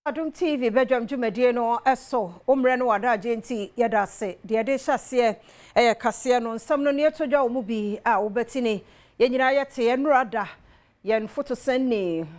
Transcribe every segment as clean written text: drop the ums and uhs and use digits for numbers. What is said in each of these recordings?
Adom TV Badwam dwumadie no eso omre no wada agenti yeda se de ade hyase kase no nsam no ne etodwa wo mu bi a wobetini yenyina yete enrada yen photo send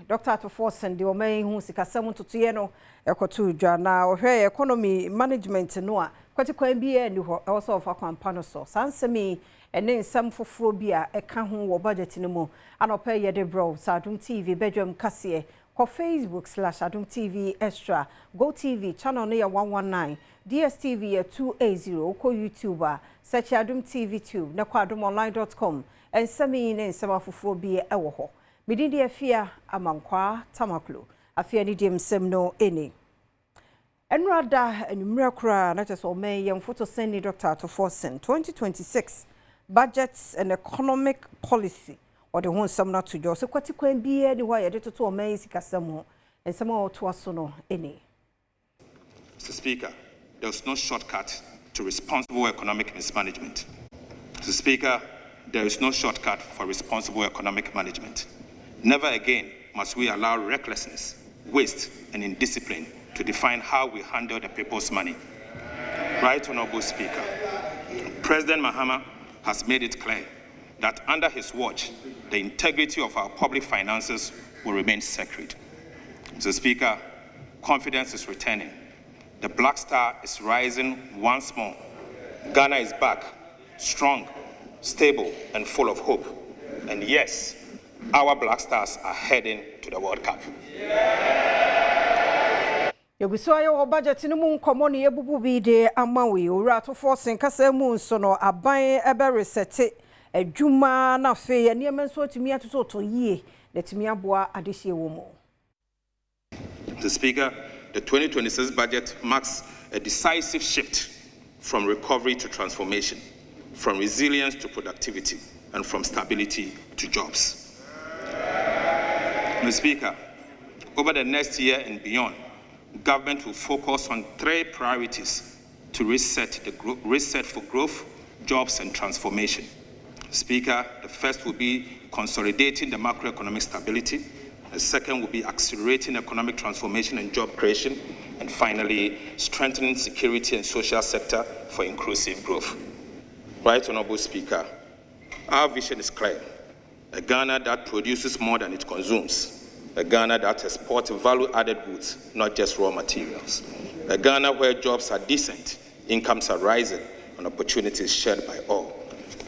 Dr. Atoforsen de oman hu sikasam totoye no ekoto dwa na ohwe economy management no a kwati kwan bi e ni ho e so ofa kwampa no so sansemi ene nsam foforo bi a eka ho wo budget no mu anopa yede bro Adom TV Badwam kase Facebook/Adom TV Extra, Gov't TV channel no 119, DSTV 280, ko YouTube, search Adom TV Tube, na kwa adomonline.com, and semi in sama fufuo bi ewo ho. Midindi afia amankwa tamaklo, afia ni dim semno eni. Enrada enumere kura na teso me yem photo send Dr. Atoforsen 2026 budgets and economic policy. Or the one some not to do so kwati kwan bia ni wa yede toto o man sikasam ho ensem o to aso no eni. Mr. Speaker, there is no shortcut to responsible economic mismanagement. Mr. Speaker, there is no shortcut for responsible economic management. Never again must we allow recklessness, waste, and indiscipline to define how we handle the people's money. Right Honorable Speaker, President Mahama has made it clear that under his watch, the integrity of our public finances will remain sacred. Mr. Speaker, confidence is returning. The Black Star is rising once more. Ghana is back, strong, stable, and full of hope. And yes, our Black Stars are heading to the World Cup. Yeguso ayo budget no mu nkomo ne yebubu bi de amawe owura Atoforsen kasa mu nso no aban ebe resete Juma na fe ya niam nso timi atoto yie na timi aboa adehie wo mu. Mr. Speaker, the 2026 budget marks a decisive shift from recovery to transformation, from resilience to productivity, and from stability to jobs. Mr. Speaker, over the next year and beyond, government will focus on 3 priorities to reset for growth, jobs, and transformation. Speaker, the first will be consolidating the macroeconomic stability. The second will be accelerating economic transformation and job creation. And finally, strengthening security and social sector for inclusive growth. Right Honorable Speaker, our vision is clear. A Ghana that produces more than it consumes. A Ghana that exports value-added goods, not just raw materials. A Ghana where jobs are decent, incomes are rising, and opportunities shared by all.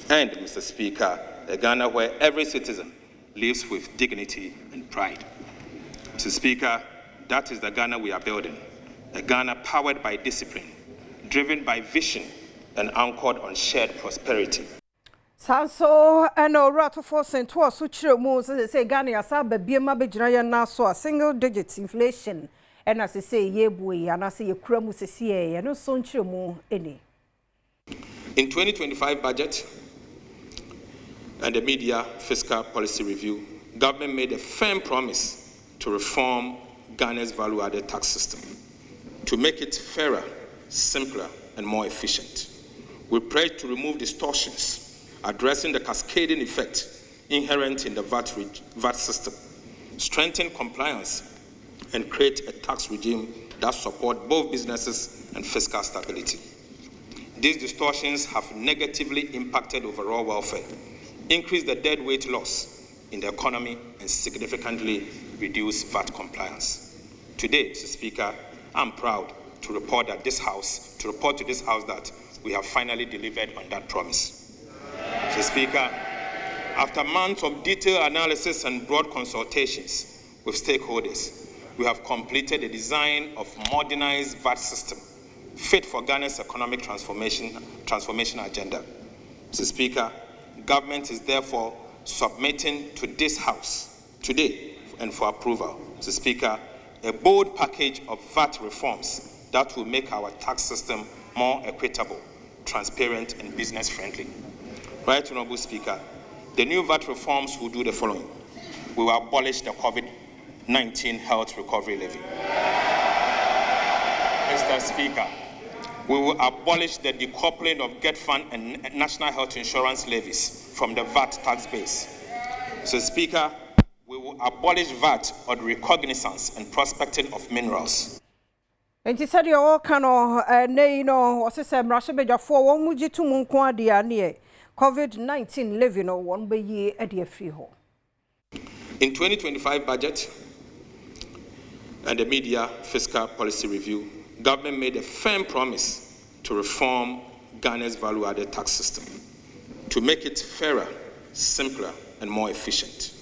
And, Mr. Speaker, a Ghana where every citizen lives with dignity and pride. Mr. Speaker, that is the Ghana we are building. A Ghana powered by discipline, driven by vision, and anchored on shared prosperity. So, and Atoforsen to us which say Ghana asa babiema bejina na so a single digit inflation. And as I say, ye boy, and I say ye kramu se and no son chiremu any. In 2025 budget, and the media fiscal policy review, government made a firm promise to reform Ghana's value-added tax system, to make it fairer, simpler, and more efficient. We pledge to remove distortions, addressing the cascading effect inherent in the VAT system, strengthen compliance, and create a tax regime that supports both businesses and fiscal stability. These distortions have negatively impacted overall welfare, increase the deadweight loss in the economy, and significantly reduce VAT compliance. Today, Mr. Speaker, I'm proud to report to this House that we have finally delivered on that promise. Mr. Speaker, after months of detailed analysis and broad consultations with stakeholders, we have completed the design of modernized VAT system fit for Ghana's economic transformation agenda. Mr. Speaker, government is therefore submitting to this House today and for approval, Mr. Speaker, a bold package of VAT reforms that will make our tax system more equitable, transparent, and business-friendly. Right Honorable Speaker, the new VAT reforms will do the following. We will abolish the COVID-19 health recovery levy. Mr. Speaker, we will abolish the decoupling of Gov't and national health insurance levies from the VAT tax base. So, Speaker, we will abolish VAT on recognizance and prospecting of minerals. Enti said you all cano ne no osese mrashe bejafo won muji tumu nko ade ane COVID-19 levy no won be yi ade afri ho. In 2025 budget and the media fiscal policy review, government made a firm promise to reform Ghana's value-added tax system to make it fairer, simpler, and more efficient.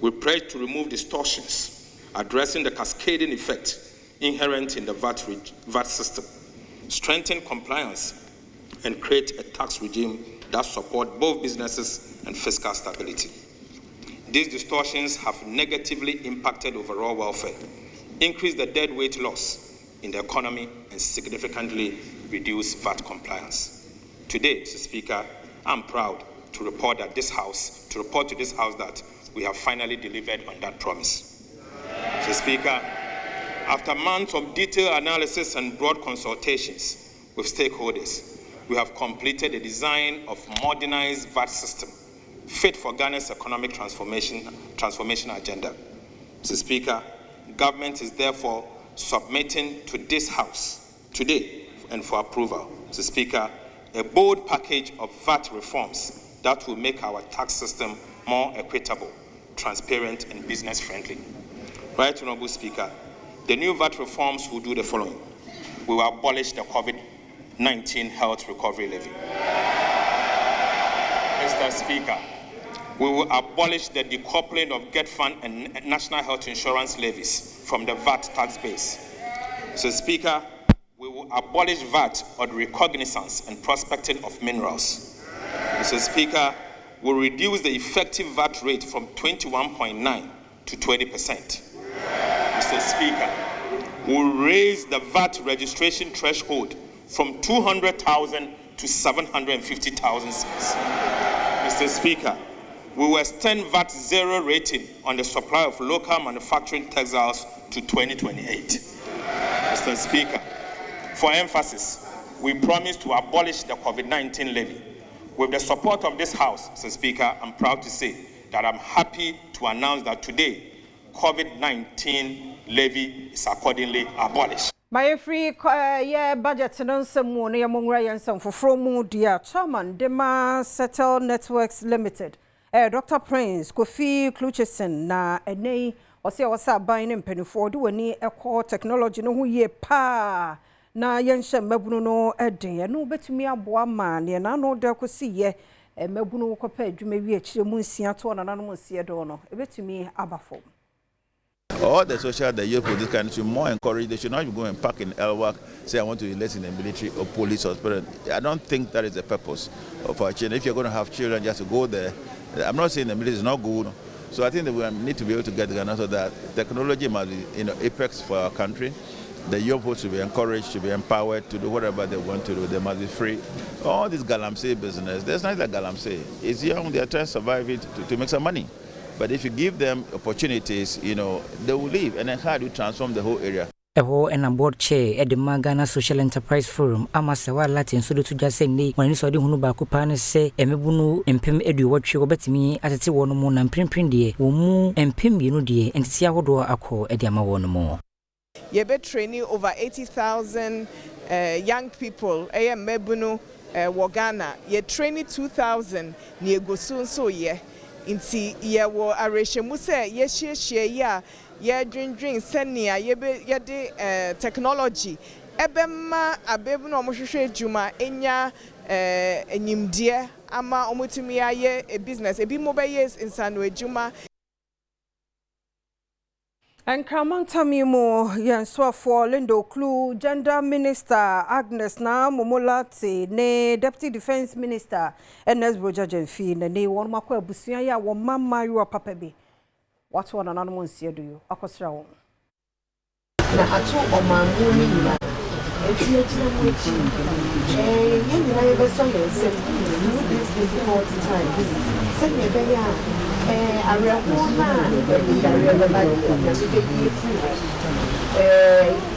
We pray to remove distortions, addressing the cascading effect inherent in the VAT system, strengthen compliance, and create a tax regime that supports both businesses and fiscal stability. These distortions have negatively impacted overall welfare, increased the deadweight loss in the economy, and significantly reduced VAT compliance. Today, Mr. Speaker, I'm proud to report to this House that we have finally delivered on that promise. Mr. Speaker, after months of detailed analysis and broad consultations with stakeholders, we have completed the design of a modernized VAT system fit for Ghana's economic transformation agenda. Mr. Speaker, government is therefore submitting to this House today and for approval, Mr. Speaker, a bold package of VAT reforms that will make our tax system more equitable, transparent, and business-friendly. Right, Honorable Speaker, the new VAT reforms will do the following. We will abolish the COVID-19 health recovery levy. Mr. Speaker, we will abolish the decoupling of Gov't and national health insurance levies from the VAT tax base. Mr. Speaker, we will abolish VAT on recognizance and prospecting of minerals. Mr. Speaker, we will reduce the effective VAT rate from 21.9% to 20%. Mr. Speaker, we will raise the VAT registration threshold from 200,000 to 750,000 cedis. Mr. Speaker, we will extend VAT zero rating on the supply of local manufacturing textiles to 2028. Mr. Speaker, for emphasis, we promise to abolish the COVID-19 levy. With the support of this House, Mr. Speaker, I'm proud to say that I'm happy to announce that today, COVID-19 levy is accordingly abolished. My free budget no semu no yamongura yansam foforo mu dia chairman Dema Settle Networks Limited. Dr. Prince Kofi Kluchesen na enei wasa ban ne mpanifo de wani eco technology no hu ye pa na yenhye mabunu no eden no betumi aboa ma ne na no de kosi ye mabunu kopa adwuma wi akire mu nsia to na nanom nsia do no betumi abafo. All the social the youth for this country should more encouraged. They should not go and park in El-Wak, say I want to enlist in the military or police or spirit. I don't think that is the purpose of our children. If you're going to have children, just to go there. I'm not saying the military is not good. So I think that we need to be able to get Ghana so that technology must be apex for our country. The young folks should be encouraged, should be empowered to do whatever they want to do. They must be free. All this galamsey business, there's nothing like galamsey. It's young, they're trying to survive it to make some money. But if you give them opportunities, they will leave. And then how do you transform the whole area? And a board chair at the Ghana Social Enterprise Forum, Amasawa Latin, so to just say, when you saw the Hunuba Kupana say, Emebunu and Pim Edu, what you bet me at a one more and print dear, Umu and Pim, dear, and see how do I call Ediama one more. You be training over 80,000 young people, AM Mebunu, Wagana, ye training 2,000 near Gosun so ye. Inti ye wo areshemu se ye hye ya ye dwendwen senia ye be ye de technology ebema abebu no mohwehwe adwuma enya enyimde ama omutumi aye a business ebi mo be yes insano adwuma. And Kramantamimu Yanswa for Lindo Klu, Gender Minister Agnes Na Momolati, ne Deputy Defense Minister Enes Brojajenfi, ne one makwe busuya ya wa mama you papabi. What one anonymous here do you? Akosra won. Na atu omamu ni na. Eti mu echi. Yemi na yebe so yese. This difficult time. Say me be ya. Arehona the bad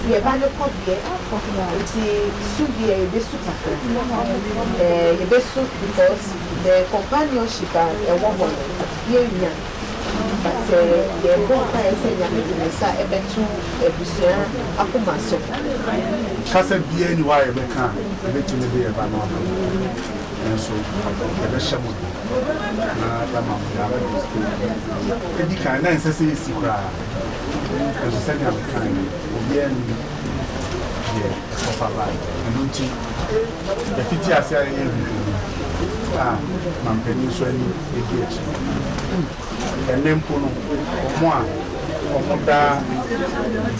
ye bad copy because the companionship but the boy is saying that ebetu ebusua akoma so kasa bia ni wa ebe kan ebetu ne be eba no so ebe shamo na tama ya edi kan na nsese isi kra ezo se ni abekan obi en ye papa nti the fiti ase aye mampeni so ani edi echi enempo no omo da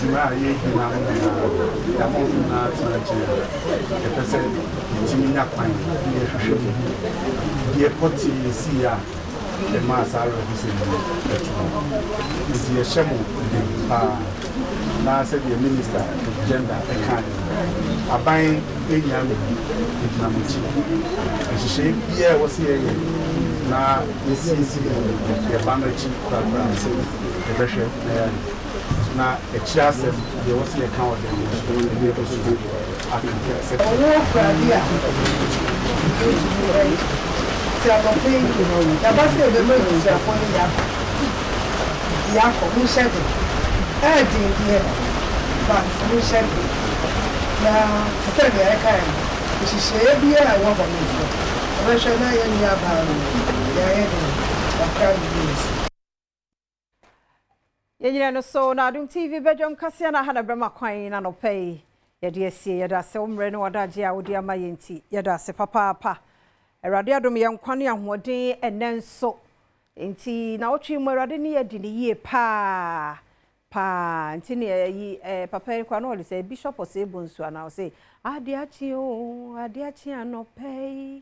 juma ye gina na mo na tinache e pese timi nya kwan ye hwehwe ye poti si ya e ma sa ro bi se ni etu ye shemu na se the minister of gender economy aban enya mi na muchi ehye bia wo se ye na esi ye banachi kwa se e behwe na echiasem ye wo se ye kan ode ni e so akaka se owo pradia ti abopin ya ba se be mo ti afoni ya ko mi shede di but mi shede na se be kai ishisheye bia na wo ba mi so o se na ye ni aba ya ye ni Yenyina no so na Adom TV Badwam kasia na hana brama kwan na no pay ye de asie ye da se umre no wadaje a wodi ama yenti ye da se papa Erade Adom ye nkwane ahoden enenso enti na wotwe mu erade ne ye di ne yie pa enti ne yi papa kwa no ole se bishop o se bonsu ana o se ade achi ano pay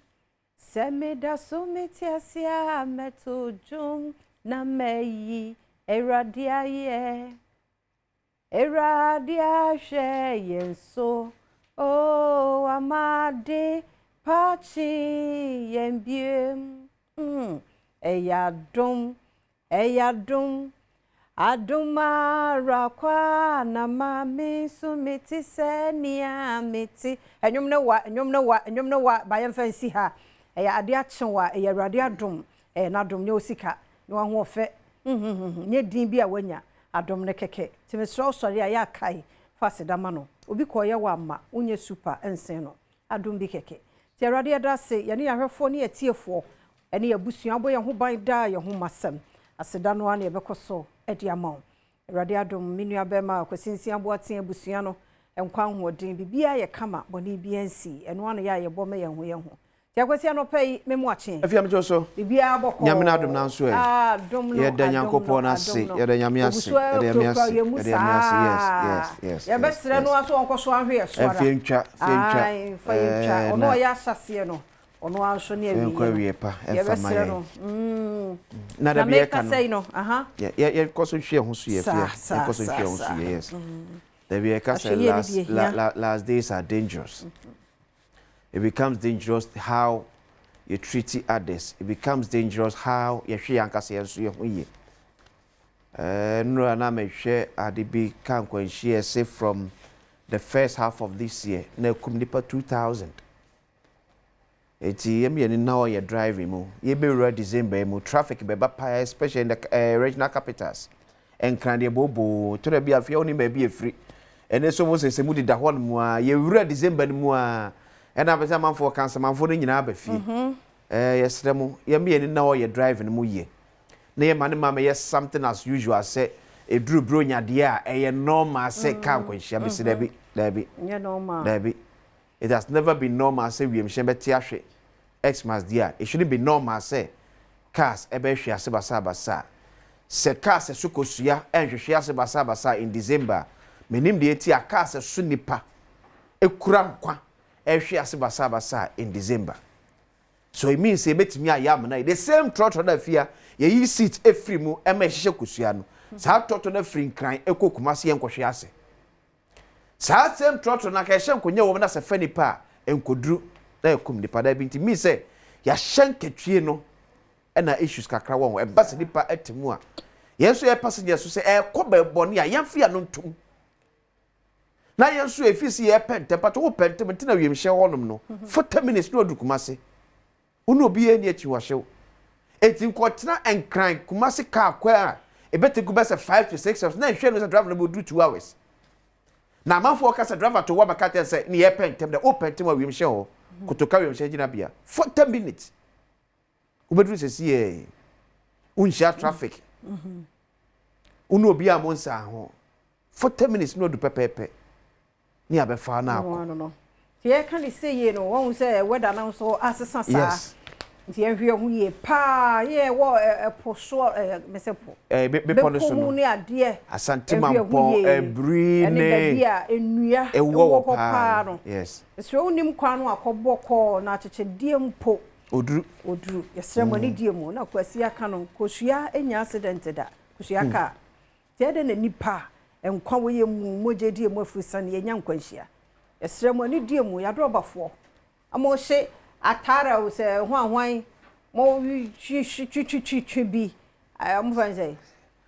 se me da so meti asia meto jum na meyi Erade she yenso oh amade pachi yembiem eyadum aduma kwa na mami sumiti senia miti enyum no wa bayan fancy ha eya ade achewa eya Erade Adom na dom ne osika no ho ofe nye din bi a wanya Adom ne keke timesro sori aya kai fasedama no obi koye wa ma unye super ensen no Adom bi keke ti Erade adase ye ne ahwefo ne etiefo ene yabusua abo ye ho ban da ye ho masem aseda no ana ye bekoso edi ama Erade Adom minu abema kwasinsi abo aten abusua no enkwa hodin bibia ye kama boni bia nsi eno ana ye bo me ye ho Yakwesi anopai memu ache. Afia mjoso. Bibia aboko. Nyame Adom na nso e. Adom no. Ye da nyankopon ase, ye da nyame ase, ye da nyame ase. Yes. Ye besre no aso onkoso ahwe so ara. Afia ntwa. Ono ya asase no. Ono anso ne awi. Enko awie pa, enfa maye. Na da bia ka no. Aha. Ye koso hwe ho so ye fia. Ye koso hwe ho so ye, yes. Da bia ka say last days are dangerous. It becomes dangerous how you treat others. It becomes dangerous how you share ankasa yenso ye hoye. No na me hwe adibi kan kwan share say from the first half of this year na kum nipa 2000. Eti yemi ni na you driving mu. Ye be ready December mu traffic be ba especially in the regional capitals. Enkran de bobo to da bia afia oni ma bia free. Ene so mo se mu di da hon mu a ye wura December mu a ena besa manfo kansa manfo no nyina ba fie yesre mu ye me ni na wo ye driving mu ye na ye mane mama yes something as usual say e duru bro nyade a ye normal say kan kwanhia be se dabi nye normal dabi it has never been normal say we mhye beti ahwe Xmas dia it shouldn't be normal say cars e be hwe ase basa se cars so kosua enhwehwe ase basa in December menim de eti a cars so nipa ekura nkwa ehwe ase basa in December. So it means ebetimi ayam na the same trotro na fia ye yi seat efri mu e ma hihye kusua no sa trotro na fri nkran ekokumase ye nkohwe ase sa same trotro na ka hye nkonye wo na se fa nipa enkoduru na ekum nipa da binti mi se ya hyen ketwie no e na issues kakra won e base nipa etemu a yenso ye passengers so se e koba boni a yemfia no ntum na yenso efisi ye pente pato wo pente mtina wiemhye wonom no 40 minutes no odukumase uno obi eni achi wahyew eti nkotena enkran kumase ka kwa e beti go be say 5 to 6 hours na hwe no say driver no be do 2 hours na man for kasa driver to wa makata say ni ye pentem the open tem awim hye ho kotoka awim hye gina bia 40 minutes ubedru say see unshare traffic unu obi a monsa ho 40 minutes no do pepepe ni abefa na akọ no tie kan dey say ye no won say weather na so asesa sa tie hwe hu ye pa ye wo poso mesepo be pono so no ni ade asantimampo ebri ne bia enua ewo pa no yes so unim kwa no akoboko na cheche die mpo oduru yesremo ni die mu na kwasi aka no kosua enya accident da kosua ka tie de na nipa enkwa wo ye mu moje die mu afusane enya nkwanhia yesremo ni die mu ya drobafo amo hye atara o se hwan mo twi bi am fanze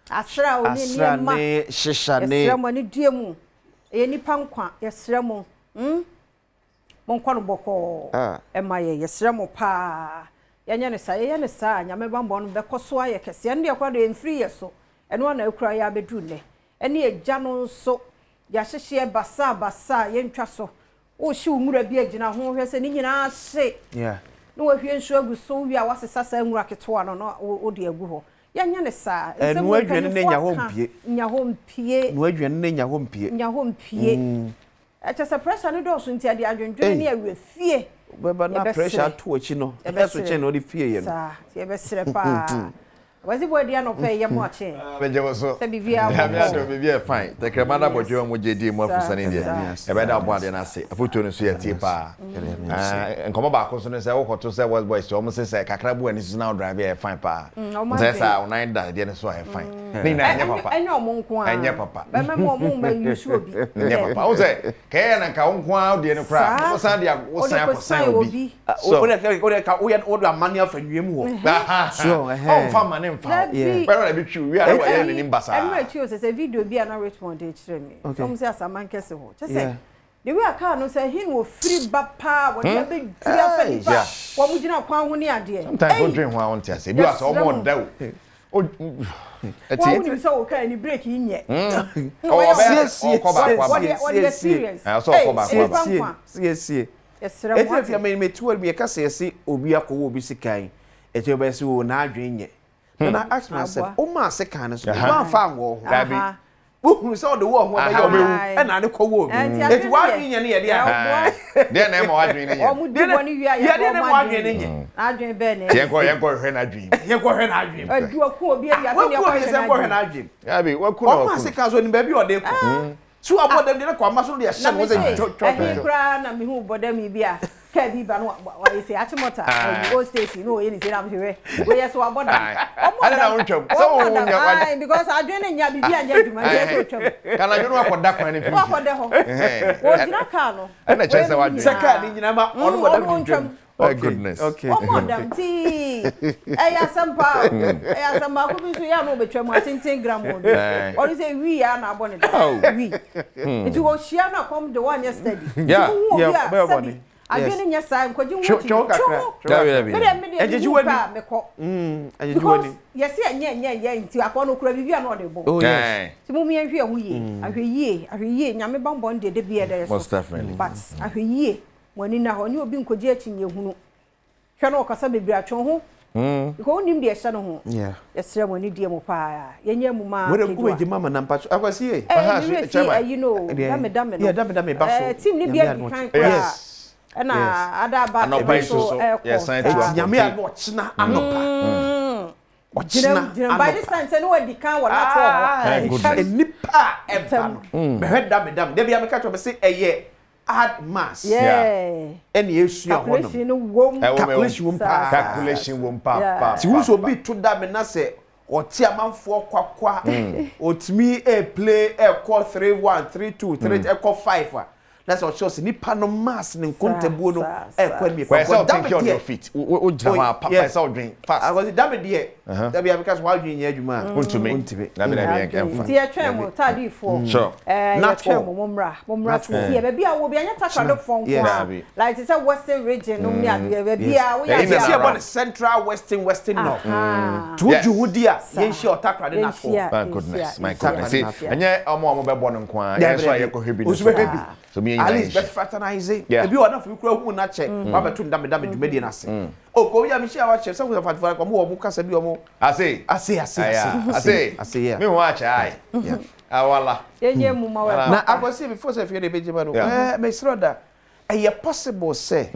asra o ni ma shishane yesremo ni die mu ye nipa nkwa yesremo mon kwano boko emaye yesremo pa yanya ne sa nyame bambo no bekoso aye kese ande kwado enfri yeso eno na ekura ya bedu ne ene eja no nso ya hyehye basa yentwa so o hye umura bi agina ho hwese ni nyina hye no wahwie nso agu so wi a wasesa sa nwura ketoa no o de agu ho yanya ne sa enu adwene ne nya ho mpie no adwene ne nya ho mpie Echese pressure no do so ntia de adwendwen ne awe fie beba na pressure to achi no eso che no de fie ye no sa tie be sere pa wazi boy dia no pay ye mo ache beje so se bibia do bibia fine te kremada bodjo mo jedi mo afusane dia e be da bo ade na se afoto no so ye tie pa enkomo ba ko so no se wo koto se was boys so mo se kakra bo ani so na drive e fine pa se sa online da dia ne so e fine ni na anya papa anya mo nko a anya papa be me mo ma yusu obi anya papa o se ke na ka nko a de ne kra o san dia o san obi so o ka o ya o do amani afanyem ho so o fa mane mfa pero na bi twi wi ara wa ye ne mbasa enu achi o se video bi na respond e kire me come say asaman kese ho che say the way aka no say hin wo free bapa wo de be dua fa ni ba wo mu gina kwan ho ni ade sometimes go drink ho on tia say bi wa so mo da o eti wo ni so wo ka ni break nye o be ko ba kwa what the experience so ko ba sie eti fi me tuwa bi ka say si obi akowo obi sikan eti oba si wo na adwen nye na ask myself o ma se kan so ma fa wo da bi wo so the wo ho be yo e na ne ko wo eti wa adwen nye ne ye dia de na mo adwen ne ye o mu di boni wi aye de ne mo adwen ne nye adwen be ne yen ko hwe na adwen adu aku obi ya se ne ko hwe na adwen ya bi wa ku na o ma se kan so ni ba bi o de ko su abodem de ko ma so de hye no se kra na mi hu bodem bi a ka bi ba no wa ise achimota o station no ye ni se na mhwe we yes wa boda ala na untwam so wo nya because adwene nya bibi anya adwuma je so twam kana dwene akoda kwan ni fi akoda ho wo jina ka no ana chese wa dwene saka ni nyina ma ono boda twam oh goodness o modam ti eya sampa ko bi so ya no betwam atintin gram o or say we ya na abone we it go share na come the one yesterday yeah body adwene nya sai nkoji wuti ejeji wani meko ejeji wani yes ye nti akono kura bibia na ode bo oh yes ti mu mi ahwe ahwe nyame bambon de bia de so most definitely but ahwe wani na ho ni obi nkoji achinye hunu hwe na okasa bebira atwo ho ko onim de ehye no ho yesre wani die mo pa yenye mu ma wore ku eji mama na mpacho akwasi e you know dame no dame baso team ni bia di kan kwa na ada ba so yes nyame a no china anopa ochina by this time say no we di kan wona to nipa eba no be dame de bia me ka to be say eye add mass any issue ho no calculation won pa ti wo so bi to dame na say oti amanfo kwakwa otimi play call 3-1 3-2 3 call 5 that's what shows nipa no mass ne kontabuo no kwani kwa say think on your feet o jama papa say odwen fast I was damn there that be because why dwen adwuma untumi na be na be emfa ti etwem tadifo sure na etwem momra tie be bia wo bia nya takado fon kwa like it's a western region no me ade be bia wo ya see about the central western north to judi a yen shi otakade na for my goodness see enye omo be bo no kwa yen so aye ko hebi so me at least best fraternize e bi ona fu kura hu na che wa betu ndame dwumadi na se o ko ya mi shi awa che se fu fatfa ko mo kasa bi o ase me wa che ai awala yenye mu ma wa na akwase before say fe be jima no me sroda e possible say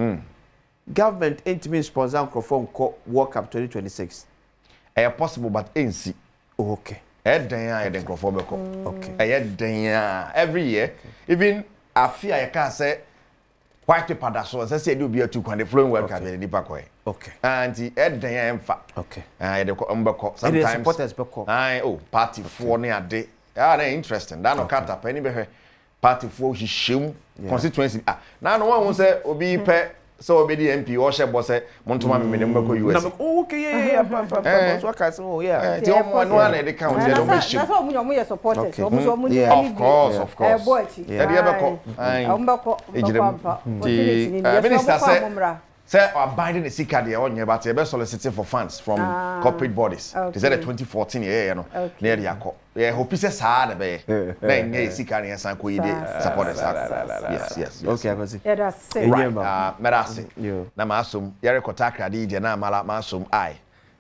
government intimate sponsor microphone World Cup 2026 possible but NC okay dan the microphone beko okay dan every year even afia ya ka say white paper da so say dey obi atu kwan the flowing World Cup dey nipa ko okay and dan emfa okay the mbeko sometimes supporters beko party for ne ade na interesting that no kata pa ni be hwe party for hihim constituency na no one say obi pe so obi di MP o she boss montoma me dem beko US okay yeah so ka say oh yeah ti o mo no na dey count there no be shim na so omunyo ye supporters omunyo mu ni of course boachi yeah dey beko ombeko minister say abiding the sika dey onye but e be soliciting for funds from corporate bodies they said the 2014 year no na dey akọ hope say sa na be na nye sika na san ko ide supporters yes okay I see yeah that's it right merasi na masum yare kotakra dey ide na mala masum ai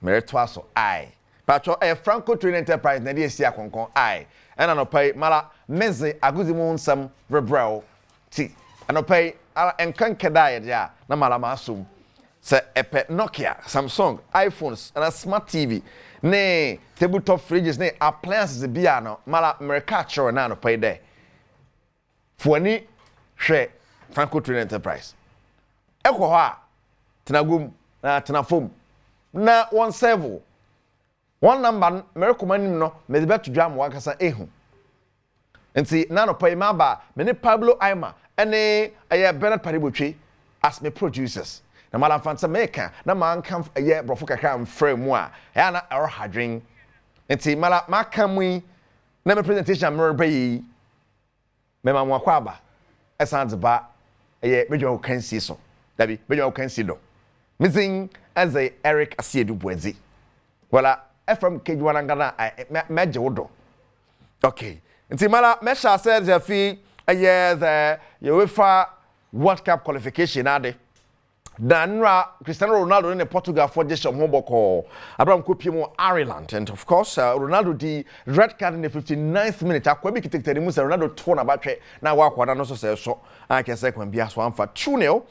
mereto aso ai patro Franco Trading Enterprise na dey esi akonkon ai na no pai mala meze aguzimu nsam rebrel ti anopai enkankeda ya na mala masum se epe Nokia Samsung iPhones and a smart TV ne tabletop fridges ne appliances bia no mala mercatcher na no pay there fuani hwe Franco Trading Enterprise ekwo ho a tenagum na tenafom na one servo one number merekomanim no me de beto dwam wakasa ehu nti na no pay maba me ne Pablo Aima ene aye Bernard Paribotwe as me producers na mala fansa meka na man kan aye brofo kakra mfrɛ mu a ya na ero hadwen nti mala makamwi na me presentation merbe yi me ma mo akwaba esanze ba aye bedwa kansi so dabi bedwa kansi do missing as a Eric Asiedu Bwenzi wala from Kejwana ngana meje wodo okay nti mala mesha said the fee the UEFA World Cup qualification ade danra Cristiano Ronaldo in Portugal for just homoboko Abraham Kopiemo Ireland and of course Ronaldo the red card in the 59th minute akwabi kitektere mu Ronaldo to na batwe na wakwada no so so aka say kwan bia so amfa 2-0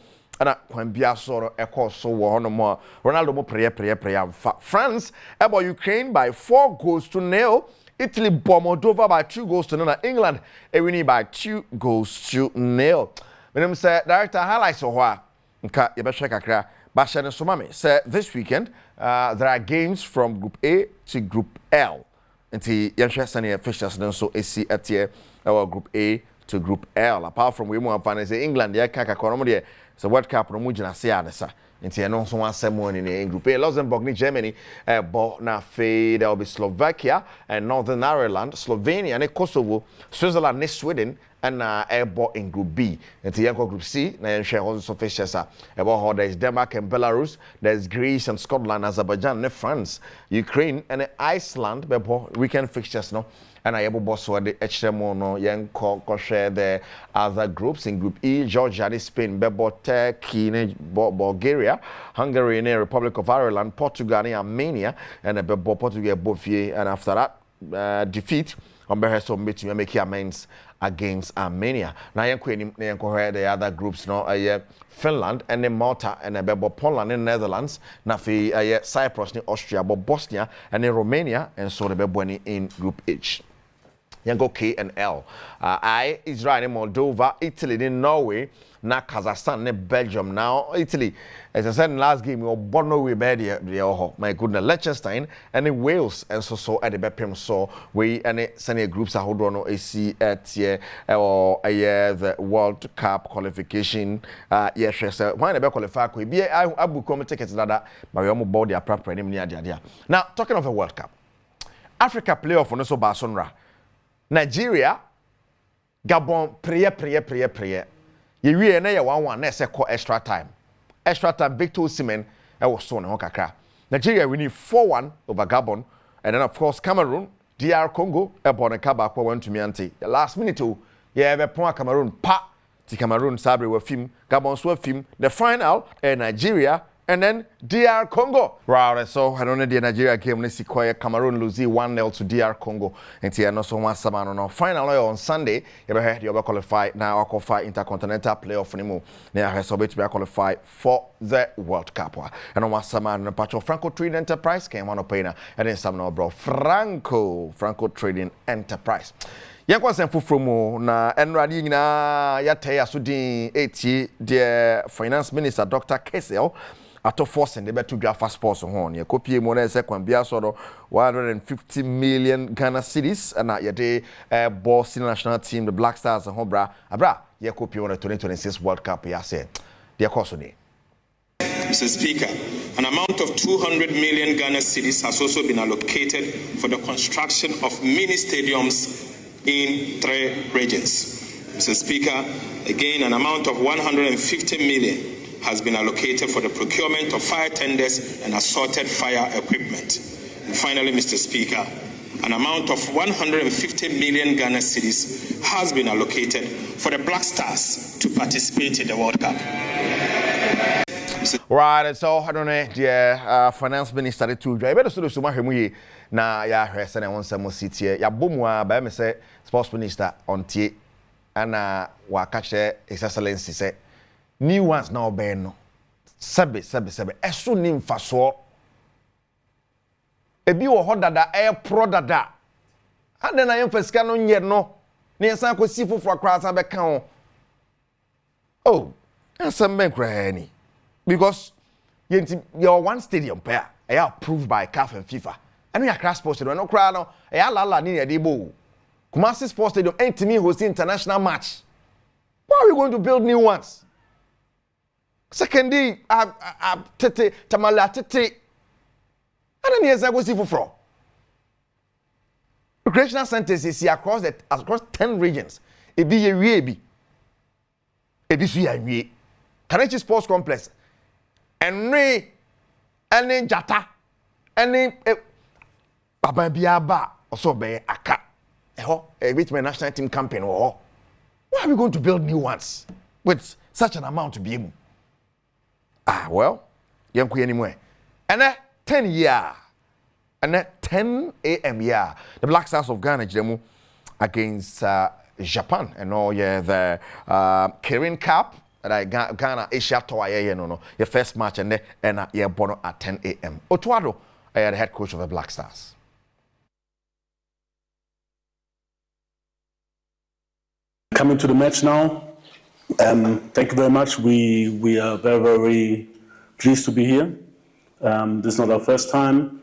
ana kwan bia so e so wo hono mo Ronaldo mo prayer amfa France about Ukraine by 4-0 Italy bomb Moldova by 2-0 England winning by 2-0 When say director highlights so wa nka ye be hwe kakra ba hye ne so mame say this weekend there are games from group A to group L nti ye hwe sane fixtures no so esi atie our group A to group L apart from we mo amfane say England ye kaka kono de so World Cup no mu gina se anesa nti e no so asemo in group A Luxembourg ni Germany bo na fe there will be Slovakia and Northern Ireland Slovenia and Kosovo Switzerland and Sweden and airborne in group B. And the group C, na share also fixtures about there is Denmark and Belarus, there's Greece and Scotland, Azerbaijan, and France, Ukraine and Iceland. But weekend fixtures no. And I able boss the HMO no young share the other groups in group E, Georgia, Spain, Bebo, Turkey, Bulgaria, Hungary, and Republic of Ireland, Portugal, and Armenia, and Bebo Portugal both year. And after that defeat, so make amends against Armenia. Now you the other groups no Finland and Malta and Poland and Netherlands. Now Cyprus and Austria, Bosnia and Romania and so the in group H. Yango K and L. I Israel, Moldova, Italy, then Norway, now Kazakhstan, ne Belgium. Now Italy, as I said in last game, you're born Norway, my goodness, Liechtenstein, and in Wales, and so at the Bepim so we and senior groups are holding on AC at or the World Cup qualification. Yes, why never qualify? We be I book come tickets that Mariamu board their proper near. Now talking of a World Cup, Africa playoff on also Barcelona. Nigeria, Gabon, prayer. You really know 1-1, let's say call extra time. Extra time, Victor Osimhen, I was so on kakra. Nigeria winning 4-1 over Gabon, and then of course Cameroon, DR Congo, Ebon Kabako went to Mianti. The last minute, have a point Cameroon, the Cameroon Sabre were film, Gabon were film, the final, Nigeria. And then DR Congo. Right, so I don't know the Nigeria game. Let's see, Cameroon losing 1-0 to DR Congo. And here, no so much Samano. No, finally on Sunday, you will qualify now. I'll qualify intercontinental playoff anymore. Now, so to be qualified for the World Cup. And on Samano, patch of Franco Trading Enterprise came on a paina. And then some no bro Franco Trading Enterprise. Yankwa senfu from na enradi na yate asudin eti the Finance Minister Dr. Kessel ato forcing the better draft passports on your copy more than second bia sort 150 million Ghana cedis and your day boss national team the Black Stars and Hobra abra your copy on the 2026 World Cup ya said their course. Mr. Speaker, an amount of 200 million Ghana cedis has also been allocated for the construction of mini stadiums in 3 regions. Mr. Speaker, again an amount of 150 million has been allocated for the procurement of fire tenders and assorted fire equipment. And finally, Mr. Speaker, an amount of 150 million Ghana cedis has been allocated for the Black Stars to participate in the World Cup. Right, so I don't know, the Finance Minister to drive better so much na ya hwese na won samo city ya bomwa ba me say Sports Minister ontie ana wa kache His Excellency say new ones now be no sebe eso ni mfaso ebi wo ho dada pro dada ade na yemfasika no nye no ne nsan ko si foforo akra san be kan oh asem ben kra ni because your one stadium pair approved by CAF and FIFA. And we are crash sports stadium. No cry no. La ni e dey bo. Kumasi Sports Stadium ain't me hosting international match. Why are we going to build new ones? Secondly, tete tamala tete. And then yes, I go see for recreational centers is here across 10 regions. It be a be. It be so a Karachi Sports Complex. Any jata, any Baba Biaba, also be aka. Which my national team campaign or why are we going to build new ones with such an amount to be able? Well, young anyway. And then 10 year, and then 10 a.m. year, the Black Stars of Ghana demo against Japan and all the Kirin Cup. Ghana Asia Tour no your first match and you're born at 10 a.m. Otuado, I am the head coach of the Black Stars. Coming to the match now. Thank you very much. We are very, very pleased to be here. This is not our first time.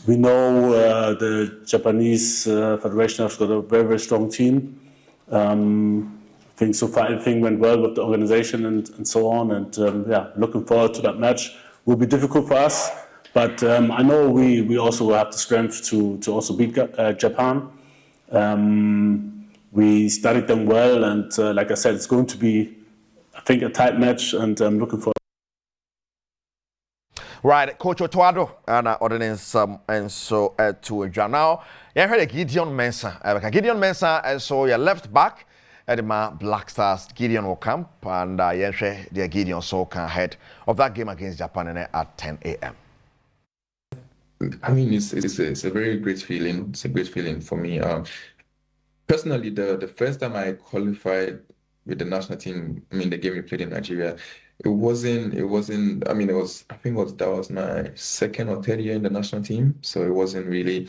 We know the Japanese Federation has got a very, very strong team. I think so far everything went well with the organization and so on, and looking forward to that match. Will be difficult for us, but I know we also will have the strength to also beat Japan. We studied them well, and like I said, it's going to be, I think, a tight match, and I'm looking forward. Right, Coach Otuado and ordinance and so to a now. You heard Gideon Mensah. Gideon Mensah and so your left back. Edema Black Stars Gideon will camp and the Gideon so can head of that game against Japan at 10 a.m. I mean, it's a very great feeling. It's a great feeling for me. Personally, the first time I qualified with the national team, I mean, the game we played in Nigeria, it wasn't. I mean, that was my second or third year in the national team, so it wasn't really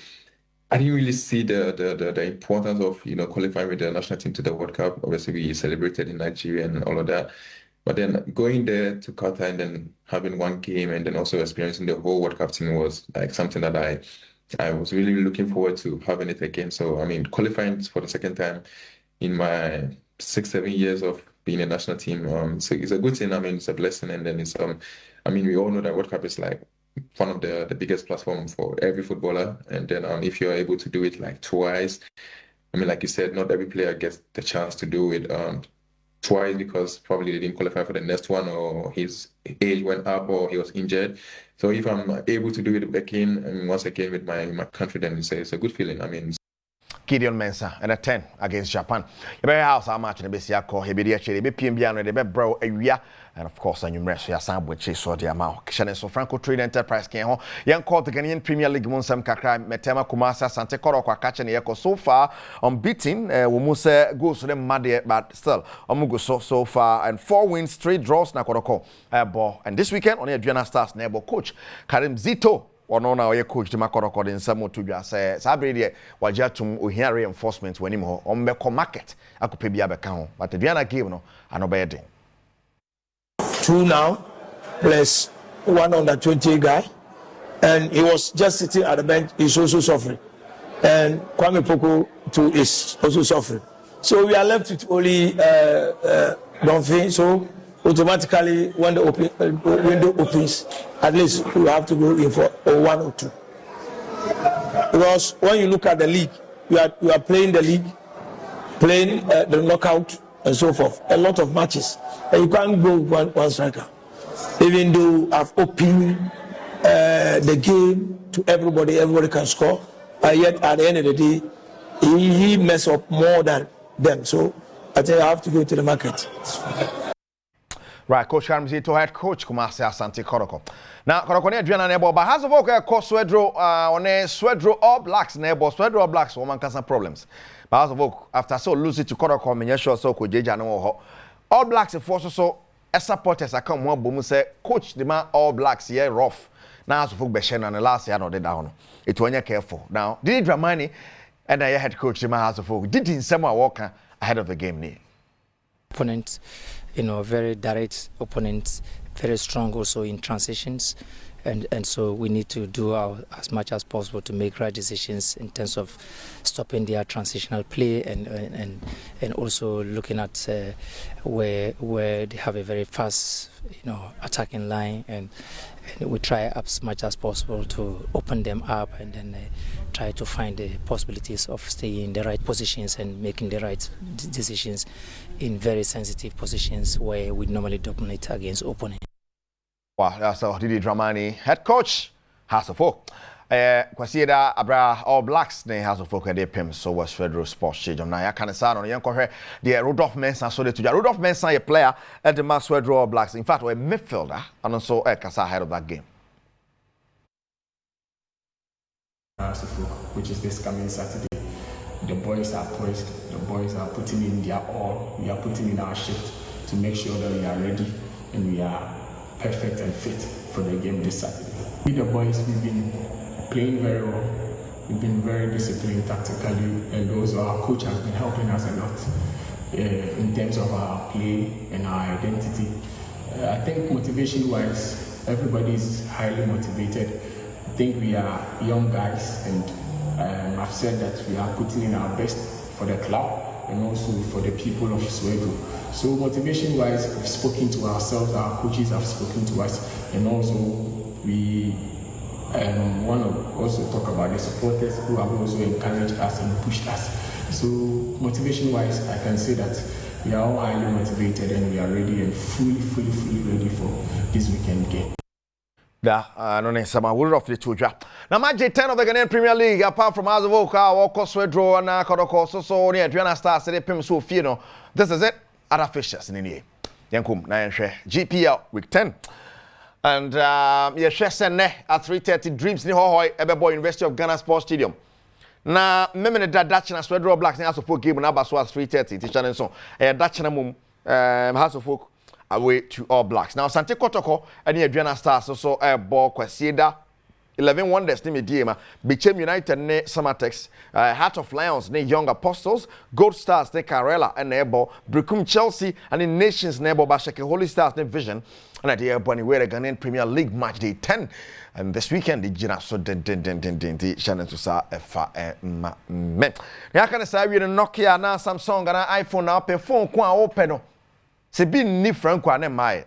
I didn't really see the importance of qualifying with the national team to the World Cup. Obviously, we celebrated in Nigeria and all of that. But then going there to Qatar and then having one game and then also experiencing the whole World Cup team was like something that I was really looking forward to having it again. So, I mean, qualifying for the second time in my 6-7 years of being a national team, so it's a good thing. I mean, it's a blessing. And then it's, I mean, we all know that World Cup is like one of the biggest platforms for every footballer. And then if you're able to do it like twice, I mean, like you said, not every player gets the chance to do it twice because probably they didn't qualify for the next one or his age went up or he was injured. So if I'm able to do it again and once again with my country, then it's a good feeling. I mean, Gideon Mensah and a 10 against Japan. You better house how much in the Bessia call Hebidi actually be PMB the bro area. And of course, and you rest your sound with Chase or the amount. Shannon so Franco Trade Enterprise came home. Young called the Ghanaian Premier League Munsam Kakra, Metema Kumasa, Sante Korokwa catching the echo so far unbeaten. Wumuse goes to them mad but still Omugo so far and 4 wins, 3 draws na Koroko ball. And this weekend on the Adriana Stars neighbor coach Karim Zito. Ono na oye coach de makoroko de nsamo tudwa say sabre de wajatum ohia reinforcement wani mo ombeko market akope bia beka ho but Adriana game no anobede 2 now plus 1 under 20 guy and he was just sitting at the bench. He's also suffering and Kwame Poko too is also suffering, so we are left with only Donfin. So automatically when the window opens, at least we have to go in for 1 or 2. Because when you look at the league, you are playing the league, playing the knockout and so forth, a lot of matches, and you can't go one striker. Even though I've opened the game to everybody can score, yet at the end of the day, he mess up more than them. So I think I have to go to the market. Right, Coach Karimzito, head coach Kumasi Asante Koroko. Now, Koroko ne Adriana nebo, but has of okay, coach Swedro on a Swedro All Blacks nebo, Swedro All Blacks woman can some problems. But as of after so lose it to Koroko, me sure so ko Jeja no All Blacks force so supporters I come one boom say coach the man All Blacks here rough. Now as of Beshen and the last year no they down. It when you careful. Now, did Dramani and I head coach the man as of did in some walker ahead of the game ni. Opponent, very direct opponents, very strong also in transitions, and so we need to do as much as possible to make right decisions in terms of stopping their transitional play and also looking at where they have a very fast attacking line, and we try as much as possible to open them up and then try to find the possibilities of staying in the right positions and making the right decisions in very sensitive positions where we normally dominate against opponents. Wow, that's Didi Dramani, head coach, House of Folk. Kwasieda Abra All Blacks, ne House of Folk and Pim, so was Federal Sports Stadium. Now, I can't say on the young the Rudolph Mensah, so the Rudolph Mensah, a player at the Mass Federal All Blacks. In fact, we're midfielder, and also Kasa ahead of that game. House of Folk, which is this coming Saturday. The boys are poised, the boys are putting in their all, we are putting in our shift to make sure that we are ready and we are perfect and fit for the game this Saturday. We the boys, we've been playing very well, we've been very disciplined tactically, and also our coach has been helping us a lot in terms of our play and our identity. I think motivation-wise, everybody is highly motivated. I think we are young guys, and I've said that we are putting in our best for the club and also for the people of Sweden. So motivation-wise, we've spoken to ourselves, our coaches have spoken to us, and also we want to also talk about the supporters who have also encouraged us and pushed us. So motivation-wise, I can say that we are all highly motivated and we are ready and fully ready for this weekend game. No ne sama wood of the Tuja. Now match 10 of the Ghanaian Premier League, apart from Azovoka, Woko Swedro, and Kodoko, so near Adriana Stars, they Pim so Fino. This is it. Other fixtures in the Yankum, Nayan GPL week 10. And yes, at 3:30 Dreams in Hohoy, Ebebo University of Ghana Sports Stadium. Now, remember that Dutch and Swedro Blacks in House of Folk game and Abaswas 3:30. Teacher and so, Dutch and Mum, House of Folk. Away to All Blacks. Now, Sante Kotoko and the Adriana Stars also ball Kwasieda 11 Wonders ne mediema Bechem United ne Samatex Heart of Lions ne Young Apostles Gold Stars ne Carella and Ebo Brukum Chelsea and in Nations ne Ebo Bashake Holy Stars ne Vision and at the Bonnie where the Ghanaian Premier League match day 10 and this weekend the Gina so den Shannon to sa fa me ya can say we Nokia na Samsung and iPhone na open phone kwa open no se bi ni franco ane mai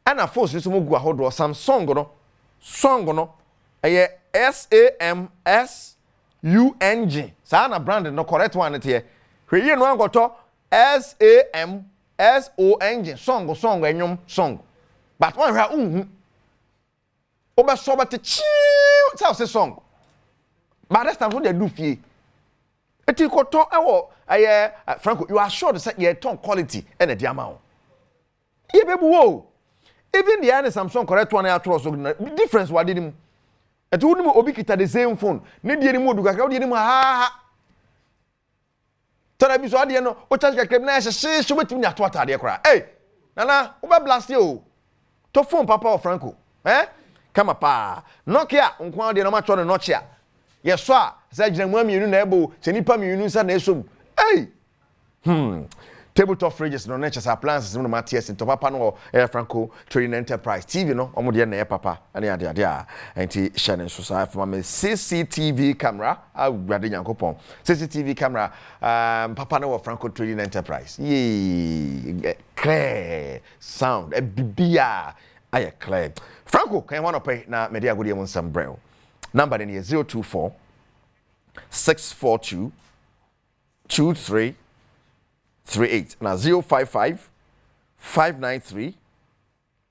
ana phone so mu gu ahodo Samsung no eye SAMSUNG sa na brand no correct one tie hwe yi no angoto SAMSONG song enyum song but one hwa oba so ba te chi sa se song but that time so dey do fie eti koto ewo aye Franco you are sure that your tone quality and the amount ye bebu wo even the any Samsung correct one atro so difference what did him eti wonu mo obi kita the same phone ne die ni mo du kakra die ni mo ha tara bi so ade no o charge kakra na she so betimi ato atade kra nana wo be blast you to phone papa of Franco kama pa Nokia nko ade no ma cho no Nokia yes a say gina mu amienu na ebo se nipa mienu nsa na esom tabletop fridges no nature's appliances no Matthias to papa no Franco Trading Enterprise TV no omo de na papa ani ade enti Shannon so say for my CCTV camera awade Yankopon CCTV camera papa no Franco Trading Enterprise clear sound bibia aye clear Franco can one pay na media go dey mon some braille number then is 024 642 2338 now 055 593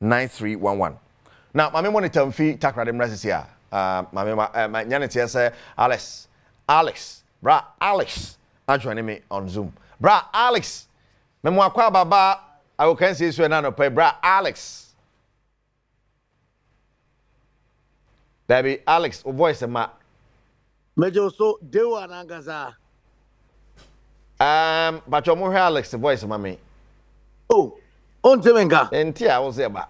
9311 now mama monitor mfi takra dem rest here mama nyanete say Alex bra Alex join me on Zoom bra Alex memo akwa baba I can say so na no pay bra Alex Baby Alex, o voice ma. Mejo so dewa nangaza. But your more Alex the voice ma me. Oh, on temenga. Enti I was ba.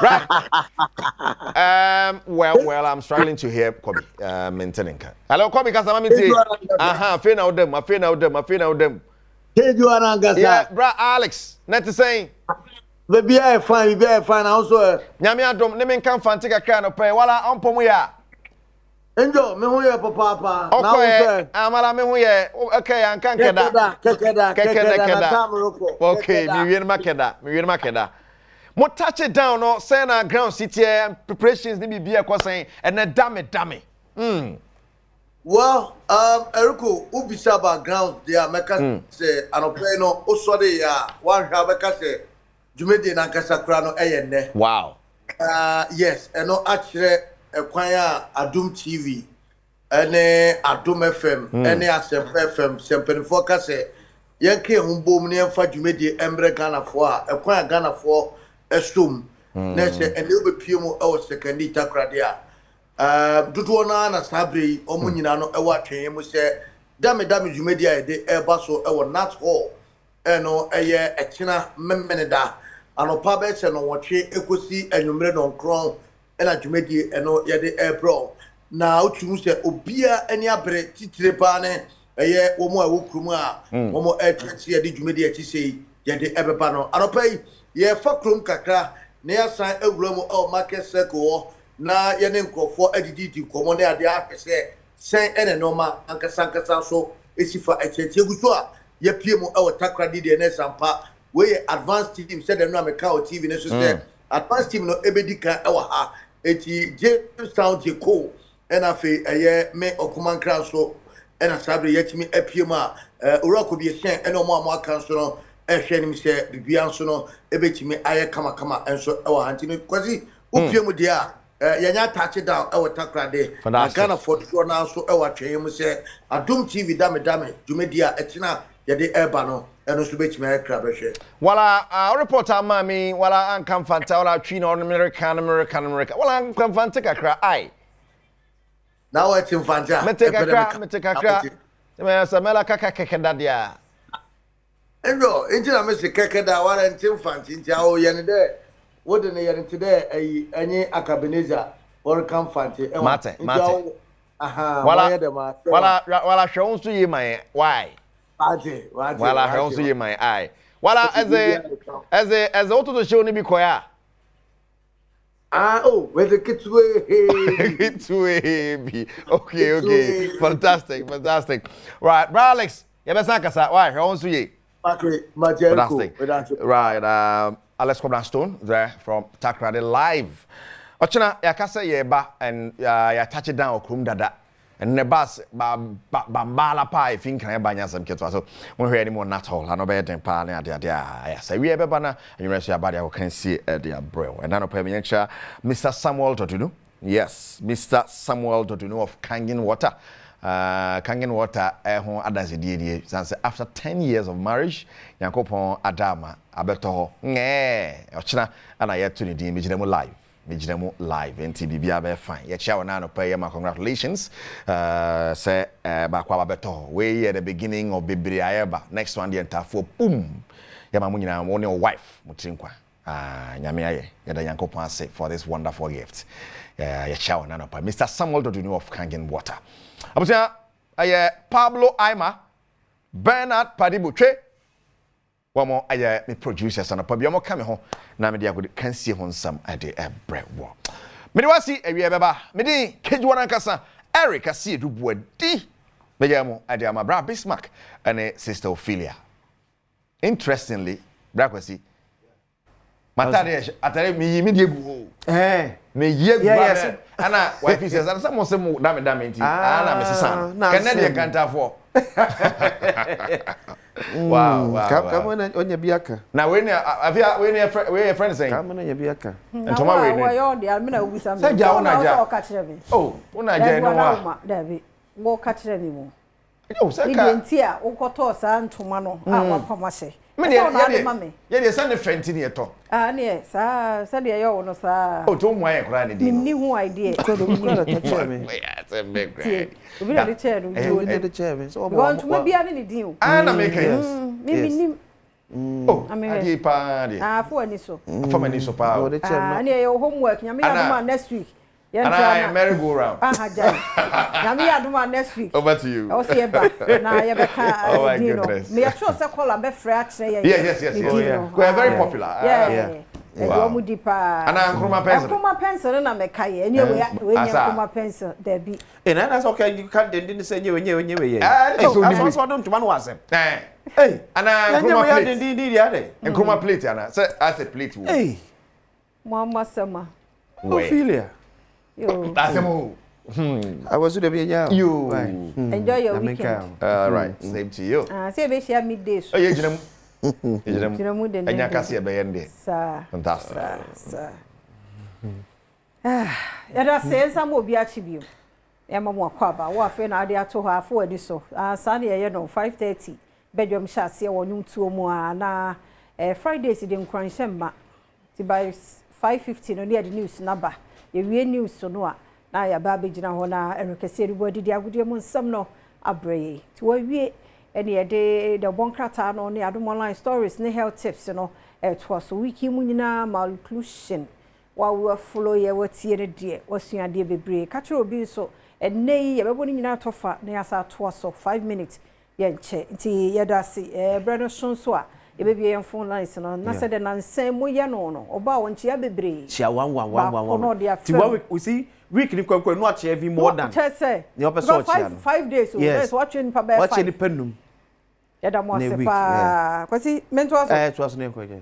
Right. Well, I'm struggling to hear Kobe. Maintaining. Hello, Kobe, cause I'm minti. Fe na odem. Dewa nangaza. Yeah, bra Alex. Not to say. Baby, I fine also. Nyame adom ne men kan fante kakra no pay wala onpomu ya. Enjo me ho ye papa. Na wo say amala me ho ye okay ankan keda. Kekeda. Okay, me wie makeda. Mo touch it down no say na ground city preparations ni bibia kwasan and na dame. Well, Eriko, ubisa background there meka say anopay no osode ya wan hwa beka say Jumede na kasakra no eyenne. Wow. Yes, no actually ekwan Adom TV ene Adom FM ene Asempa FM sempenfo ka se yenke humbom ne emfa Jumede embre Ghana fo a ekwan Ghana fo esum na se ene obepiemu e wo second takra de a dudu na sabre omo nyina no e wa twen mu se dame Jumede a de e ba so e wo nat hall eno eye ekina memmeneda anopa be che no wotwe ekosi anwumre no nkron ena Jumede eno ye de April na otumu se obia ani abre titire pa ne eye wo mo a wokrum a wo mo etwe ye de Jumede achi sei ye de ebeba no anopa ye fa krom kakra na ya san awura mu o market circle na ye ne nkofo adididi komo na ade afese sen ene no ma ankasa so esifa echeche guso a ye pie mu e takra di de ne sampa we advanced team said them no America TV ne so say advanced team no ebedi kan e wa ha eti Jamestown je ko ena fe eye me okuman kran so ena sabre yetimi epiem a urako bi ehyen ena omo akan so no ehwe nim se bibia so no ebetimi aye kama enso e wa hanti ne kwazi upiem de a yanya touch down e wa takra de Ghana for sure na so e wa twen mu se Adom TV dame Jumede a etina ye de eba no eno so betimi akra behwe wala reporter mami wala ankam fanta wala twi na American wala ankam fanta kakra ai na wa tim fanta mete kakra me samela kekeda dia endo enjina me se kekeda wala tim fanta ntia o ye ne de what the year today any Akabeneza or Camfante. Mate. Aha, wala shown to you my why. Wala shown to you my eye. Wala as a auto to show me koya. Where the kids Okay. Fantastic. Right, bro Alex, Yabasaka, why? How on to you? Fantastic. Right, Alex Cornerstone there from Takrade Live. Ochina, yakasa yeba and ya touch it down okrum dada. And the bus bambala pie think can buy some kids. So when we anymore not all, I know better than pa yes. We have a banner and you rest your body can see the bro. And now pay Mr. Samuel Totunu. Yes, Mr. Samuel Totunu of Kangen Water. Kangen Water after 10 years of marriage, Yankopon Adama Abeto Ochina and I yet to the Mijamo live. Mijamo live NTB be fine. Yet shower now pay my congratulations. Say Bakwa Beto. We at the beginning of Bibriaeba. Next one the entire for boom. Yamamunina one your wife Mutinkwa. Nyamiaye Yada Yankopon say for this wonderful gift. Yet shower now pay Mr. Samuel Dodunu of Kangen Water. I Pablo Aima Bernard Padibuche. One more me producers and a pabiomo coming home. Now me can see on some idea bread war. Me do see a beba. Me di Kejuana Casa Eric see do di. Me jamo idea my bra Bismarck and sister Ophelia. Interestingly, Brakwasi. Matari atare me immediate me ye ana wife says and someone say dame nti ana me sisan Kennedy kanta for wow come on onya biaka na we a friend saying come on onya biaka and tomorrow we yo dey me na ubi sam say ja una ja oh una ja no wa David mo ka kire me mo oh say ka nti a ukoto sa ntoma no a wa pamase me dey send the friend ni eto ne sa dey yo no sa oh to mo aye kra ni di ni hu idea so do me to tell me yeah say me great obi na dey chair no you need to chair me so want to be ani ni din o na make yes me nim oh adi pa di fo ani so fo mani so pa o dey chair no ani your homework nyame aduma next week and I merry go round jai nyame aduma next week over to you o se eba na ye be ka you know me sure say call be free actually yes we are very popular yeah Wow. And I'm pencil na me kai anyway we nyakuma pencil there be and that's okay you can't didn't say you so I don't man was hey and I'm plate and say as a plate hey mama sama Ophelia that's mo I was to be you enjoy your weekend all right same to you say be share midday so Anya kasi ebeyende. Fantastic. Yada sensa mo bi achibio. E ma mo akwaba wo afi na ade ato ha afo ani so. Sane ye no 5:30 Badwam shase wo nyumtuo mu na Fridays de nkranhye mma. Ti by 5:50 no the news number. Ye wie news so no a na ya ba begina ho na erekese ribodi di agudie mu nsam no abreye. Ti wo wie any day the bonkrata no ne Adom online stories ne health tips no so wiki mu nyina malnutrition wa we follow ye watie ne de wasuade bebre ka kire obi so ennei ye bebo ni nyina tofa ne asa to so 5 minutes ye nche nti ye da si brano sonso a ye bebie ye phone lines no na se de na nsem mu ye no oba wonche ya bebre chia 1 ti we see week ni kwankwa no ache every more than you person 5 days so yes watching pa be 5 watching penum yada mo sepa kwasi mentor so to us ne kwaje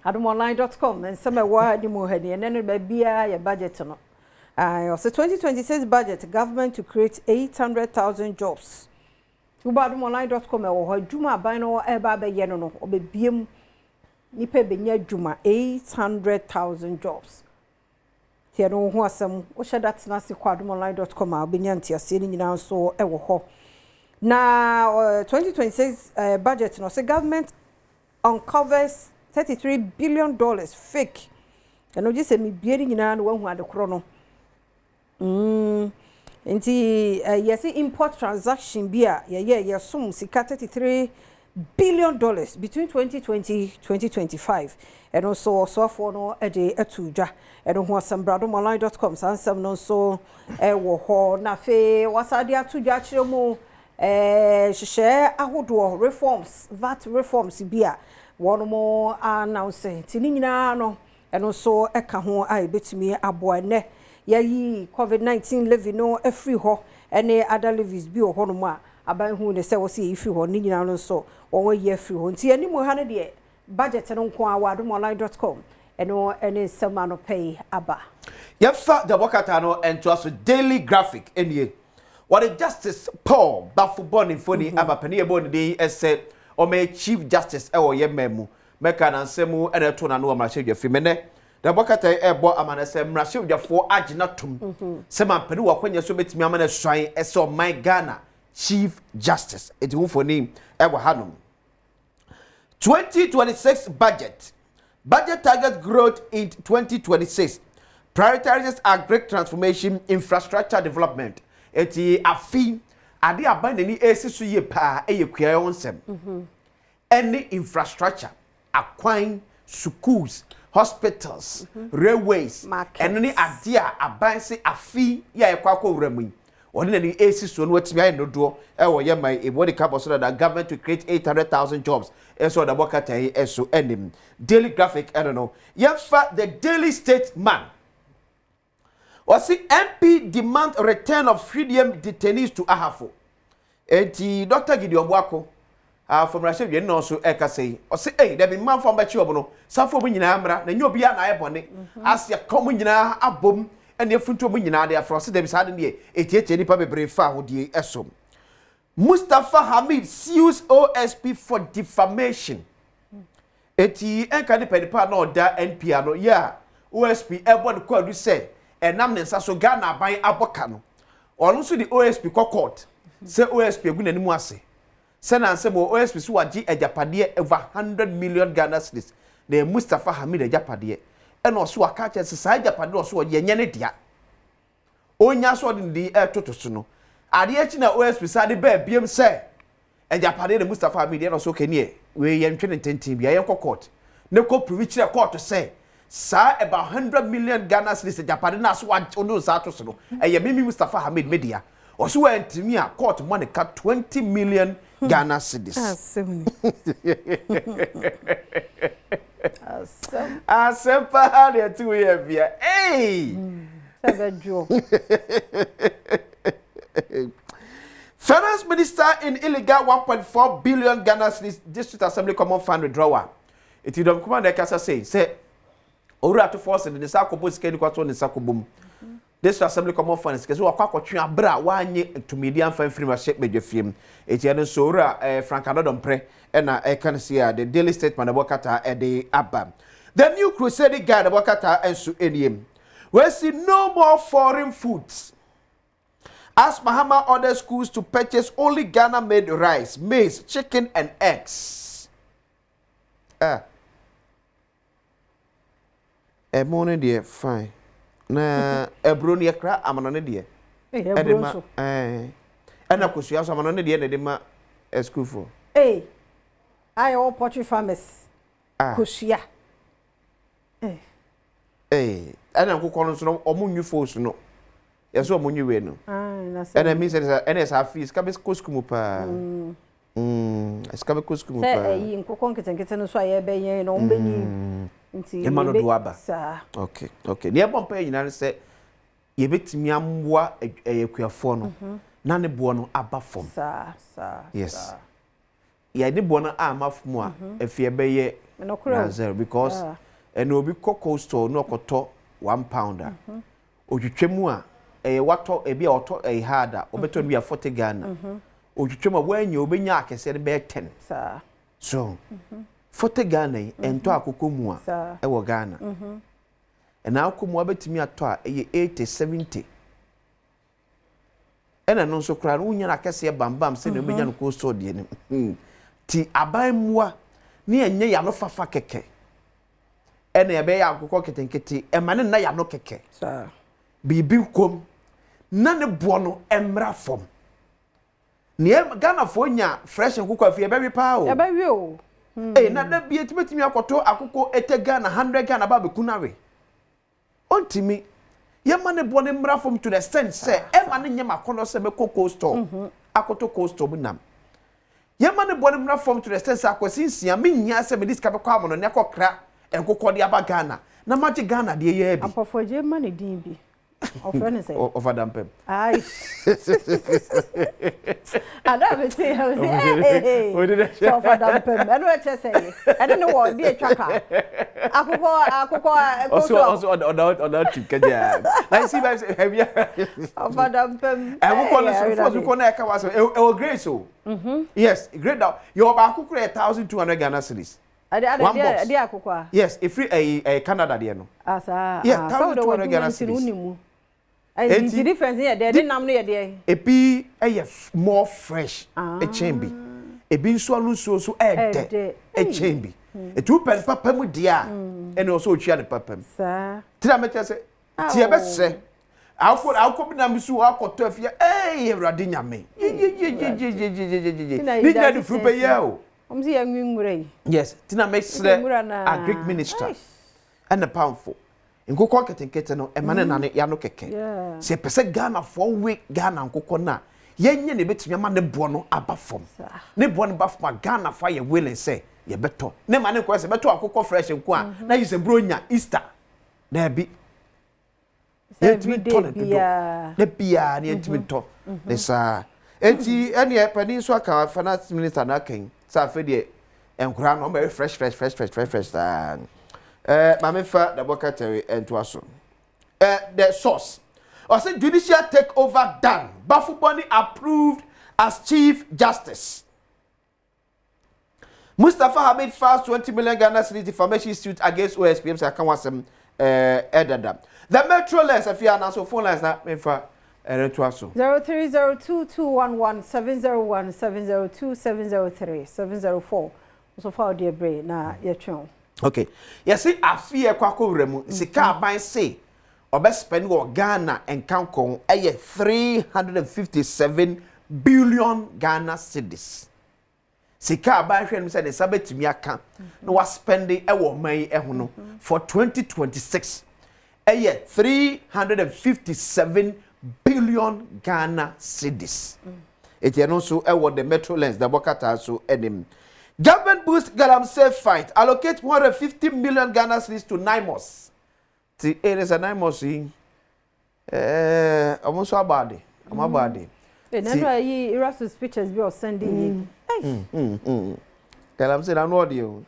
adomonline.com and some wa di mo hani ene no ba bia ya budget no also 2026 budget government to create 800,000 jobs adomonline.com e wo adwuma aban no e ba be ye no obebiem nipa benya adwuma 800,000 jobs tie no ho asem wo shedat na se kwa adomonline.com a obenya ntiase ni nyina so e wo ho na 2026 budget no say government uncovers $33 billion fake and just say me bieri nyina no wahu adekoro no nti yes import transaction bia ye sum sika $33 billion between 2020-2025. And also for no a day etuja. And on badomline.com. Sansam no so wo na fe wasadia tuja chiremo share ahodo reforms, VAT reforms bia. One more announcing tinina no. And also eka ho ai betimi aboa ne. Yayi COVID-19 levy no free ho. Any other levies bi ho no ma. Aban hu ne se wo se free ho ni nyina no so. One year free ho. Nti ani mo ha ne de budget no nko awadomonline.com. Eno any sama no pay aba. Yefa the wakata no ento aso daily graphic enie. What the Justice Paul Bafubon in phone aba pani ebo ne dey said o me Chief Justice e wo ye memu. Meka na nsemu e to na no amrahye fi mene. The wakata e bo amanase mrahye dwafo agina tum. Se man pani wakwanya so betimi amana swan e se o my Ghana Chief Justice. It who for name e wo hanom. 2026 budget. Budget target growth in 2026. Prioritizes agri transformation, infrastructure development. Eti afi ade abandani esisu ye pa eyekua onsem. Any infrastructure, akwan, schools, hospitals, railways, and any idea abanse afi ya ekwakọ wuramu. One na esisu no watimi aye nodo ewo ye mai ebodi cabo so that government to create 800,000 jobs. Eso da bokata eso enim. Daily graphic, I don't know. Yefa the Daily Statesman. Wasi MP demand return of freedom detainees to Ahafo. Enti Dr. Gideon Wako from Russia we no so eka say. Osi there be man from bachi obono. Safo mu nyina amra na nyo bia na ayebone. Asia kom nyina abom ene funto mu nyina de afro se there be sade ne etietie nipa bebre fa hodie esom. Mustafa Hamid sues OSP for defamation. Eti enka ni pedipa na oda NPA no ya OSP ebo ko adu say enam ne nsa so Ghana aban aboka no. Onu so di OSP court. Say OSP egu nanimu ase. Say na nse mo OSP so wagi ejapade over 100 million Ghana cedis. Na Mustafa Hamid ejapade. Ena oso aka che say ejapade oso ye nye ne dia. Onya so di totoso no. Ade achi na OSP sade ba biem say ejapade na Mustafa Hamid ena so kenie we ye ntwe ntentin bia ye court. Ne ko prove kire court say sa about 100 million Ghana cedis ejapade na so ono sa to so no. Eye mimi Mustafa Hamid media. Oso wa ntimi a court money ka 20 million Ghana cedis. Asempa hale tu ye bia. Hey! Sabejo. Finance Minister in illegal 1.4 billion Ghana cedis District Assembly Common Fund withdrawal. It don't come on kasa say owura to force in the sakobo skeni kwato ne sakobom. District Assembly Common Fund skeso akwakwatwe abra wanye to median fan free ma shek bedwefiem. Eti ene so owura Frank Adom pre na can see the Daily Statement abokata the abba. The new crusade guide abokata ensu eniem. We see no more foreign foods. As Mahama orders schools to purchase only Ghana-made rice, maize, chicken, and eggs. Morning dear, fine. Na ebroni ekra amanone dear. Ebronso. Ena kusuya so amanone dear na de ma school for. All poultry farmers. Kusuya. Ena kokoro so omunyu fo no. Yes, what you win. And I mean, and as half is Cabes Coscumupa. Escabecuscum. In Coconket and Kitten, so I obey no many. Okay. Near Pompey, United States, you bet me amwa a queer phone. None buono abba form. Yes. Yeah, the buona arm of moi, if you obey no crazer because and no be cocoa store no coto £1. Ojutwemua wato ebi auto harder obeto bi 40 Ghana. Ojutwema when you obenya akese be 10. So 40 Ghana ento akokomu a e wo Ghana. And akokomu abetimi ato a 80 70. Ena no so kra no nya akese bambam se no obenya no ko store de ne. Ti abanmua ne enye ya no fafa keke. Ena ebe ya akokko ketenkete e mane na ya no keke. Bibi kom na ne bono emra fom Near Ghana for nya fresh and cook of your baby power. Ya baby o. Eh, na da bi etime akoto akoko ete Ghana 100 Ghana ba be kunare. Onti mi ye ma ne bone mra from to the extent say e ma ne nyama kono se me cocoa store. Akoto cocoa store bu nam. Ye ma ne bone mra from to the extent say akosinsia me nya se me diska be kwa mono ne akokra enkokọ de aba Ghana. Na ma Ghana de ye bi. Apofo je ma ne din bi. Ofrene say. Of Adom Pem. Ai. Adom say, hey. We did it. Of Adom Pem. I know what you say. I don't know what be a tracker. Akoko. Also on that trip kaja. I see by have you of Adom Pem. I will call us first we connect was e great so. Yes, great now. Your ba akoko 1200 Ghana cedis. Ade akoko. Yes, if free a Canada there no. Asa. Yeah, 1200 Ghana cedis. And the difference here, they didn't namely a day. A be more fresh, a chamber. A bean swallow so a chamber. A 2 pence papa with dear, and also chia the papa. Sir, Tiameter say, Tiabet say, I'll put Namisu, I'll put Turfia, eh, Radinia me. Yes, Tina makes a Greek minister and a powerful. In go cocket and ketano, a man and yano keke. Se pese Ghana 4 week Ghana and cocona. Yen ye bit your man the bono above from. Ne bon buff my Ghana fire will and say, ye better. Ne man quest a better cocoa fresh and qua. Now you say bronya Easter. There be. Every day, the beer near to be top. This any peninsula finance minister knocking. Safety and crown very fresh. Mamifa the Bokateri and Twaso. The source. I said judicial takeover done. Bafuboni approved as Chief Justice. Mustafa Hamid files 20 million Ghana cedis defamation suit against OSPM Sakawasem Edada. The Metro lens if you are now so phone lines now Mamifa Twaso. 0302211701702703 so far dear Bray na yetron. Okay. You see, I fear Kwako Remu, Sika by say, or best spend or Ghana and Kankong, 357 billion Ghana cedis. Sika by him said, the Sabbath to me account, no was spending a May for 2026, 357 billion Ghana cedis. It is also the Metro lens, the Bokata so edim. Government boost Galamsey fight. Allocate 150 million Ghana cedis to NIMOS. It is a NIMOS. Almost so bad. I'm bad. Never ye Erasmus pictures be sending. Galamsey, I know you.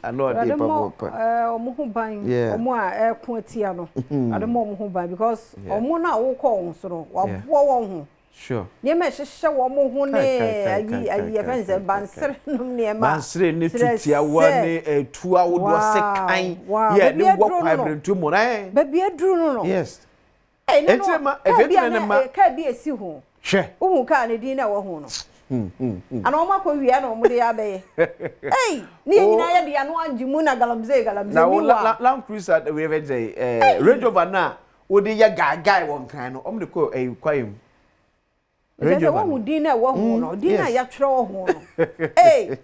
I know the papa. Omuhuban. Omo a Quetiano. I don't know Omuhuban because Omona will call so. Sure. Near me, show one who near friends and Banser near Banser, Nitia, 1 2 hours was a kind. Yeah, you walk hybrid 2 more. Baby, I drew. Yes. And if can't be a seahoon. Sure. Who can't dinner or who? And all my Korean or Mudiabe. Hey, near the Anuan Jimuna Galamzega. Now, Lam Cruise at the river day. Range of Anna, would the guy one kind of the co a quaim. There's one who dinner one dinner ya throw one. Hey,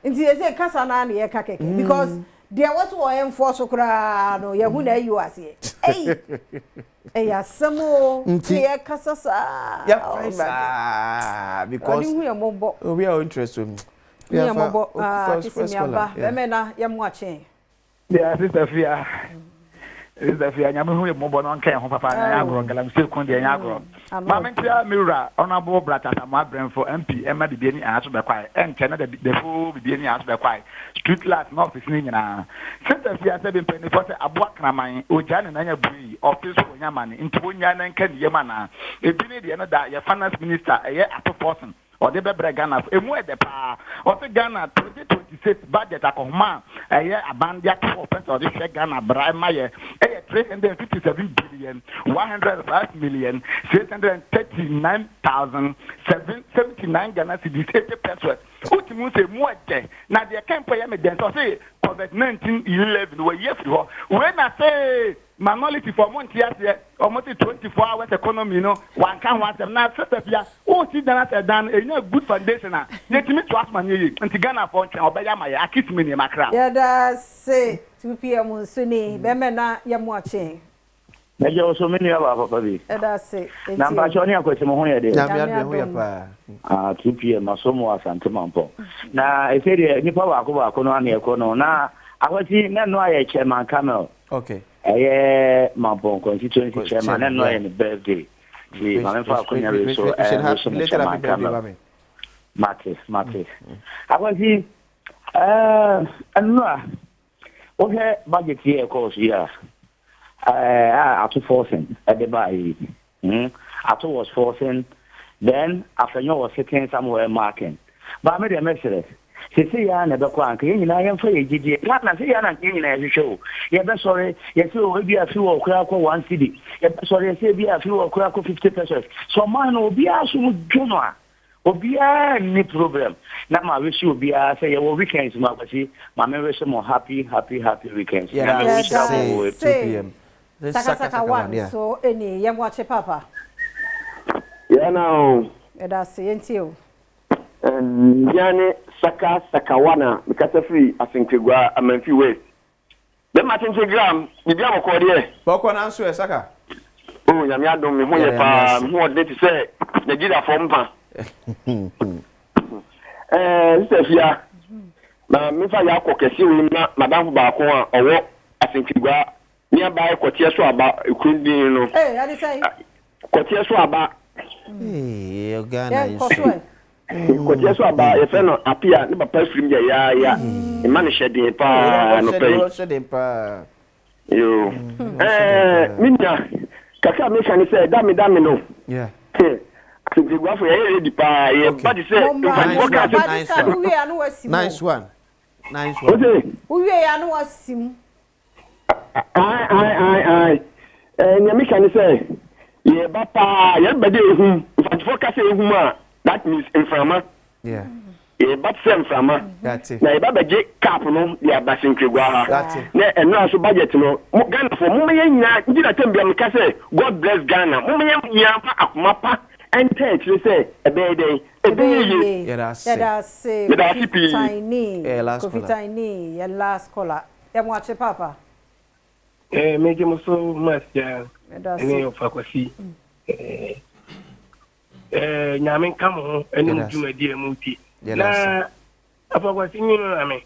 and she said Casanani Kake because there was one for Socrano, Yahuna, you are here. Hey, hey, some more Casasa. Yeah, because we are interested. We are mobile. Femena, you're watching. Yeah, Sister Fia. Sister Fia, I'm who mobile on care, Papa, and I'm still con the Agro. Mamma Mira, honorable brother, my brain for MP, Emma the Benny answer by quiet, and Canada the fool with Benny answer by quiet. Street light, not his name. Sister Fia 7 penny for a block Ramai, Ojan and Anya Bree, office for Yaman, into Bunyan and Ken Yamana. If you need the end of that, your finance minister, a year after person. Or the Bebra Ghana, a more the power, or the Ghana 2026 budget, a command, a year abandoned 4% of the Ghana, Brian Mayer, 357 billion, 105 million, 639,779 Ghana cedis, 80%. Ultimately, say more day. Now, they can't pay me then. So, say, COVID-19 11, were years ago. When I say, minority for months here, almost 24 hours economy, one can want them now. Oh, see, then I done a good foundation. Let me trust my new and to Ghana for Obeyama. I kiss me in my crowd. Yeah, that's it. 2 p.m. Suni, Bemena, Yam watching. There are so many of our baby. That's it. Number Johnny, I got some more here. 2 p.m. or so more Santa Mampo. Now, I said, Nipa Wakono, now I was in no chairman Camel. Okay. Mampo constituency chairman, and no any birthday. See, my father, so Marcus. I was in, and no, okay, budget here, of course, yeah. After forcing at the buy. After was forcing, then after you was sitting somewhere marking. But I made a message. She say, I never quank, and I am for a GG. Not say, I'm in a show. Yeah, that's sorry. Yes, will be a few of Krakow 1 city. Yeah, sorry, say, be a few of Krakow 50 pesos. So, man, will be a soon Juna. Will be any problem. Now, I wish you be a say, well, weekends, my memory some more happy weekends. Yeah, 2 p.m. Saka one, so any young watch papa. Yeah, now. That's the Yane Sakawana, because of free, I think you are a few ways. Then I think gram, the gram of Cordier. Bokon answer, Saka. Oh, Yamia don't know what they say. They did a form. Sophia, Mifa Yako, Madame Bakon, or what I think you are nearby Cotier about Ukraine. Hey, I say Cotier about. Hey, Ghana. Cotier about a fellow appear, never press from ya. A man shedding pa, no pay. You, Minna, Kaka Mission said, Damino. Yeah. To be for a lady pie, but he said, nice one. We are no sim. I. And your mission say, yeah, papa, everybody who, if I focus on that means inframa. Yeah. Yeah, but same frama. That's it. Now, Baba J. Capno, they are passing Kigwa. That's it. And now, so budget, Ghana for Mummy, did I tell you, God bless Ghana. Mummy, Mapa, and take, you say, a bad day. Yeah, that's it. Tiny. Tiny. Your last caller. You watch it, Papa. Make him so much, yeah. And you faculty. Yamin come home and then do a dear multi. Now, I was thinking, I mean,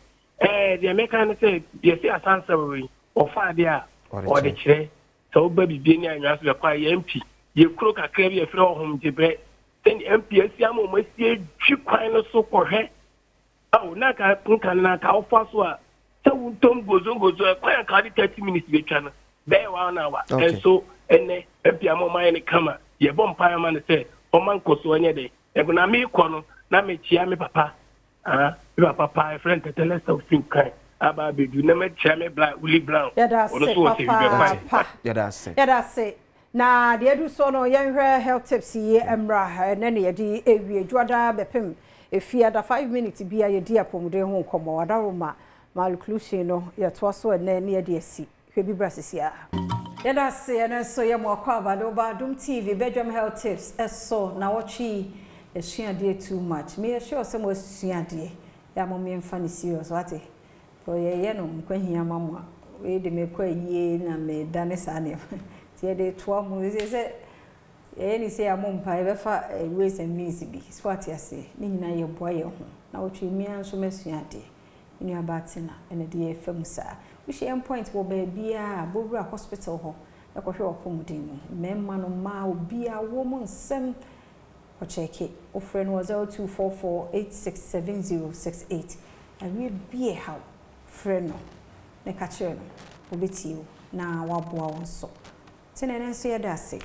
the American said, you see a sansory or far there or the chair. So, baby, being as we are quite empty. You croak a carry a floor home to bread. Then MPS Yamo must see you kind of so for her. Oh, Naka Punkanaka, how fast were. So, Tom goes on, quite 30 minutes later. There 1 hour. And so, and MPM mine come. Your bonfire man said, oh, man, goes so any day. And when I make one, now me chia me papa. Your papa, a friend, tell us of think kind. About you never chia me black, Willie Brown. Yeah, that's it. Yeah, that's it. Yeah, that's it. Na de edu so no yen hwe health tips ye emra na ne ye ewie dwada bepem efia da 5 minutes bia ye di apomde ho komo wadaroma malclusion no ye to so na ne ye de asi hwe bi brasisia ye da se na so ye mo kwa ba do Badom TV Badwam health tips eso na wochi esuade too much me sure say mo esuade ya mo me mfa ni serious wate to ye no kwahia mamwa we de me kwa yie na me dane sa ne tie de to mo say any say amom pa e fa ways and means bi sport ya say ni nyina ye boa ye ho na wotwe mi anso masuade ni abatina ene de fam sa we share point wo ba bia bowura hospital ho e ko hwe opomuden mu memma no ma obi a wo mu nsem ko cheke o friend was 0244867068 and we be how friend no ne ka chere no obetio na waboa won so tinene so ye da se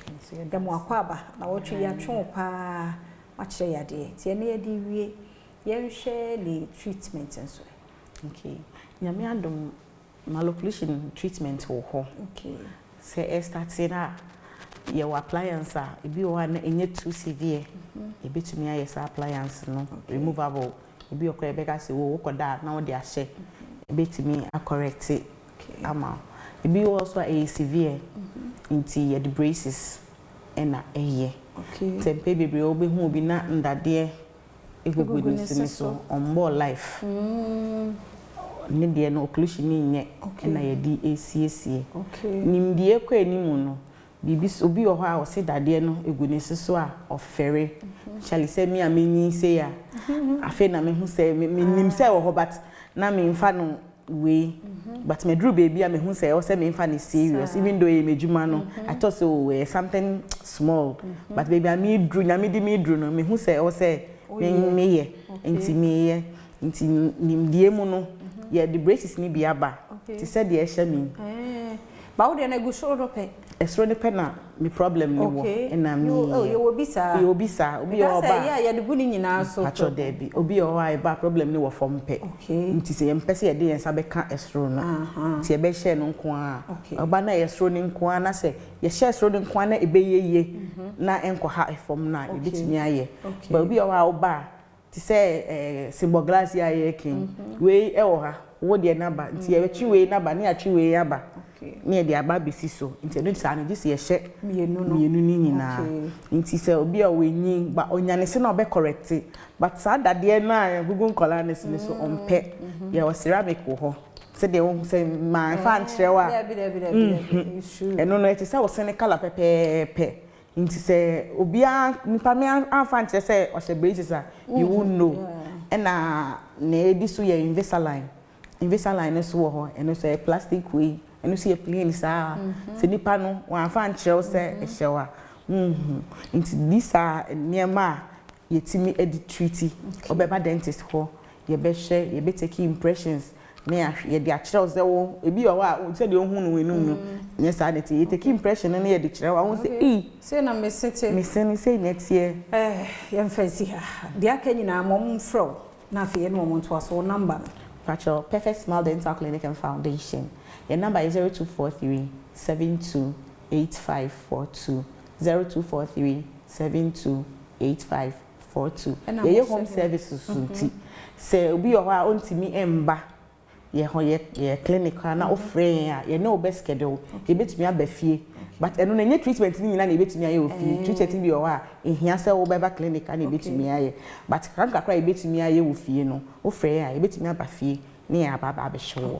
da mo akwaba na wotwe ya twen pa ma chere ya de tie ne ye di wie ye hwe le treatment nso okay nyame adom malnutrition treatment wo ho okay se startina ye appliance a ebi o na enye too severe ebetumi aye sa appliance no removable ebi okọ ebeka se wo koda na wo de ahye ebetumi a correct ama Ebi also a severe into the braces and a year. Okay. Tempe baby obi hu bi na ndade egugu so on more life. Ne de no occlusion nye na ye di ACAC. Okay. Nimdie kwa enimu no bibi obi o ho a o se dade no egu so a ofere. Shall say me amenyi say ya. Afi na me hu say me nim say wo ho but na me mfa no we but me drew baby me hu say o say me mfa no serious even though e mejuma no I thought so something small but baby I me drew na me di me drew no me hu say o say me ye enti me ye enti nimdie mu no ye the braces ni bi aba ti say de e hye me ba wo de na gu shoulder pe esro ne pe na me problem ni wo na me you obi sa obi o ba ya de gu ni nyina so acho de bi obi o wa ba problem ni wo form pe nti se ye mpese ye de yen sa be ka esro no ti e be hye no nko a oba na esro ni nko a na se ye hye esro ni nko a na e be yeye na enko ha form na e bitimi aye ba obi o wa oba ti se symbol glass ya ye kin we e wo ha wo de na ba nti e be chi we na ba ni a chi we ya ba me de aba besi so nti no sa no dis ye hye mienu ni nyina nti se obi a wenyi ba onyane se na obe correct but sa dade na gugu nkola ne se so ompe ye o ceramic wo ho se de wo se ma fan chewa eno no eti se wo se ne color pepe nti se obi a nipa me fan che se o se braces a you won't know na edi so ye Invisalign so wo ho eno se plastic way eno se plain sa se nipa no wan fan chew se e hyewa nti this are niema yetimi edi treaty obeba dentist ho ye be hye ye be take impressions me ye de a chew se wo ebi o wa o se de ohun no wenu no nye sa de ye take impression na ye de chew wa won se na me sete me se netie ye mfansi ha de aka nyina mom fro na afi ye no mom to aso number Pacho, Perfect Smile Dental Clinic and Foundation. Your number is 0243 728542. 0243 728542. Your home services. Say, be a while on me emba. Your clinic na offering ya no best schedule. You bet me a befie. But I don't need treatment in any bit me a treated me or in here sell over clinic and a bit me a but can't cry bit me a with you know, or fair, a bit me a buffy near Baba show.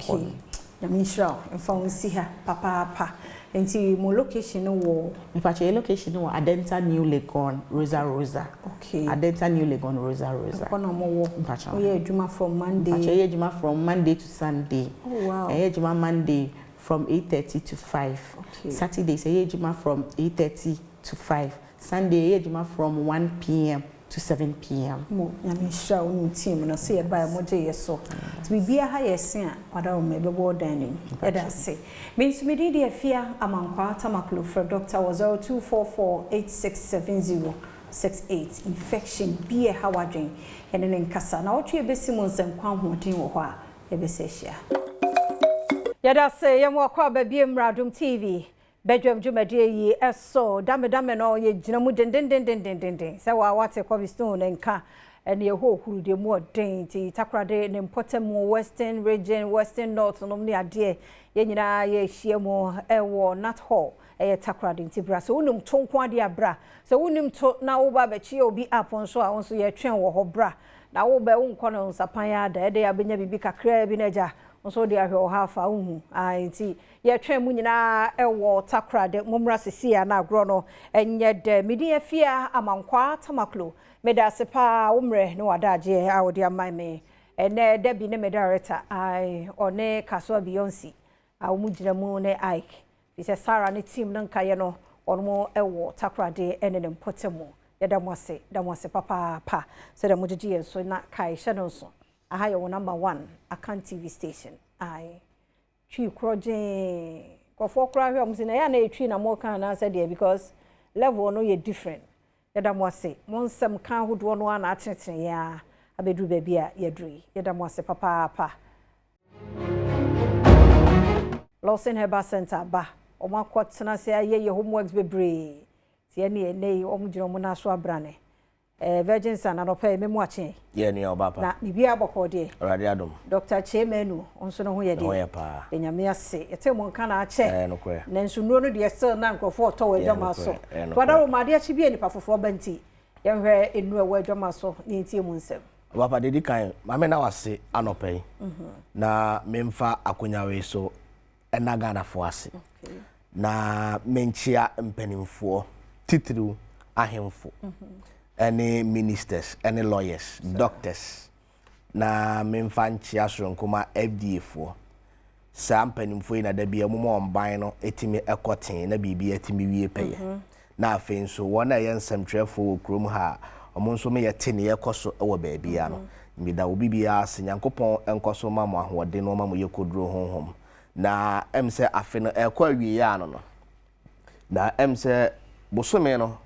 Yamisha, and found see her, papa, and see more location no war. If I location or Adenta New Legon, Rosa. Okay, Adenta New Legon, Rosa. One or more Pacha. Oh, yeah, Juma from Monday. Pacha, Juma from Monday to Sunday. Oh, wow. Juma Monday from 8:30 to 5. Okay. Saturday say Juma from 8:30 to 5. Sunday Juma from 1 p.m. to 7 p.m. Mo Yamisha on team na say by moje yeso. To be bia ha yesen a wada o mebebo dan eda say. Means me dey afia amankwa tamaklo for Dr. 0244867068 infection bia ha wadwen ene ne nkasa na otwe ebesimu nsankwa hoden wo ho a ebesehia. Yada say yemo kwa babiem Adom TV. Badwam jumadie yi eso dame no ye ginamu den say wa wate kwa stone nka ene ye ho huru de mu den ti takrade ne important western region western north no ne ade ye nyina ye hie mu ewo nat hall eye takrade ti bra so unum tonko ade abra so unim to na wo ba bechi obi apon so a won so ye twen wo ho bra na wo ba won kono nsapan ya da ede ya benya bibi kakra bi na ja so de ahwe hafa uhu anti ye twen mu nyina ewo takrade momra sesia na agro no enye de midi afia amankwa tamaklo meda sepa umre no wadaje a wodi amame ene de bi ne medareta ai one kaso Beyonce a mu gina mu ne Ike bi se Sara ne team no nkaye no ono ewo takrade ene ne mpotemu yeda mwase papa se de mudidi enso na kai hye so aha your number 1 Account TV station I twi kroje kofo kra hwe omsi na ya na etwi na mo kan na said there because level no ye different yeda mwase monsem kan hodo no na ateten ya abedu baby a yedui yeda mwase papa Lawson Herbal Center ba omakwatena se aye homeworks bebre tie ne ene omugino mo na so abrane Virgin San and Ope Memoache. Ye ni obapa. Na bibi aboko de. Awurade adom. Dr. Chemenu onso no ho ye de. Ho ye pa. Enyame ase. Yete mo nka na ache. No kwe. Na nsu no de still na nkrofo to we dwama so. To da wo ma de achi bi enipa foforo banti. Ye hwe enu e we dwama so ni ntie mu nsem. Obapa dedi kan ma me na wase anope. Na memfa akonyawe so ena Ghana fo ase. Na menchia mpanimfo titru ahemfo. Any ministers, any lawyers, doctors, na memfanchi asronkuma FDA for. Sam penimfo na da bia mumo omban no etimi ekoten na bibia etimi wie peye. Na afen so wona ye nsamtrefo krom ha omo nso me yete ne yekoso ewo baabia no. Mi da obi bia senyankopon enkoso ma mo ahode no ma mo yekoduro honhom. Na emse afe no ekwa wie ya no no. Na emse bosome no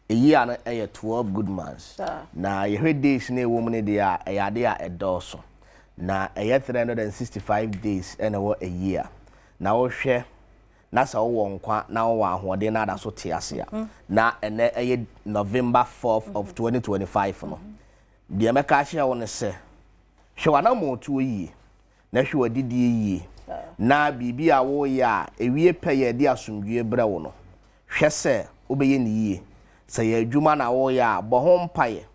year na 12 good months. Na ye days na wo mune dia eyade a edoso. Na 365 days na wo a year. Na wo hwe na sa wo nkwa na wo ahode na da so te ase a. Na ene November 4th of 2025 no. Dia meka hye wo ne se. Hwe wana mo tu yi. Na hwe wadidi yi. Na bibi a wo ya ewie peye de asomdwe bre wo no. Hwe se obeye ni yi. Say a juma na wo ya bo ho mpaye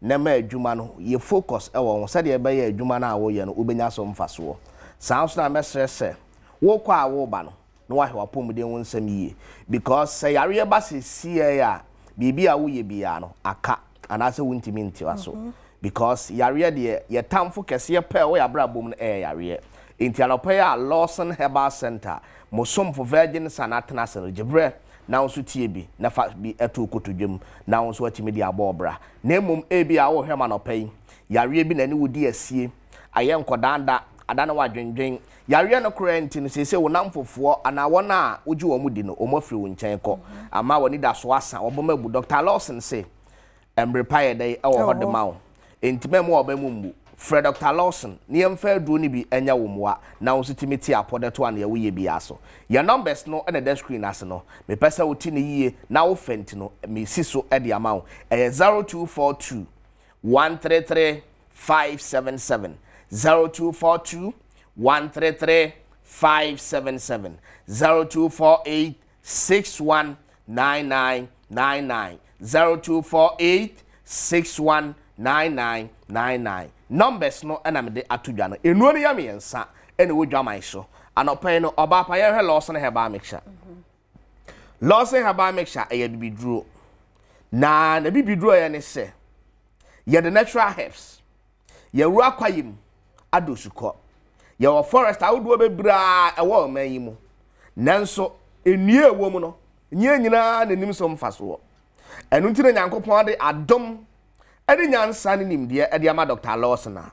na ma juma no ye focus e wo se de be ya juma na wo ye no obenya so mfaso sounds na mesrese wo kwa wo ba no no wa hwa pomde won nsam yi because say yare ba se sie ya bibi a wo ye bia no aka anase wontimi ntiwaso because yare de ye tamfo kese pe wo ya bra bom no yare enti anopa ya Lawson Herbal Center mo som for Virgin Sanatna Center jebre na nso tie bi na fa bi eto kotodwem na nso atimi di abobra na mum ebi a wo hwema no pai yare bi na ne wodi asie aye nkodanda adana wadwenwen yare no kurenti no sese wo namfofo ana wona oji wo mudi no omofri wo nchen ko ama woni da so asa obomabu Dr. Lawson say emrepaye dai e wo hode mawo entime mo obamu mbu Fred Dr. Lawson ni emfa du ni bi enya wo moa na wo sitimiti apodeto an ye wo ye bi aso your numbers no na the screen as no me pesa wo ti ni yie na wo fenti no me si so e de ama wo 0242 133 577 0242 133 577 0248 619999 0248 619999 numbers no na me de atodwa no enu ne ya me yensa ene wo dwaman so anopai no oba pa ye hwe Lawson Herbal Mixture Lawson Herbal Mixture e bibiduro na bibiduro ye ne se ye the natural herbs ye ru akwayim adosuko ye wo forest awudo bebra e wo manyimu nanso enue ewo mu no nyina nanim so mfaso enu ntire nyankopon de Adom edi nyansa ne nimde edi ama Dr. Lawson na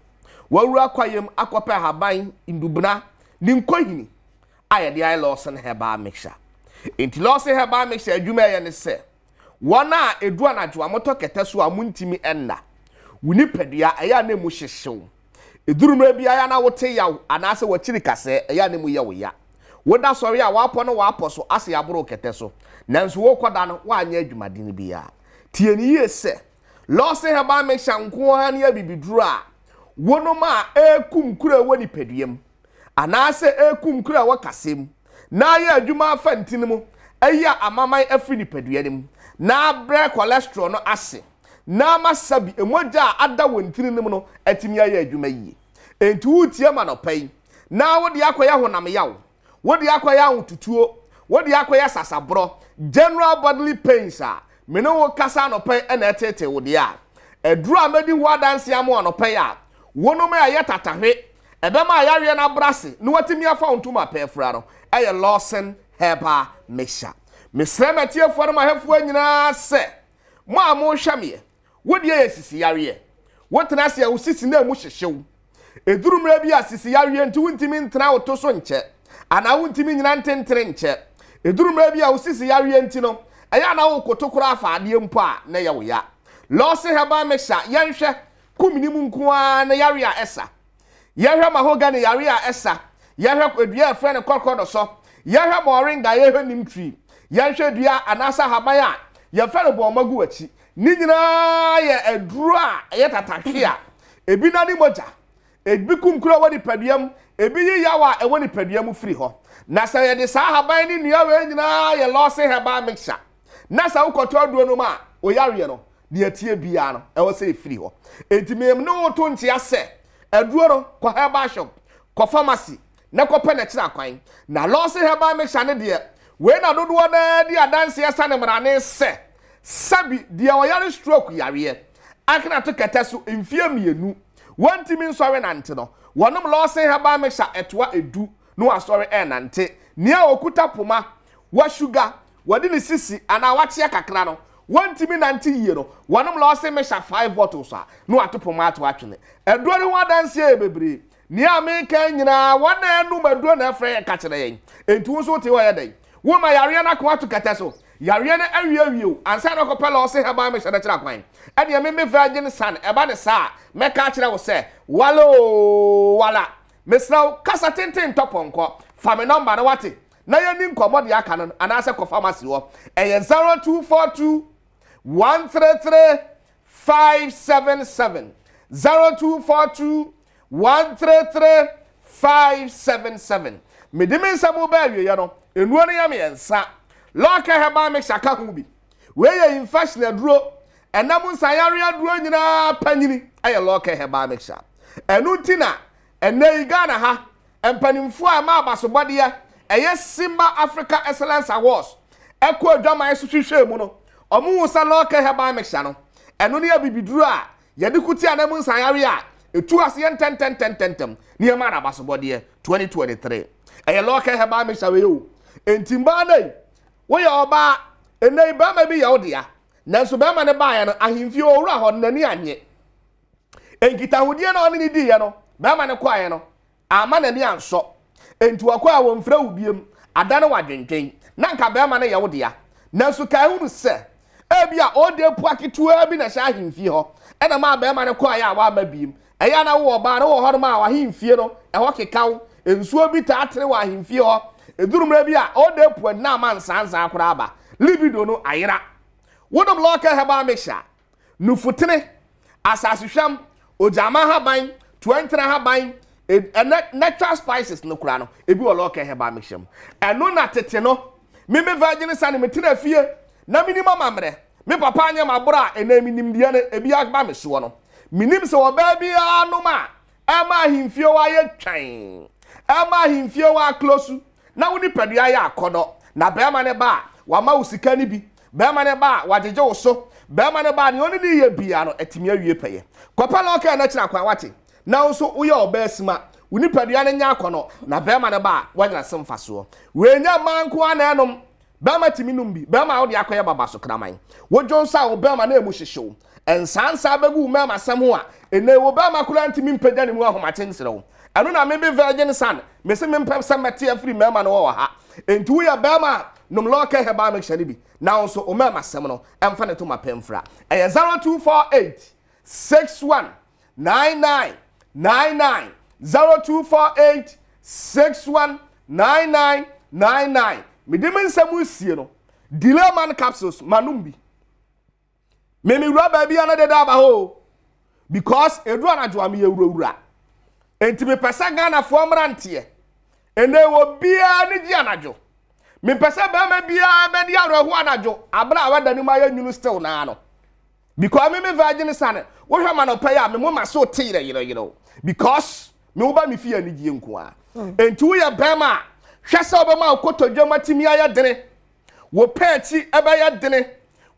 wawura akwayem akope haban indubna ni nkohini ayede ay Lawson Herbal Mixture enti Lawson Herbal Mixture adwuma ye ne se wona edu anajo amoto keteso amuntimi enna wuni pedua eya na mu hyehyew edurumra bia ya na wote yaw anase wachiri kase eya na mu yawo ya woda sori a wapo no wapo so ase yaboro keteso nanso wo koda no wa anya adwumadini bia tie ni ye se Lawson Herbal Mixture nko ha ne bibiduru a wonoma ekum kura woni peduem anase ekum kura wakasem na ya adwuma afantinmu eya amaman afri ni peduanim na bre cholesterol no ase na masabi emoja ada wontininim no atimi ya adwuma yi enti wutie ma no pai na wodi akoya honam yawo wodi akoya hututuo wodi akoya sasabro general bodily pains a mene wo kasa no pai na etete wo dia eduru amedi ho adanse amo no pai a wonoma ya tatahwe ebema yare na brase no watimi afa ontuma pefra no eye Lawson Herbal Mixture mesremati afo ma hefu anyina se mo amo hwame wodi esisi yare wotena se ya usisi na mu hyehyew edurumra bi asisi yare nti wuntimi ntena otoso nche ana wuntimi nyina ntentere nche edurumra bi a usisi yare nti no eya na wo kotokura afa ade mpo a na ye wo ya Lawson Herbal Mixture yenhwe kuminimu nkoa na yare a esa yehwe mahogany yare a esa yehwe edua friend kokodo so yehwe moringa yehwe nimtree yehwe dua anasa habaya ye fere bo magu achi ni nyina ye eduru a ye tatahwe a ebi na ni moja ebi kunkura woni paduam ebi yi yawa e woni paduam free ho na sa ye de sa haban ni nua we nyina ye lose heba mixture na sa ukoto aduo no ma oyare no de atie bia no e wo say free ho entimem no to nche ase aduo no ko heba shop ko pharmacy na ko pene kira kwan na lose heba mixture ne de we na dodo na di adanse asa ne mrane se sabi de oyare stroke yare akina to ketaso mfie mienu wantimi nsɔre nante no wonom lɔse haba mehya etoa edu no asɔre nante nia okuta poma wa sugar wadi ne sisi ana wakyea kakra no wantimi nante yie no wonom lɔse mehya 5 bottles a no atopoma ato atwene edo ne wadanse ebebre nia meka nyina wana enu maduo na afre ka kyere yen entu nso te wo yedai wo ma yare na ko ato kataso yare na awiawiu ansa na ko pela lɔse haba mehya na kyera kwan ade me virgin san eba ne sa meka kyerɛ wo sɛ wala mesraw kasa tenten toponko fa me number na wate na yani nkomo de aka no anase ko pharmacy wo eye 0242 133 577 0242 133 577 medime nsamo ba awie no enuo ne ya me ensa loka heba me shaka hu bi we ye infection aduro enam nsayare aduro nyina panyini aye loka heba mixture enu tina ene Ghana ha empanimfo a ma abasobode eye Simba Africa Excellence Awards eko adwama esuhwehwe mu no omu sa loka heba mixture no enu ne abibiduro a ye de kuti anam nsayare a etu ase yen ne ma abasobode 2023 eye loka heba mixture we yo entimba nei wo ye oba ene ba ma bi ye odia nanso be ma ne ba ya no ahimfie owura ho nani anye enkita hodie na oni di ye no be ma ne kwae no ama nani anso entu akwa wo mfra ubiem adane wadwentwen na nka be ma ne ye odia nanso kai hunu se ebia ode puaketu abi na sha ahimfie ho ena ma be ma ne kwae a wa ma biem eya na wo ba na wo ho ma wa ahimfie no e ho kekaw ensuo bi ta atere wa ahimfie ho edurumra bi a ode pu na ma nsansa akora aba libido no ayira wodom loka heba mixture nufutene asasuhwam ojama haban 20 haban natural spices no kura no ebi wo loka heba mixture eno na tete no me virgin san me tena fie na minimum amre me papa anya mabora enami nimdia na ebi agba me so no minim se wo ba bia no ma ama himfie wa ye twan ama himfie wa close na woni padua ya akodo na bema ne ba wa ma usika ni bi bema ne ba wa jeje wo so bema ne ba ne oni ni ye bia no etimi awie peye kopa loka na kira kwa wate na nso wo ye obasima woni padua ne nya akono na bema ne ba wa nyina semfa so we nya manko ana enom bema timi num bi bema wo de akoye baba so kraman wo jonsa wo bema na emu hyehyew ensansa bagu mema sem ho a ene wo bema kula ntimi mpagya ne mu ahomatense wo anu na me be virgin san me se me mpem se mete afri mema no wo ha entu ya bema num loka heba mixture bi na nso o mema sem no emfa ne to mapemfra eye 0248 61 99 99 0248 61 99 99 midimin samu sie no delay man capsules manumbi memi roba bia na de da ba ho because edu anajo am ye wura enti me pesa Ghana fo mrante ene wo bia ni ji anajo me pesa ba ma bia be di aro ho anajo abra awadani ma ya nyunu still na no because me virgin san wo hwa ma no pay a me mo ma so tire you know because me wo ba me fie ani ji enku a enti wo ya ba ma hwese obama okotodwa matimi aya dene wo pechi eba ya dene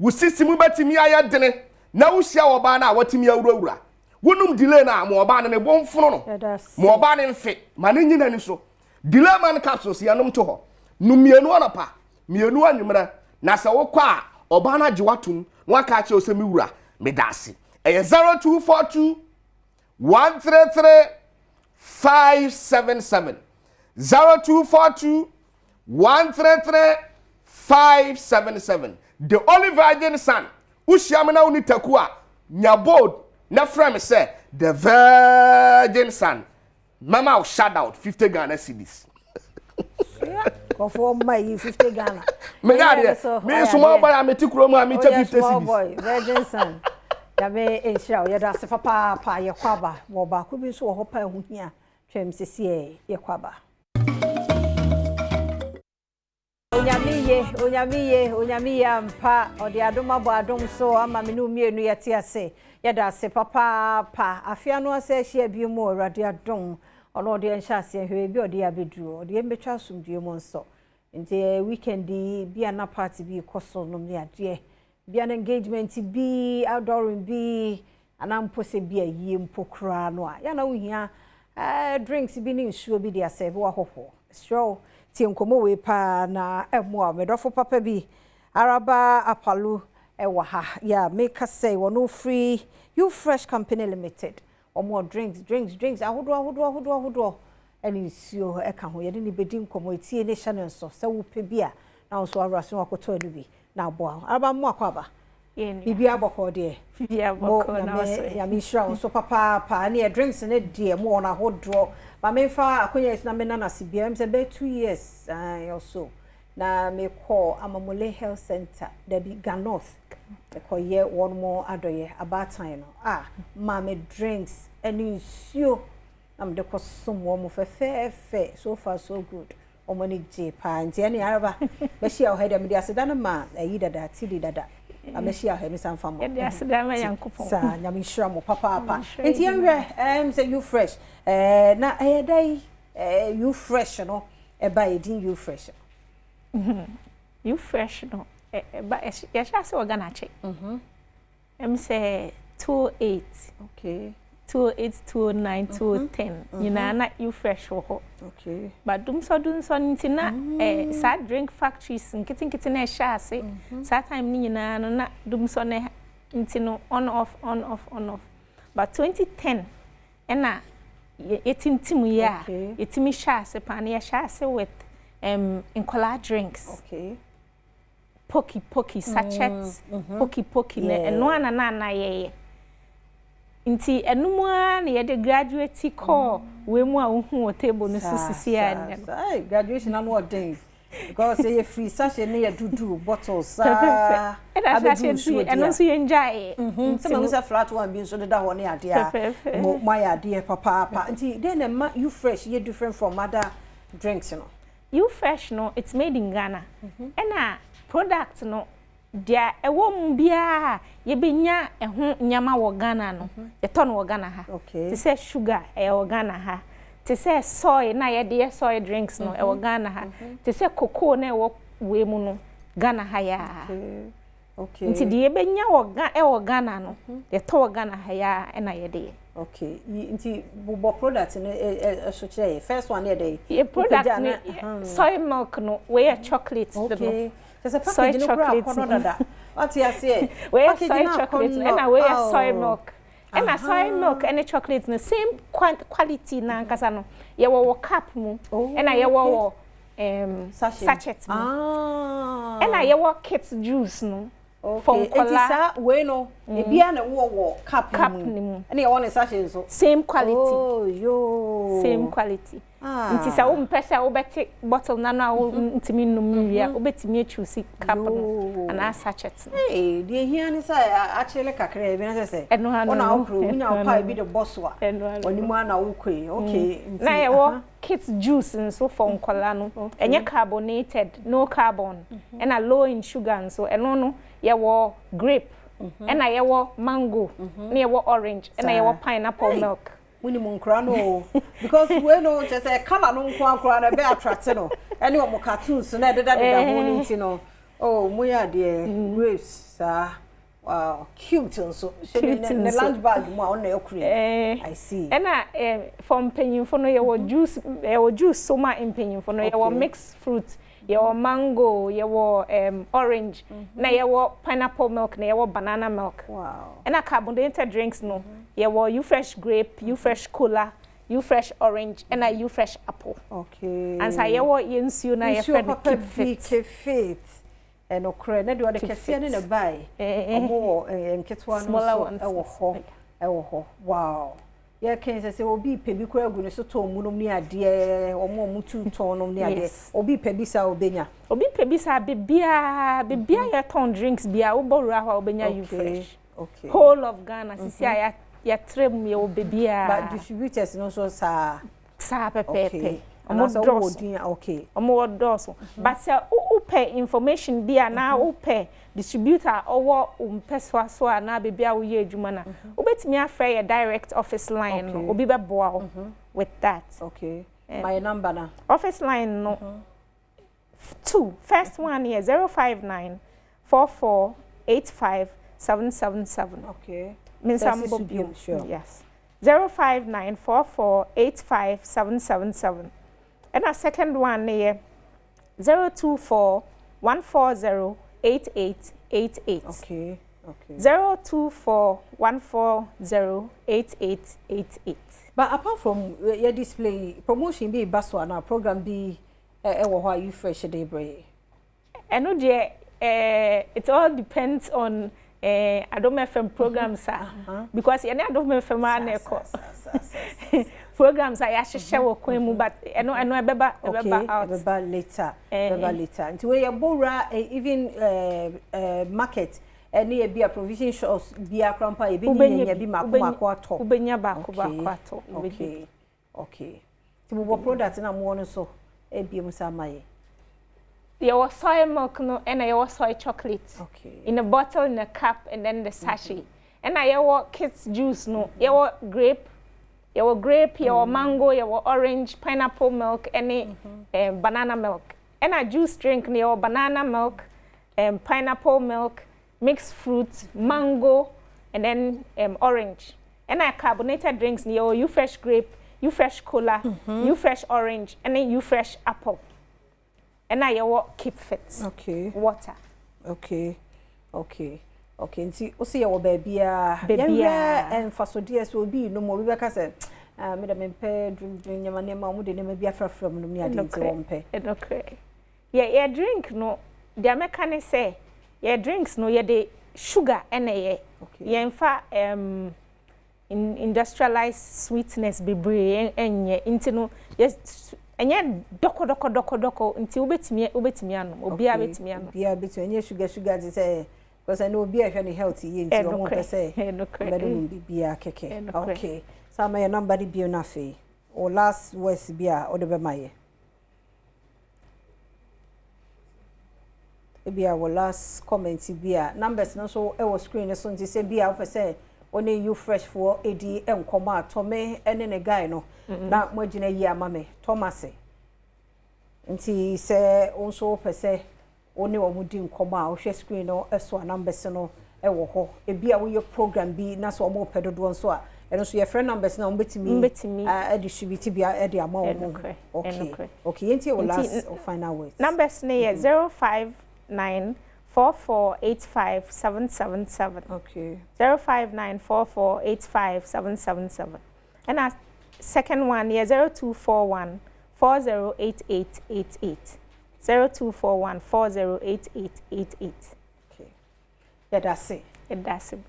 wo sisimu batimi aya dene na wo hia oba na watimi awurawura wonum delay na mo oba na ne bonfunu no mo oba ne mfe ma ne nyina ni so delay man capsules ya nom to ho no mienu onapa mienu anwumra na se wo kwa oba na giwatum waka che osemi wura medase eye 0242 133 577 0242 133 577 the only virgin son ushiamna unitaku a nyabod na frame say the virgin son mama will shout out 50 Ghana cedis Go for my 50 Ghana. Me got me small boy am tikuro mu am 50 small boy, virgin son. Ya me ensure ya da se papa pa ye kwaba. Wo ba ko bi so wo pa hu hia. Twem sisi ye kwaba. Onyamiye ampa odi adom abo adom so ama me no mienu yete ase yeda se papa pa afia no ase hia bi mu orade adom ono odi enhya ase hwe bi odi abeduro odi embetwa asumdue mo nso nti weekend bi ana party bi koso no me ade bi an engagement bi outdooring bi anampo se bi ayie mpokra no a ya na wo hia drinks bi ni nsuo bi dia serve wa hoho so Tienkomo we pa na emo medofo papa bi araba apalu ewa ha ya make us say wono free you fresh company limited omo drinks ahodo eni suo e ka ho ye ni bedi nkomo etie ne channel so se wo pe bia na so araso akoto adu bi na abo araba mo akwaba bibia boko de bibia boko na ya mi sure so papa pa na drinks ne de mo na ahodo But me fa akonya is na me na sibia am say be 2 years or so na me call Amamole Health Center there be Ganorth e call ye one more adoye about time no ma me drinks any nsuo am de ko somo mo fe so far so good o money je pa nti ene araba be share o head am dia sedana ma yi dada ti di dada ameshi ahe mi sanfa mo dia sedama yankopon sa nyame hira mo papa nti enwe say you fresh na dai you fresh no e ba edin you fresh you fresh no ba ya sha se organa che say 28 okay 28 209 210 you know na you fresh ho okay but dum so nti na sa drink factories nkiti na sha ase sa time ni nyina no na dum so na nti no on off but 2010 ena yetintim ya yetimi sha ase pa na ya sha ase with incola drinks okay poki sachets poki na eno na ye Inti enumwa na yede graduate call we mu a hu table no sisi ya ai graduation na no den because say free sachet na ya dudu bottles abedu eno so yenjae nti me say flat one bi so da ho na ade a mo ya ade papa nti then ma you fresh ye different from other drinks no you fresh no it's made in Ghana ena product no dia ewo mbia ye benya eho nyama wo Ghana no ye ton wo Ghana ha okay ti say sugar e wo Ghana ha ti say soy na ye de soy drinks no e wo Ghana ha ti say cocoa na wo we mu no Ghana ha ya okay nti de ye benya wo Ghana no ye to wo Ghana ha ya e na ye de okay nti bo product no so che first one ye de ye product no soy milk no we chocolate okay there's a package no dada. What you say? We soy chocolate and we soy milk. And soy milk and chocolate the same quality na nkasa no. Ye wo cup mu and ye wo sachet mu. And ye wo kit juice no. From kola we no e bia na wo cup mu. And ye want sachet so. Same quality. Oh yo. Same quality. Nti sa wo mpesa wo beti bottle na na wo ntimi num wia wo betimi choose cup no ana sachet eh de hia ni sa actually kakra bi na say ona wo kro unya wo pa bi de bosswa oni mu ana wo koi okay na ye wo kit juice nso for nkola no enye carbonated no carbon and a low in sugar so eno no ye wo grape and a ye wo mango na ye wo orange and a ye wo pineapple milk Muni munkra no because we no just say color no nkwa na be attract no any o cartoons na de da ho ni ti no oh moya de grapes sa wow cute so the lunch bag mo on na ekure I see na from penyimfo no ye wo juice so ma penyimfo no ye wo mixed fruit ye wo mango ye wo orange na ye wo pineapple milk na ye wo banana milk wow na carbonated drinks no ye wo you fresh grape you fresh cola you fresh orange and you fresh apple okay and say ye wo ye nsuo na ye keep fit and okre na de o de kese ne buy omo nketwa no so e wo ho wow ya ken say obi pe bi kura gu ne so to mu nom ni ade omo tu ton nom ni ade obi pe bi sa obenya bebia ya ton drinks bia wo borura ho obenya you fresh okay whole of Ghana sisi ya trem ye bebia but distributors no so sa pepe okay omo dos but say upe information bia na upe distributor owo umpeswa so na bebia wo ye adwuma na obetimi afre your direct office line no obi beboa with that okay my number na office line no first one here 059 4485 777 okay Minsambo sure yes 059 4485 777 and a second one here 024 140 8888 okay 024 140 8888 but apart from your display promotion be baso na program be wo you fresh day break eno je it all depends on Adom FM programs because any Adom FM programs I share wo kwan mu but eno ebeba out ebeba later until we bora even market any e bia provision shops bia krampa e bi nyanya bi mako ato ubenya ba ato okay tibo product na mo no so e bi mu samaye there was soy milk no and I was soy chocolate in a bottle in a cup and then the sachet and I was kids juice no your grape your mango your orange pineapple milk any banana milk and a juice drink your banana milk pineapple milk mixed fruit mango and then orange and I carbonated drinks your you fresh grape you fresh cola you fresh orange and then you fresh apple and I keep fit. Okay. Water. Okay. Nti o se your baby and fasodies will be no more we ka say me da me pe drink nyama nema mu de nema bia frafra mu no mi ade nti wo mpe. Okay. Yeah, drink no. The American say yeah drinks no yeah the sugar and ye. Okay. Yeah infa in industrialized sweetness bebre enye nti no yes enye doko nti ubetimi anu obi abetimi anu obi abetimi enye sugar dey say because I know obi ahwe ne health ye nti o mo pese bedu mu bibia keke okay so my number di bi na fe o last words bia o de be maye e bia o last comment bia numbers no so e wo screen so nti say bia o pese oni you fresh for edi enkomo atome ene ne guy no na mo gina yi amame Thomas nti se onso pese oni wo mudi nkomo a o hwe screen no eso numbers no e wo ho e bia wo ye program bi na so mo pedodo nso a eno so ye friend numbers na mbetimi distribute bia e de ama wo okay yenti wo last final words numbers ne ye 059 4485777 okay 05944857777 and our second one here 0241 408888 0241 408888 okay yeah that's it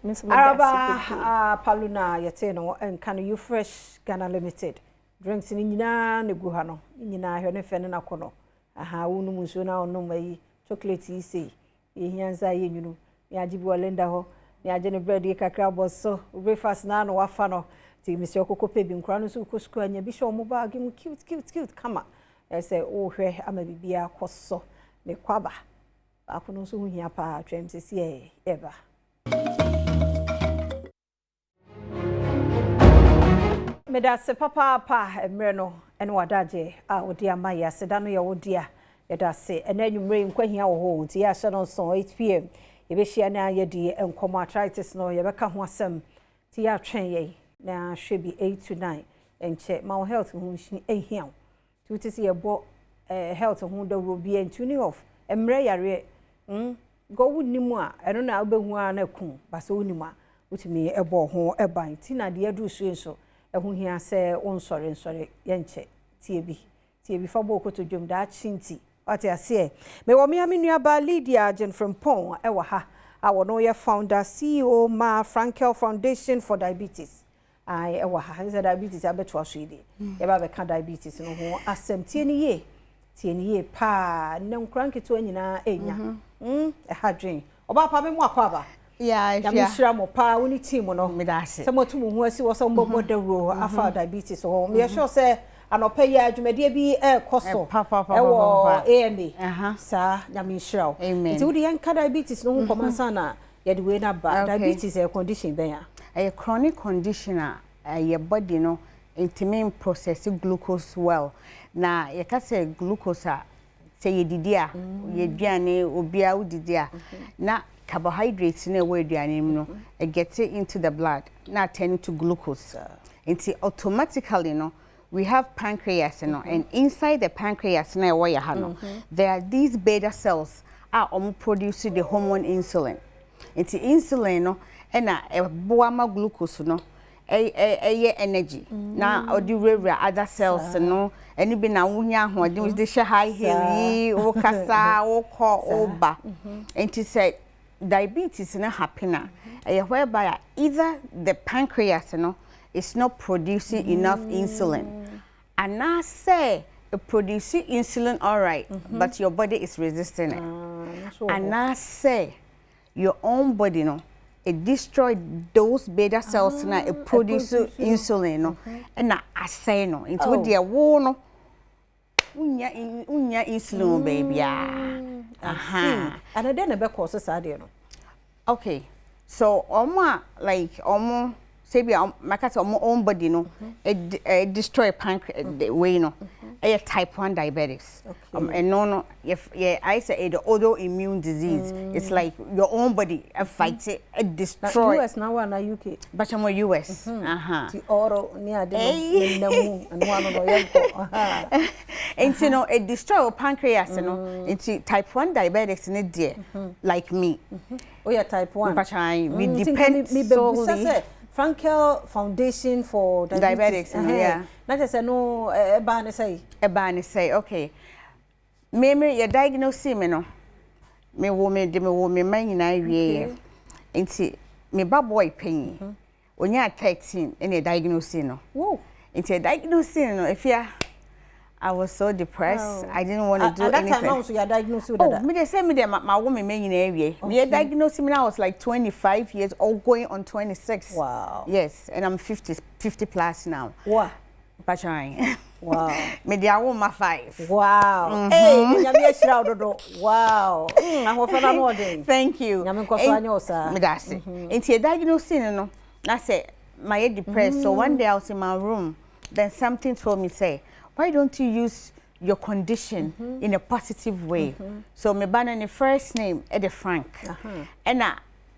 Miss Araba Paluna yete no enka no you fresh Ghana Limited drinks ni nyina ne gu ha no nyina hwe ne fe ne nakono aha wonu muso na ono mai chocolate yi sei ehianza ye nyunu ya jibi walenda ho ni aje ne bread kakra boso breakfast na no wafa no ti Mr. Okokope bi nkra no so ko school anya bi show mo bag mu cute kama say o hwe ama bibia koso ne kwaba akono so hia pa twem sisi eba medase papa emre no ene wadaje a odi ama ya seda no ye wodia yedase ene anwumre nkwahia wo ho nti ya hye no so 8 pm yebehia na yedi enkomo arthritis no yebeka ho asem ti ya twen ye na hwe bi 8 to 9 enche ma health ho hyi ehia ti utisi yebo health ho da ro bi en tuning off emre yare go wunimu a eno na obehu a na ku basa wunimu a utimi ebo ho eban ti na de adu su enso ehu hia se onsore yenche tie bi fa bo koto dwom da chinti ati ase me wo mi aminu ba Lydia Jen from Pon ewa ha awo no ye founder CEO Ma Frankel Foundation for Diabetes ai ewa ha nze diabetes abeto ahwede ye ba be ka diabetes no ho asem tie ni ye pa ne nkranketo anyina enya ha dwen oba pa me mu akwaba ya me shira mo pa woni team no me da ase se mo tu mo ho asi wo so mbobbo dawro afa diabetes ho me sure say anopa ya adwumade bi koso ewo AMA sa ya me shira nti wo de yanka diabetes no ho komansa na ye de we na ba diabetes a condition ben a chronic condition your body no intime process glucose well na ye ka say glucose say ye didi a ye duane obia udidi a na carbohydrates na we duane no get into the blood na turn to glucose into automatically no we have pancreas no and inside the pancreas na we ya no there are these beta cells produce the hormone insulin into insulin no na boama glucose no energy na odi rewura other cells no eni bi na wunya ahoɔden we dey high heel o kasa o kɔ oba enti say diabetes na happen whereby either the pancreas no is not producing enough insulin and now say producing insulin all right but your body is resisting it and now say your own body no it destroyed those beta cells na it produce insulin no and na asay no into the wo no unya insulin baby and then be cause say no okay so like say be makata own body no it destroy pancreas the way no type 1 diabetics and no if I say the autoimmune disease it's like your own body fight it destroy US now na UK but I'm US the auto near the and one no yanko and you know it destroy pancreas no into type 1 diabetics in it there like me oh yeah type 1 but we depend solely Frankel Foundation for Diabetics. Yeah. Not just no Ebani say okay. Me your diagnosis me no. Me wo me man na wie. Nti me ba boy pain. Onya 13 in a diagnosis no. Woo. Nti diagnosis no if ya I was so depressed. I didn't want to do anything. At that time also you are diagnosed with that. Oh, me they say me there my woman me in area. Me diagnosed me when I was like 25 years old going on 26. Wow. Yes, and I'm 50 plus now. Wow. Bachai. Wow. Me there my 5. Wow. Hey, nyame shira ododo. Wow. Ahofana no den. Thank you. Nyame nkoso anya osa. Me that's it. Enti diagnosed no. Na say my depressed. So one day I was in my room, then something told me say why don't you use your condition in a positive way? So my banana first name Eddie Frank. And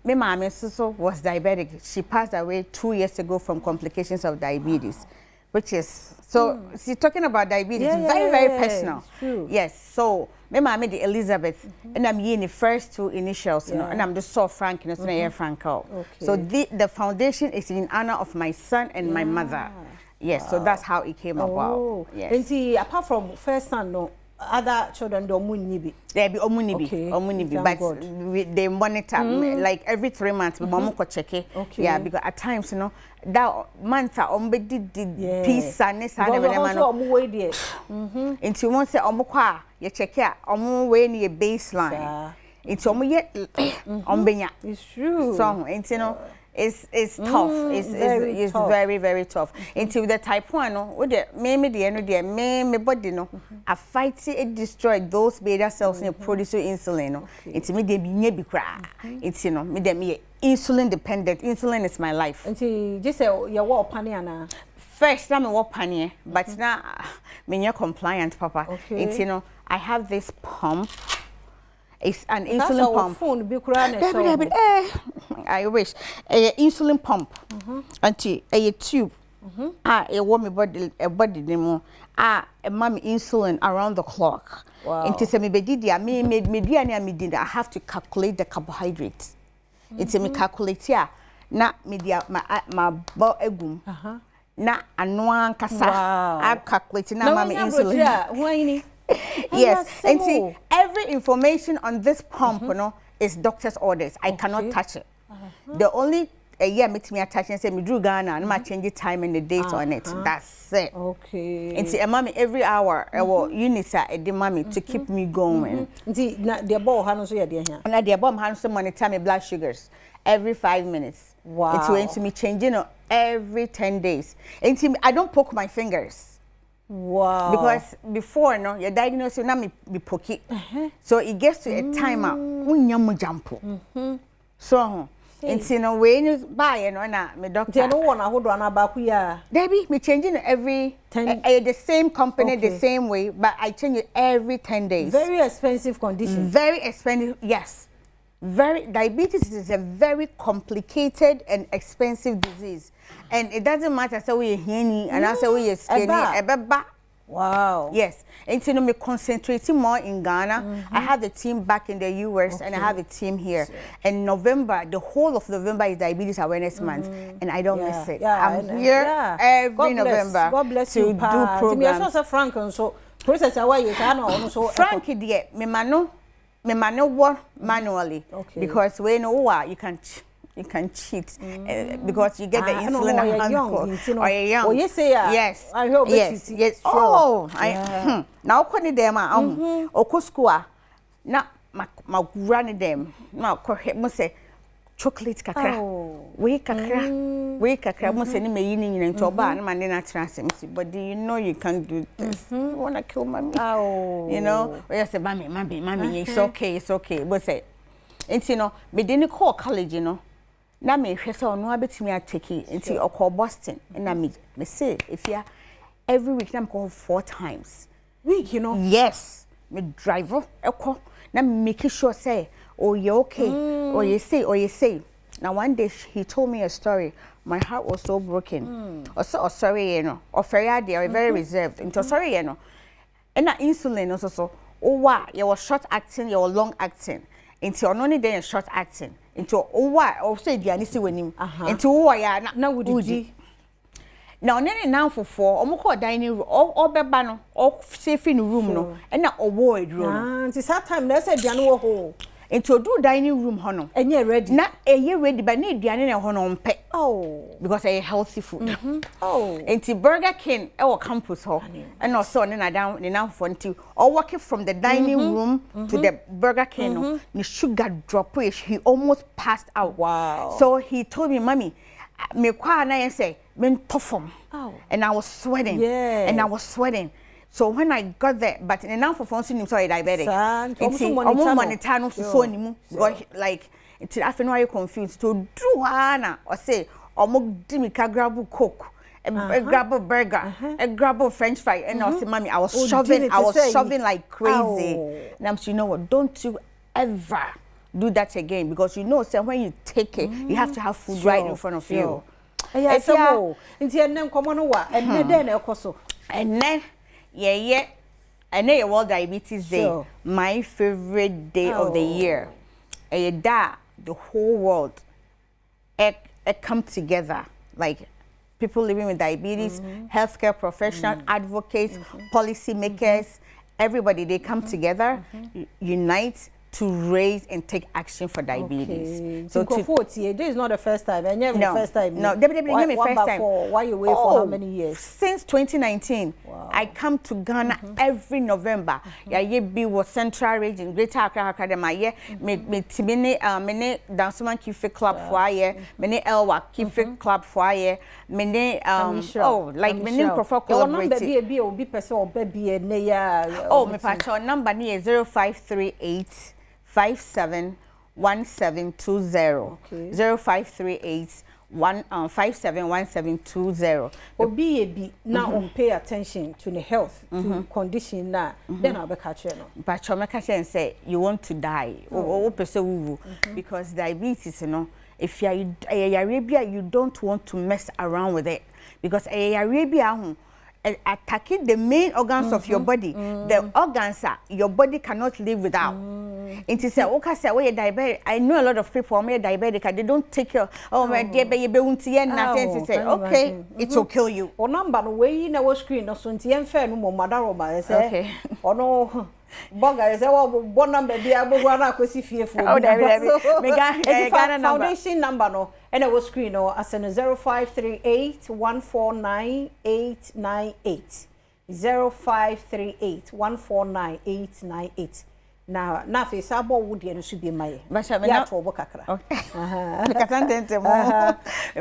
my mom also was diabetic. She passed away 2 years ago from complications of diabetes, which is so see talking about diabetes very personal. True. Yes. So my mom the Elizabeth and I'm in the first 2 initials, you know, and I'm just so Frank, you know, Franco. Okay. So the foundation is in honor of my son and my mother. Yes, so that's how it came about. Yes. And apart from first son, no other children do omunibi. There be omunibi, but they monitor like every 3 months. Mama ko check it. Okay. Yeah, because at times you know that month did peace and this and into one say kwa you check it way near baseline. It's benya. It's true. So you know. It's tough. It's very, very tough. Until the type 1, no, with the me body no, I fight it destroy those beta cells and produce insulin. No, it's me they be cry. It's you know me they me insulin dependent. Insulin is my life. Until just say you walk pania. First time I walk pania, but now me you're compliant, Papa. Okay. It's you know I have this pump. It's an insulin pump. Phone be I wish a insulin pump until a tube a warm body demo a mommy insulin around the clock. Wow. Into say me did I have to calculate the carbohydrates. It's me calculate here na media my bo egum na anwan kasa I calculate na mommy insulin. Yes, and see every information on this pump, you know, is doctor's orders. I cannot touch it. The only a year meet me attach and say me drew Ghana and I change the time and the date on it. That's it. Okay. And see a mommy every hour units are the mommy to keep me going. See the ball hands so here. And the bomb hands monitor me blood sugars every 5 minutes. Wow. It's going to me changing every 10 days. And see I don't poke my fingers. Wow. Because before no your diagnosis na me poke. So it gets to a time unyamu jampo. So and you know when you buy na me doctor. They no wanna hold on about ya. Debbie, me changing every 10 the same company the same way, but I change it every 10 days. Very expensive condition. Very expensive, yes. Diabetes is a very complicated and expensive disease. And it doesn't matter so we henny and I say we skinny. Wow. Yes. And you know me concentrating more in Ghana. I have a team back in the US and I have a team here. And November, the whole of November is Diabetes Awareness Month. And I don't miss it. I'm here every November. God bless to you, do programs. Frank so process away so Frank dear, me mano work manually because when you can cheat because you get the insulin and or you're young. Oh, yes, yes. I hope yes. Oh, now can them school na ma run them now say chocolate kakra we kakra mo say ni me yin into oba na man na transem but do you know you can't do this wanna kill mommy you know we say mommy it's okay but say and you know me didn't call college you know na me hwese ono abetimi ateki nti okọ Boston na me say if ya every week na me call 4 times week you know yes me drive ekọ na make sure say oh you okay or you say now one day he told me a story my heart was so broken or sorry you know or they are very reserved into sorry you know and that insulin also oh wow you were short acting you were long acting into only then short acting into oh wow or say the anisi wenim into oh ya na would now now for omoko dining room or beba no or safe in room no and na avoid room it's that time na say dia no ho into do dining room hono enye ready na eye ready but na diane na hono mpe because a healthy food into Burger King our campus ho and also na down now for until or walking from the dining room to the Burger King no the sugar drop he almost passed out. Wow. So he told me mommy me kwa na say men tough and I was sweating and I was sweating. So when I got there, but enough for phone him so diabetic. It's monitor no for nimu like it's after no you confused to do ana or say omo dimika grab coke grab a burger grab a french fry and I say mommy I was shoving like crazy. And I'm saying you know what, don't you ever do that again because you know say when you take it you have to have food right in front of you. Yeah, so nti ennem komo no wa enne dey na ekoso enne yeah I know World Diabetes Day my favorite day of the year that the whole world come together like people living with diabetes healthcare professionals advocates policy makers everybody they come together unite to raise and take action for diabetes. So this is not the first time. No, first time. No, definitely first time. Why you wait for how many years? Since 2019. Wow. I come to Ghana every November. Yeah, be was Central Region, Greater Accra Academy. Me mene Danceman Kife Club for ye, mene El-Wak Kife Club for ye, mene mene Crawford collaborative. Be obi person or baby ne ya. Oh, me patch number ni 0538 571720 0538 571720. Obi now pay attention to the health to condition na then I'll be catching no. But you make and say you want to die because diabetes you know if you are Arabia you don't want to mess around with it because Arabia attacking the main organs of your body the organs your body cannot live without. It is okay say we diabetic. I know a lot of people are diabetic they don't take care my dear baby unti nothing say okay it will kill you. O number no we na screen no so nti en fa no mo madaro ba say ono Boga is our bon number there, but one I could see fear for. Oh, Ghana foundation number no, and I will screen or as in 0538 149 898. 0538 149 898. Now, Nafi Sabo would you should be my Basha for Bokakra.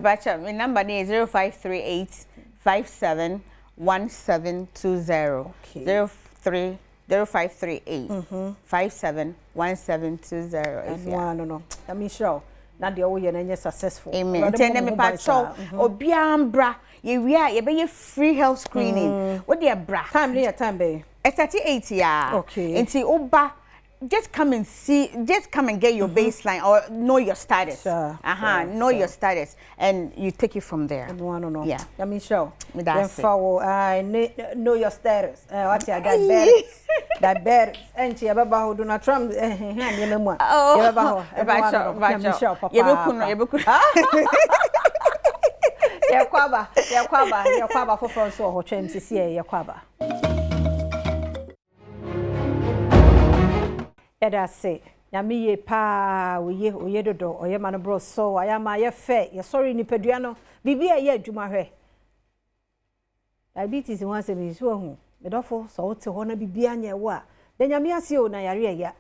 Basha, my number is 0538 57 1720. 0538 57 1720. No. I mean, sure. Now the old year successful. Amen. Tell them about show. Obiambra. You be free health screening. What the bra? Time be. It's 38 yeah. Okay. Until Oba. Just come and see, just come and get your baseline or know your status. Know your status and you take it from there. No. Yeah. I mean, sure. That's it. I know your status. What's your diabetes? Diabetes. And she about Donald Trump. Oh, Yakwaba for France or HMCC, Yakwaba. Eda say nyame ye pa oye dodo oye manobro so ayama ye fe ye sorry ni peduano bibia ye adwuma hwe diabetes wan se me so hu me dofo so wote ho na bibia nya wo a de nyame ase o na yare ya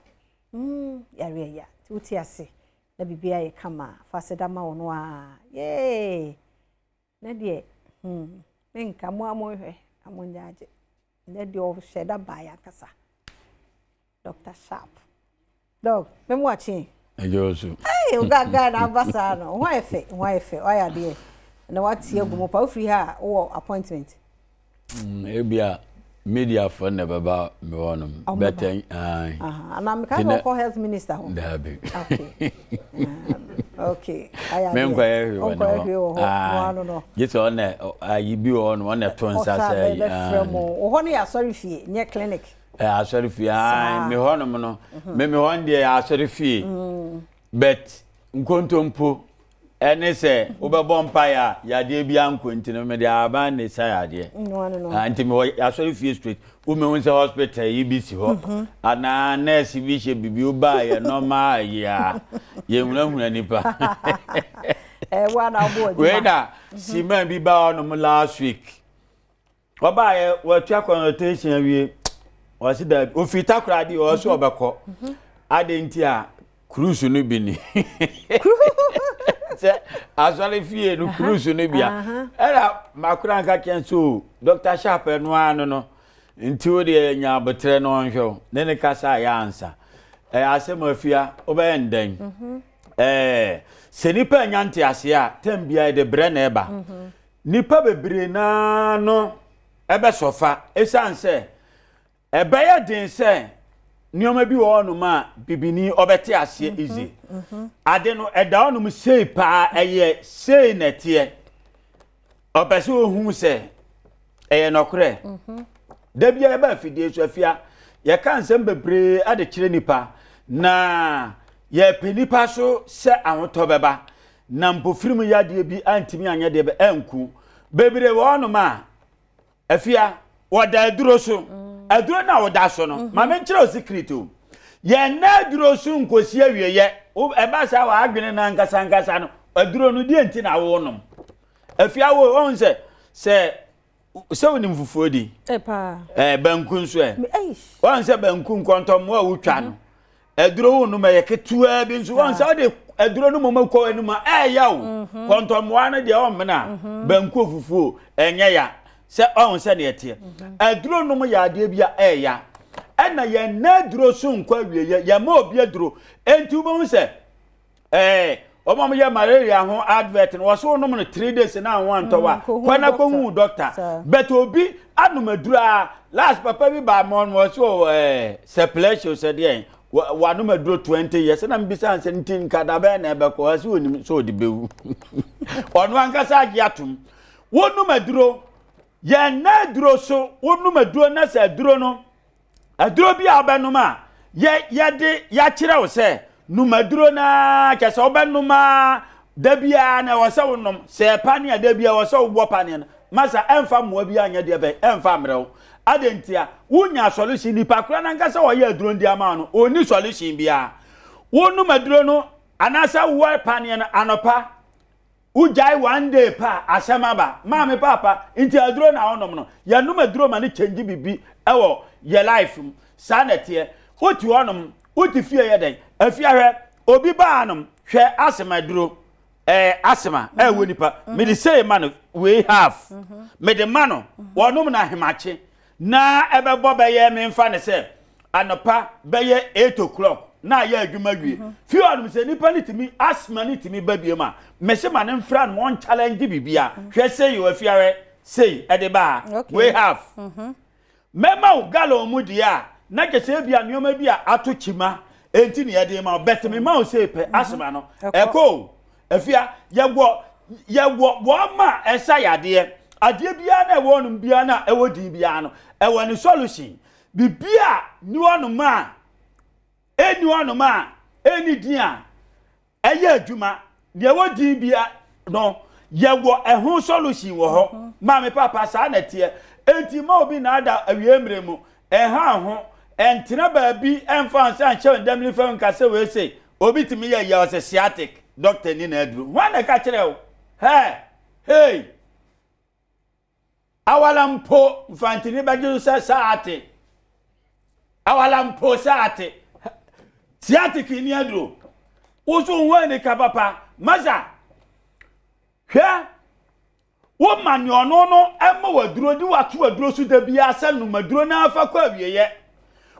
yare ya ti ase na bibia ye kama fa se dama wo no a ye na de me nka mo amohwe amonjaje na de o sheda ba ya kasa Dr. Sharp. Dog, me watching. Ejosu. Hey, you got na ambassador no. Why fe? Why are there? Na what here go mo pa free her or appointment. Ebia media for never about me wonum. Better and I'm kind of call health minister. Okay. Okay. I am. Me no. Just on you be on one of twins say. Oh, honey, sorry fee near clinic. Sorry fee. Me honum no. Me one day sorry fee. But nkontompo ene se obebo mpaya ya de bia nkonti no me de aban ne sai ade. No. Anti me sorry fee street. Wo me won say hospital EBC ho. Ana nurse bi she bibi oba ye normal ya. Ye hunahuna nipa. One aboard. Weda si man bi ba on last week. Oba ye we tua consultation awie. O si da ofita krade o so obekọ. Adenti a cruise no bi ni. Se asole fie no cruise no bia. Era makura nka kenso Dr. Sharp no anu no. Nti o de nya betre no nhwe. Ne kasa ya ansa. Asem afia obenden. Se nipa nyante ase a tambia de bre na eba. Nipa bebre na no ebe sofa esanse ebe ya den se nioma bi wo no ma bibini obete ase easy. Ade no eda onum sei pa eye sei netie. Obese ohun se eye nokre. Da bia ebe afidie so afia ye kan sem bebre ade kire nipa na ye penipa so se ahoto beba na mpofirimu yade bi antimi anya de be enku bebre wo no ma afia woda aduro so aduro na woda so no ma me nkire o secret o ye na aduro so nkosi awieye eba sa wa adwene na nkasa no aduro no die nti na wo no afia wo on se wonim fufuo di banku nso won se banku nkontom wa wutwa no aduro wo no ma yeketua bi nso won se ode aduro no mama ko anuma yawo kontom wa no de o mena banku fufuo enye ya se on se ne yete aduro no mo ya de bia ya ena ye na aduro so nkwa wiye ya ma obi aduro enti wo se Omam ya malaria ho advert no so no 3 days na wan to wa kwana ko hu doctor but obi anumadura last papa bi ba mon was so separation said yen wa numaduro 20 years na mbisa ntin kada be na ebe ko asi onim so de bewu onu ankasa agi atum wonu maduro ya na duro so wonu maduro na sa duro no aduro bi abanuma ya de ya kire wo se numaduro na kesa obenuma dabia na wasa wonom se pani adabia wasa wo pani na masa emfa mo bi anya de be emfa mrew adentia wunya solution ni pakura na nkasa wo ye aduro ndi ama no oni solution bia wonu maduro no anasa wo pane na anopa ujai one day pa asemaba mama papa inti aduro na onom no ya no maduro ma ne change bibi ewo ye life sanete oti onom oti fie ye den afiahwe obi ba anom hwe asemaduro asema wonipa me the say man we have me the man wonom na hemache na ebebo be ye me mfa ne say anopa be ye 8 o'clock na ye adwuma wie fi onum se nipa ni timi asma ni timi babie ma me se man mfra no on challenge bibia hwe say you afiare say edeba we have mema ugalo mu dia na kese bia nioma bia atochima enti ne yede ma bet me ma o say pe asma no eko afia yegwo ma esa yade ade bia na ewo num bia na ewo din bia no ewo ni solution bibia ni wonum a eni wonum a eni din a eye adwuma de ewo din bia no yegwo ehun solution wo ho ma me papa sa na tie enti ma obi na ada awiemre mu eha ho entina ba bi emfa san che ndamli fa nkase we say obi timi ye ya sciatic doctor ni na aduru wana ka kire o hey awalampo mfantini bagiru saate awalampo saate sciatic ni aduru usu wani ka papa maza wo manyono no emma waduro di watu waduro su da bia sanu maduro na afa kwa wieye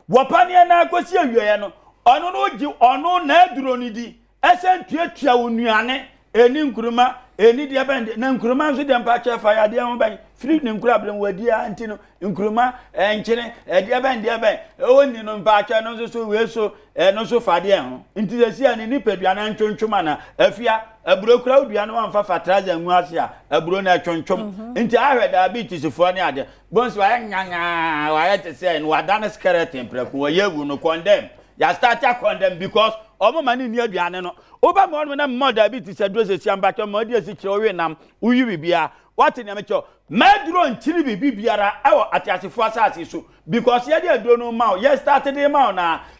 wopane na akosi awieye no ono no gi ono na aduro ni di esen tuatua wonuane eni nkuruma eni de bende na nkuruma nso de mpa chefa ya de ho ban free ne nkura abram wadi a ntino nkuruma enkyene de bende ben oni no mpa cha no so we so no so fade ho nti de sia ni nipadua na ntwontwoma na afia aburo kura odua no amfa fatraza nwu ase a aburo na twontwom nti ahwe diabetes fo ne ade bonso wa nyanya wa ya tese no wadane skeleton preku wa yewu no condemn ya start a condemn because omo mani ni aduane no oba mo no na mo diabetes adrose siamba to mo de si kire owe nam uyi bibia what ne me cho maduro nchiri bibiara awo atiasefo asase so because ye de aduro no ma ye start de ma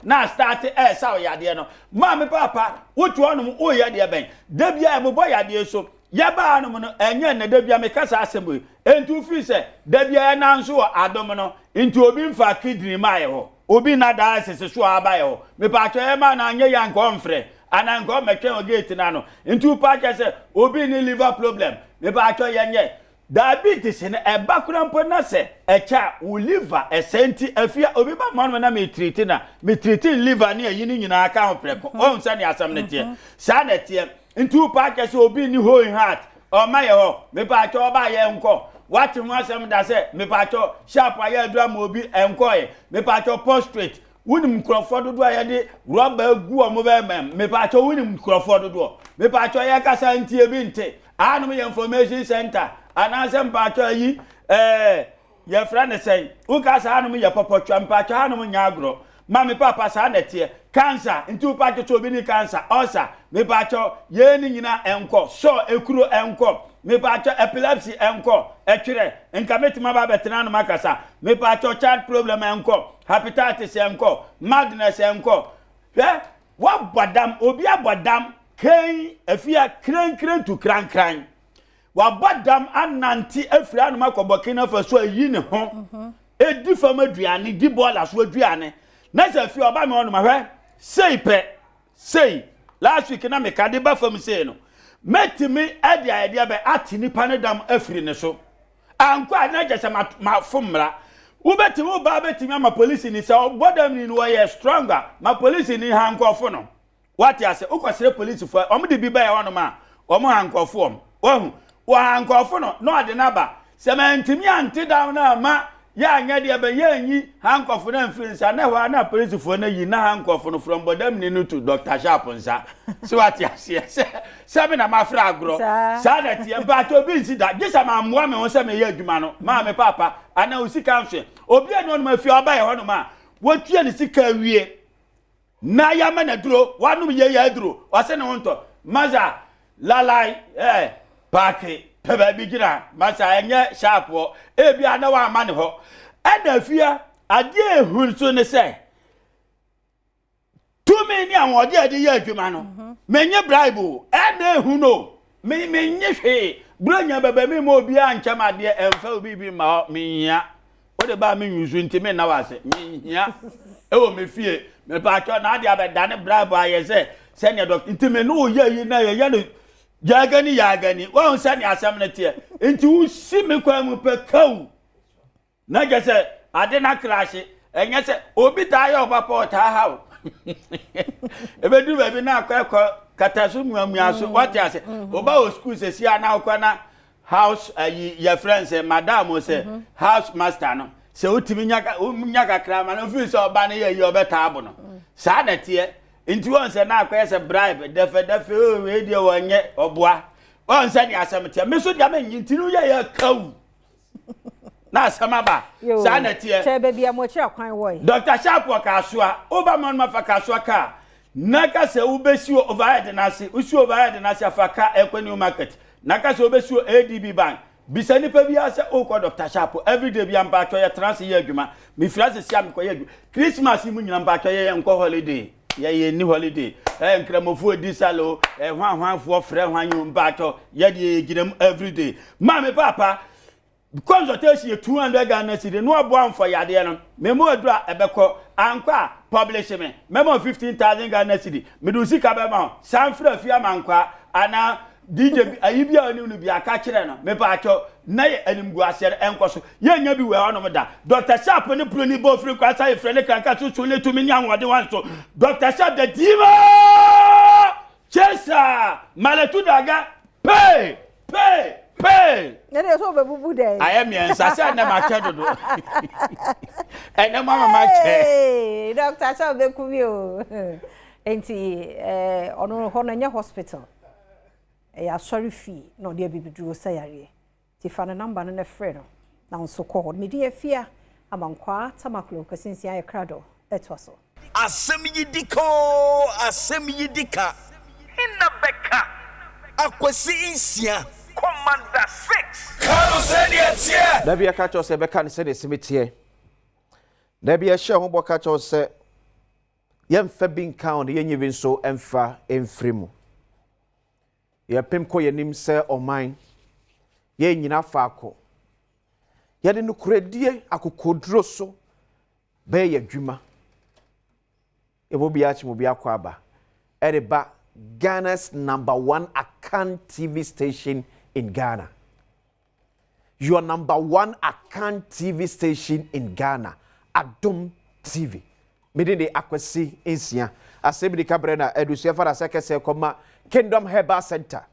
na start sa ya de no ma me papa wotu onum o ya de ben da bia e bobo ya de so ya ba anum no enye na da bia me kasa asem entu fi se da bia na nso adom no entu obi mfa kidney ma ye ho obi na dialysis so abaye ho me pa cho e ma na anye ya nko mfre ana nko metwen ogate na no entu pa che se obi ni liver problem me pa cho yenye diabetes ne e bakura mpo na se e cha u liver esenti afia obi ba mo na me treat liver ne yi ni nyina aka ho preko o nsa ne asam ne tie sa na tie entu pa che se obi ni whole heart o ma ye ho me pa cho ba ye nko what you want some that say me pacho sharp aye dra mo bi enkoye me pacho prostrate wunim krofo do aye de rubber gu o mo be me pacho wunim krofo do me pacho ye kasa ntie bi nte anu ye information center anase pacho yi ye friend say u kasa anu ye popotwa pacho anu nya agro ma me papa sa na tie cancer ntu pacho to bi ni cancer ulcer me pacho ye ni nyina enko so ekuro enko me pacho epilepsy enko etwere nka metima ba betena no makasa me pacho child problem enko hepatitis enko madness enko wa bodam obi abodam kan afia kran to kran wa bodam ananti afira no makobokina faso ayi ne ho edi fama duane di bola so aduane na se afia oba me ono mahwe sei last week na me kade ba fam sei no metimi ade idea be atini panedam afiri ne so ankwa na jese ma fomra ubetimi ba betimi ma police ni se obodam ni no ye stronger ma police ni hankofo no what ase ukosere police fo omde bi ba ya wono ma omo hankofo ohu wa hankofo no ade na ba se mentimi ante dam na ma ya anya de be ya anyi hankofo na mfiri na wa na police fo na yi na hankofo no from bodam ni no to Dr. Sharp nsa so what ase se me na mafra agro sa na tie ba to bi nsi da gisa ma mmoa me ho se me ya adwuma no ma me papa ana osika nhwe obi anu no ma fi oba ye ho no ma wotue ni sika wie na ya ma na duro wanu ye ya duro wase ne wonto maza lalai parke pe ba bi gina masa enye sharp wo e bia na wa ma ne ho e na fia ade ehun so ne se tumi ni awon ade ye adwuma no menye bribe e na ehun no menye hwe branya baba mi mo bia ancham ade emfa obi bi ma menya o de ba me nyusu ntimi na wase menya e wo me fie me pa cho na ade abedane bribe aye se ne doctor ntimi no ye na ye no yagani won se ne asem ne tie nti wo si me kwa mu pe kaw na je se ade na crash enye se obi ta ya papa ta ha ebe du be na akwa katasu muamuaso what ya se oba o school se si ana akwa na house your friends madam say house master no se otimi nyaka krama no fi so oba na ye obeta abo no sa na tie nti won se na akwa se bribe defe o we die wonye oboa won se ni asem tie me so dia me nti no ye kaw na asema ba sa na tie che be bia mo chi akwan wo Dr. Sharp wakasoa oba man mafakasoa ka naka se ubesi overhead na se usi overhead na se afaka equity market naka se ubesi ADB bank bisani pa bia se okọ Dr. Sharp everyday bia mpa to ye trans ye adwuma mi frase sia mi ko ye Christmas mu nyina mpa to ye enko holiday ye ni holiday nkramofo di salo hwanfo frɛ hwanyu mpa to ye di gidam everyday ma me papa consultation 200 Ghana cedi no aboam for yade no memo adura ebekọ ankwa publish me memo 15,000 Ghana cedi medu sika be ma sanfra fia mankwa ana DJ ayibia oni no bia ka kire no me pa acho na ye animgu asere enkoso ye nya bi we ono da Dr. Sharp ne proni bo free kwasa ye frele kanka so le to me nya nwode wan so Dr. Sharp the diva chesa maletu daga pay Nene so be bubu dey. I am yan sasa na ma chedodo. Na mama ma che. Dr. Sharp be kumi o. Enti ono ho na nya hospital. Ya sorry fee no dey bibiduro sayare. Ti fa na number no na frɛ no. Na nso kɔ ho me dey afia amankwa tamaklo kasinsi aye krado etwa so. Asem yidiko, asem yidika. Hinna beka. Akwasi insia. Commander 6. Kano senior. Da bia catch us e be kan se de simitie. Da bia hye ho bo catch us se yemfa bin count ye nyi bin so emfa emfrimu. Ye pem ko yenim se oman ye nyina fa akọ. Ye de no kuradie akokodro so be ye dwuma. E bo bia chi mo bia kwa ba. E de ba Ghana's #1 account TV station in Ghana. Your #1 account TV station in Ghana, Adom TV. Mede de akwasi ensia. Asebidi kabrena edusia fara sekese koma Kingdom Herbal Center.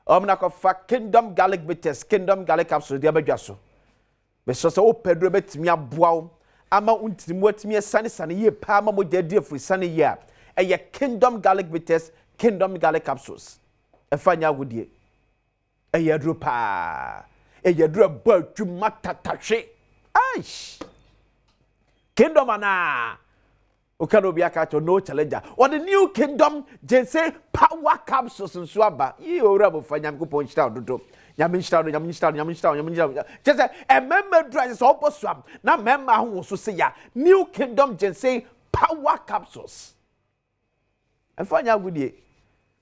Omna ko fa Kingdom Garlic Bitters, Kingdom Garlic Capsule dia badwaso. Be so o pedro betimi aboa ama untirimu atimi sane ye pa ama mo de afri sane ye a eye Kingdom Garlic Bitters, Kingdom Garlic Capsules. Efanya wudie. Eye dro pa. Eye dro ba dwuma tatatwe. Aish. Kingdom ana. Okano bi akacho no challenger. Or the new Kingdom Jense Power Capsules nso aba. Yi owura bo fanya mko nchita ododo. Nyamishtao. Just a member drives opposite. Na member hu so say ya New Kingdom Jense Power Capsules. Efanya wudie.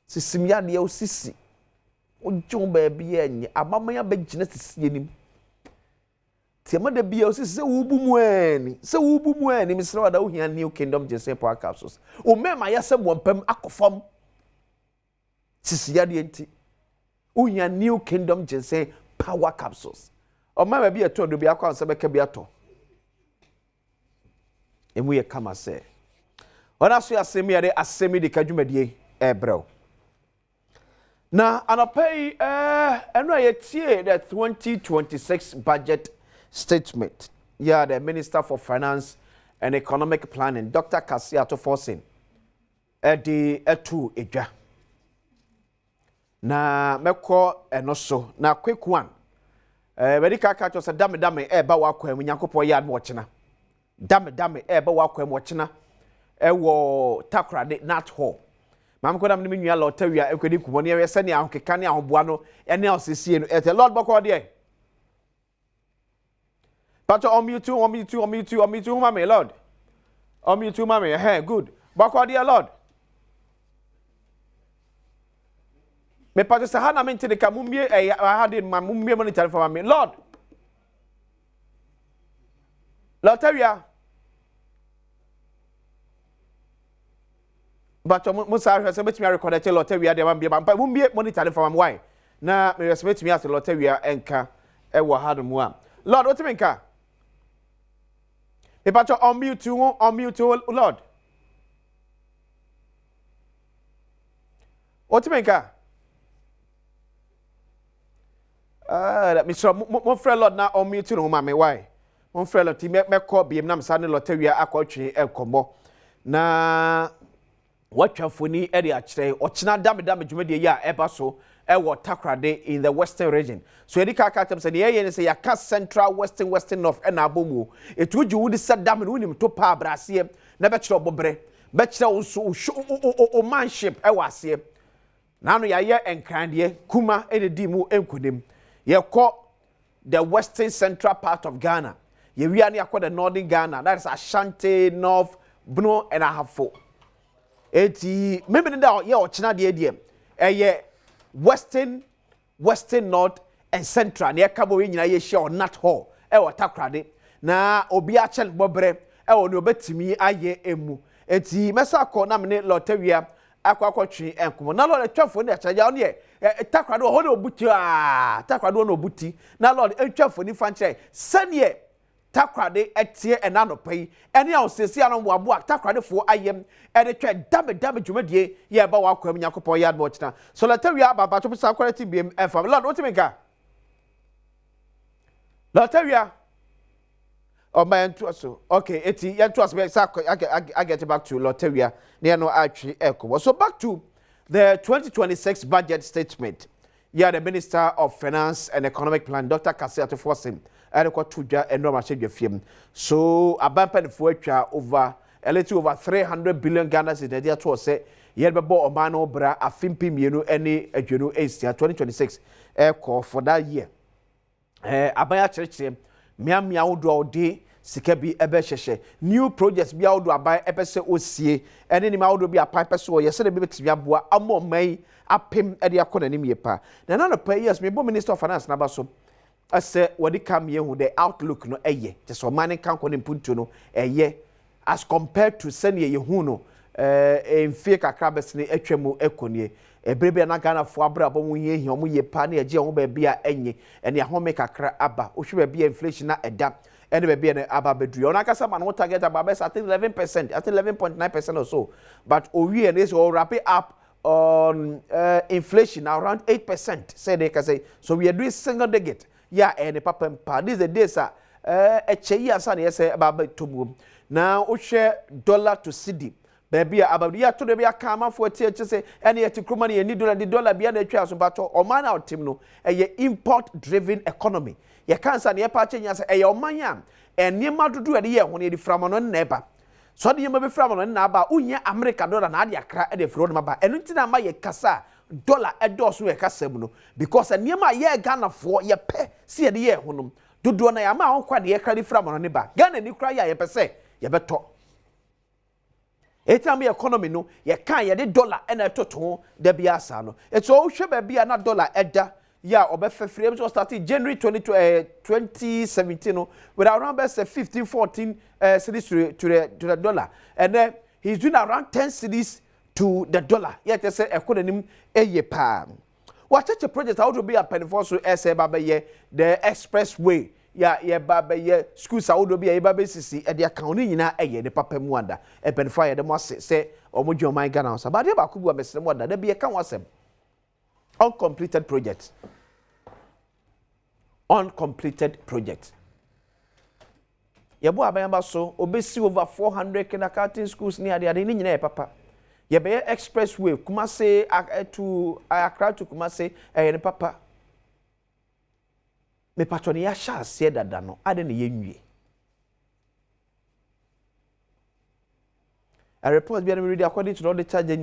Sisimya de osisi. Ojon ba bia enye amamanya begina sisi enim. Tiama de bia osisi se wubu mu ani misra wada wo hia New Kingdom Jensen Power Capsules. O mema ya se bompam akofam. Sisi ya de enti. O hia New Kingdom Jensen Power Capsules. O mema bia to do bia kwa se beka bia to. Emu ye kama se. Ona so ya semi ya de asemi de kadwumadie ebrew. Na anapay eno yetie the 2026 budget statement. Yeah, the Minister for Finance and Economic Planning, Dr. Kasiato Forcing. Edi etu edwa. Na meko enoso na quick one. Medika catch us dame eba wakwa mu Nyankopon yad mo chena. Dame eba wakwa mo chena. Ewo Takrade Nat Hall. mam ko nam ne nua lotawia ekwedi kumoni e se ne ahokeka ne ahoboa no ene osesie no ete lord boko de Pato on you too mama lord on you too mama hey good boko de lord me pato se hana mente de ka mummie ha de mummie monitor for me lord lotawia but Musa has a bit me record at lottery de wambia but mumbie monitor for am why na me respect me as lottery enka e wo hado mu a lord what me nka me pacho on mute lord what me nka that me so mo friend lord na on mute no ma me why mo friend lord me call biem na me sa ne lottery akotwe enkomo na watchafoni area akire ochina dame dwumade ya eba so e wo takrade in the western region so edi ka ka tem se ye ne se ya ka central western north e na abomu etuju wudi se dame no nim to pa abrase na be kire obobre be kire o manship e wase na no ya ye enkrande kuma e di mu enkunim ye ko the western central part of Ghana ye wi ani akọ the northern Ghana that is Ashanti North Bono and Ahafo eti maybe da ye ochina de western north and central na kabo we nyina ye share nat hall e watakrade na obi a chen bobre e wo ne obetimi aye emu eti mesa ko na me lotawia akwakotwe enkomo na lord twafo ne achaja ne takrade ho ne obuti takrade no obuti na lord twafo ni fanche sane takrade etie enanopai ene a osesi anon boabo takrade fo ayem ene twa dame dwumadie ye ba wa kwam nyakopon yad bo china so lotawia baba to sa quality biem efam lord what me ka lotawia o ma entu so okay eti yentu as I get back to lotawia ne no atwi eko so back to the 2026 budget statement. Yeah, the Minister of Finance and Economic Plan, Dr. Kasiato Fosim, and got to and no machine film. So a bumper for over a little over 300 billion Ghana in the year to say, Yelba Omano Bra, a Fimpi Munu, any a Juno Asia 2026 air call for that year. Abaya Church, Miam Yaudro D. Sikabi ebesheshe new projects bi awdo abai epese osie ene ni ma awdo bi apipe so yese de bi betimi aboa amomai apem ede akona ni miepa na na pa yes me bo minister of finance na ba so ase wodi kam ye hu the outlook no eye je so man kan ko ne puntu no eye as compared to sene ye hu no enfie kakra besne atwam ekonie ebrebe na Ghana fo abra bo mu ye omu ye pa na eje ho ba bia enye ene ahome kakra aba ohwe ba bia inflation na eda ene be bia na aba bedru ona kasa man what target aba be at 11% at 11.9% or so but owie and is all wrap it up on inflation around 8% say they can say so we are doing single digit yeah ene papa mpa this the days eche ya sa na say aba tomu now o share dollar to cedi baby about ya to the be akama for tie say ene yet kroma na ni dollar bia na atwa so bato o man out team no import driven economy ye cancer na pa chenya say e oman ya enema dudu ede ye ho ne di framo no neba so de yema be framo no na ba unya America dollar na ade akra ede fro no ba enu ntina ma ye kasa dollar edoso ye kasa mu no because enema ye Ghana fo ye pe se ede ye ho no dudu na ya ma ho kwa de ye kra di framo no ne ba Ghana ni kra ya ye pe se ye beto etam economy no ye kan ye de dollar ena toto da bia asa no eto o hwe ba bia na dollar eda ya obefefrem so started January 2017 no with around 15-14 cedis to the dollar and then he's doing around 10 cedis to the dollar yet say economy eye pa what such a project how to be a penny for so say baba ye the expressway ya baba ye schools how to be a baba sisi e de account nyina eye de papa mu anda e penny for ye de mo say omodwo man Ghana so ba de ba kubu amesem anda da be kan wasem uncompleted projects. Yabo abayamba so obesi over 400 kindergarten schools near the ni nyina papa. Yebe expressway Kumase to Accra to Kumase ne papa. Me patroni ya sha se dada no ade ne yenwie. A report be read according to all the charge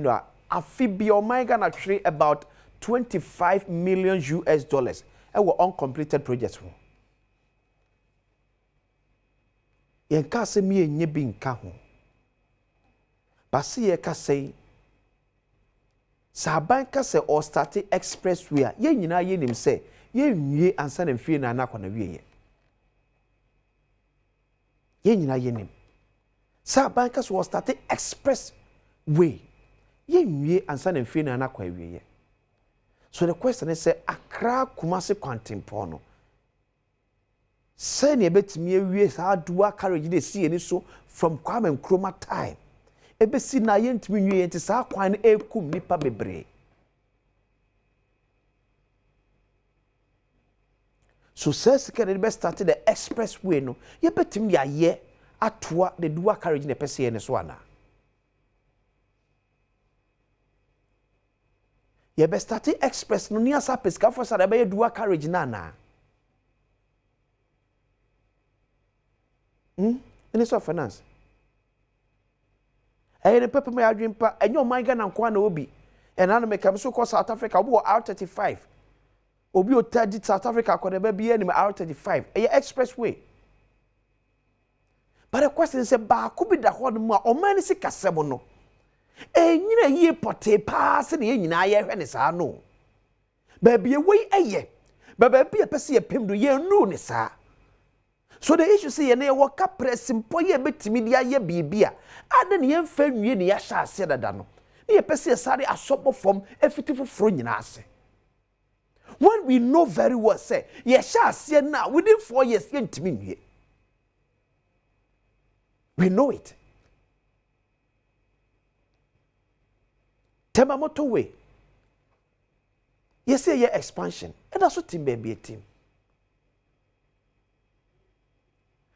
afibi omega na trade about $25 million US dollars. And were uncompleted projects. Yen ka se mi enye bi nka ho. Basi ye ka say Saban ka se or start expressway a ye nyina ye nim se ye nwie ansa na mfie na anakwa na wie ye. Ye nyina ye nim. Saban ka se or start expressway ye nwie ansa na mfie na anakwa wie ye. So the question is say Accra Kumasi Kwantimpo no. Say ne betimi awie sa dual carriage dey see any so from Kwame Nkrumah time. Ebe si na ye ntimi nwie enti sa kwan ekum nipa bebre. So says can be started the expressway no. Ye betimi ya ye atoa the dual carriage ne pese ye ne so ana. Ye be starting express no ni asa pesca for sa be dual carriage na. Minister of Finance. The paper may dream pa and your mind and Kwana Obi. And I make so called South Africa or R35. Obi o tadi South Africa could be any R35. A expressway. But the question is about could be the one more or many sick as no. You know, ye pote pass and ye when it's no. Baby away a ye. Baby a person a pim do ye no nisa. So the issue say na waka pressing po ye betimi dia ye bibia ade ne yemfa nwie ne ya sha ase dada no ne ye pese sare asopo from efitifu fro nyina ase. When we know very well say ye sha ase na within 4 years ye ntimi nwie. We know it. Tema motorway. Ye say ye expansion and that's what team baby team.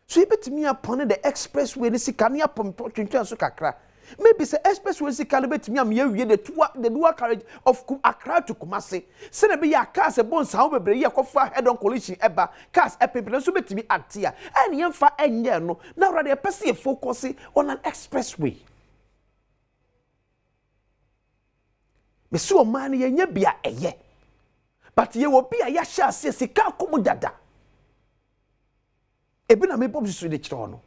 So you bet me upon the expressway the sikania pompo twintwan so kakra. Maybe say expressway sikale bet me am ye the dual carriage of Accra to Kumasi. Say na be ya cars e bon sa wo bebre ye kofa head on collision eba cars e people so bet me atia. And yemfa enye no na rather e pese e focus on an expressway. Me so man ye nya bia eye. But ye wo bia ya sha se sika komu dada. Ebi na me pop so de chiro no.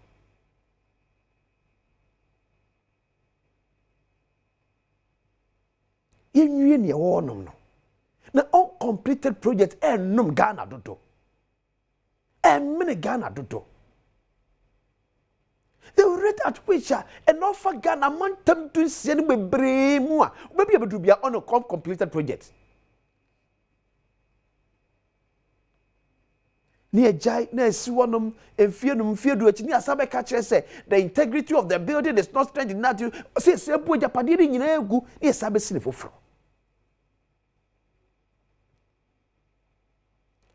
Ye nwie ne wo no no. Na uncompleted project enum Ghana dodo. Many Ghana dodo. The rate at which an offer Ghana man tam to send bebre mu a obi abedu bia on a completed project. Near Jai, near Swanum, and fear do it. Near Sabe catcher say the integrity of the building is not strength enough to say, Sabo Japadini in a go, near Sabe Sinful from.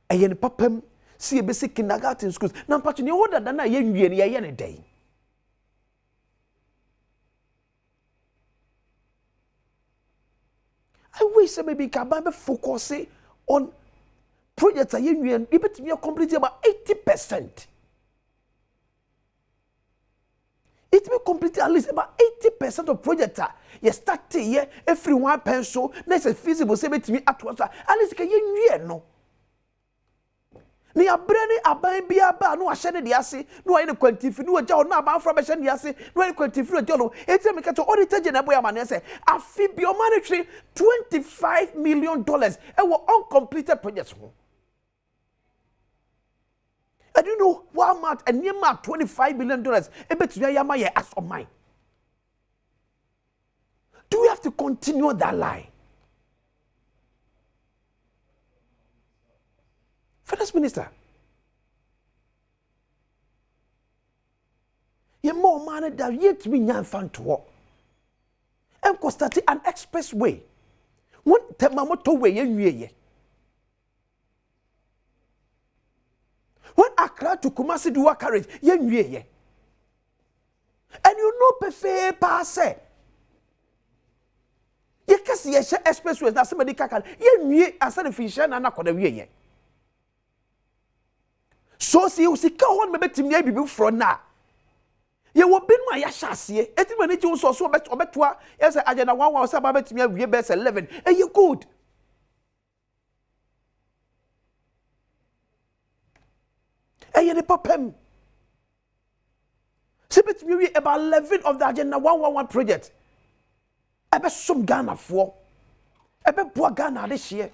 A yen papem, see a basic kindergarten schools, now patching the order than a young yen day. I wish I maybe Kabamba focus on projects are union, you complete about 80%. It will complete at least about 80% of projects. You start here, every one pencil, next is feasible, say to me at once. At least can you no. Ni abrene aban bia ba no ahye ne de ase no aye ne kwantifi no agya no aban fra be hye ne de ase no aye kwantifi no agya no eti me ka to auditor general boy amane say afi bi o manage $25 million e wo uncompleted projects ho. I don't know what amount and near $25 million e betu ya ma ye as of mine. Do we have to continue that lie? Finance Minister, you more money that yet me nyan fan to work. And start an expressway. One motorway ye. When Accra to Kumasi dual carriage ye. And you know perfect pass. Ye kasi ye share expressway na somebody kakal ye asa ne fisher na nakoda ye. So see you see ka hon me betim ye bibi from na. Ye wo binu a ya hyasie eti mani ti so obetoa yes agenda 1 say ba betimi awie best 11 you good you the papem say betimi awie about 11 of the agenda 111 project ebe som Ghana fo ebe boa Ghana de hye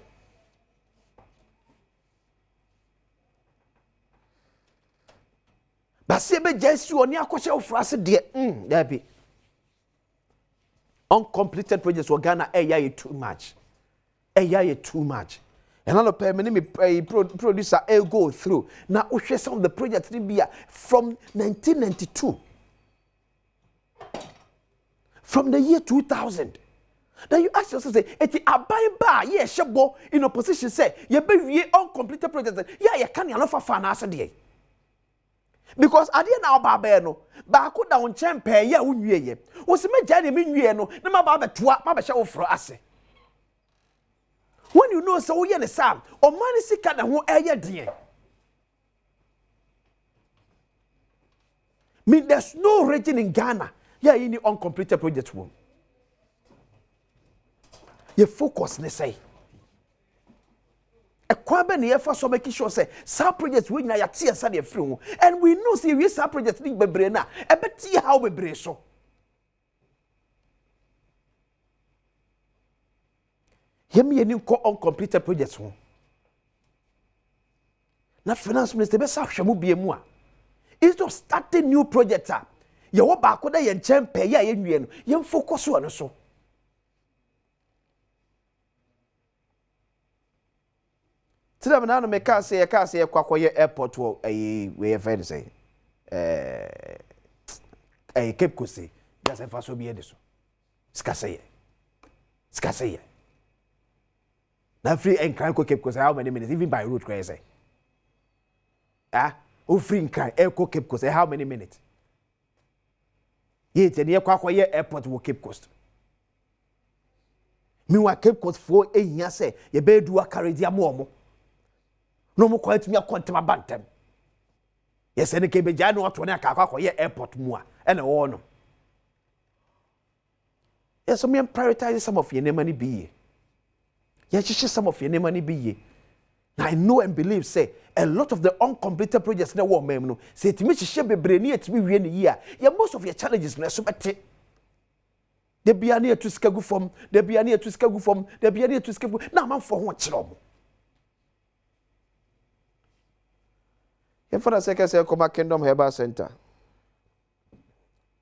Basi be jesi oni akoshe ofrase de there be uncompleted projects for Ghana too much too much and all pay me producer go through now we share some of the projects from 1992 from the year 2000 then you ask yourself say eti abai ba ye shebo in opposition say ye be wie uncompleted projects ye can no fa na ase de because ade na oba no ba ko da won chempe ye wunwie ye wo se meja ne menwie no na ma ba betoa ma be hye wo fro ase when you know so ye ne sam o man sika na ho eye de mean there's no region in Ghana yeah any uncompleted project wo ye focus ne say Kwaba ne yefa so make sure say some projects we na ya tie sa de free ho and we know say we some projects ni bebre na e beti how bebre so yemi ni ko uncompleted projects ho na finance minister be sa hwemu bie mu a instead of starting new projects ye wo ba ko da ye nchempe ye ye nwie no ye focus on so Today na me ka say kwakoye airport wo we fair say Cape Coast just fa so be so ska say na free and can go Cape Coast how many minutes even by road crazy say o free can go Cape Coast how many minutes ye te ne kwakoye airport wo Cape Coast mi wa Cape Coast for ehia say ye be du akare dia mo no mo kwat mi akontema bantem yes ene ke beja no to ne akakwa ye airport mu a ene wo no yes so me prioritize some of your name money be ye chiche some of your name money be now I know and believe say a lot of the uncompleted projects na wo mem no say timi chiche bebre ni etimi wie ne year ye most of your challenges na so bete de bia na etu sika gu fom de bia na etu sika gu fom de bia na etu sika gu na man for ho kire omo for the second say come Kingdom Herbal Center.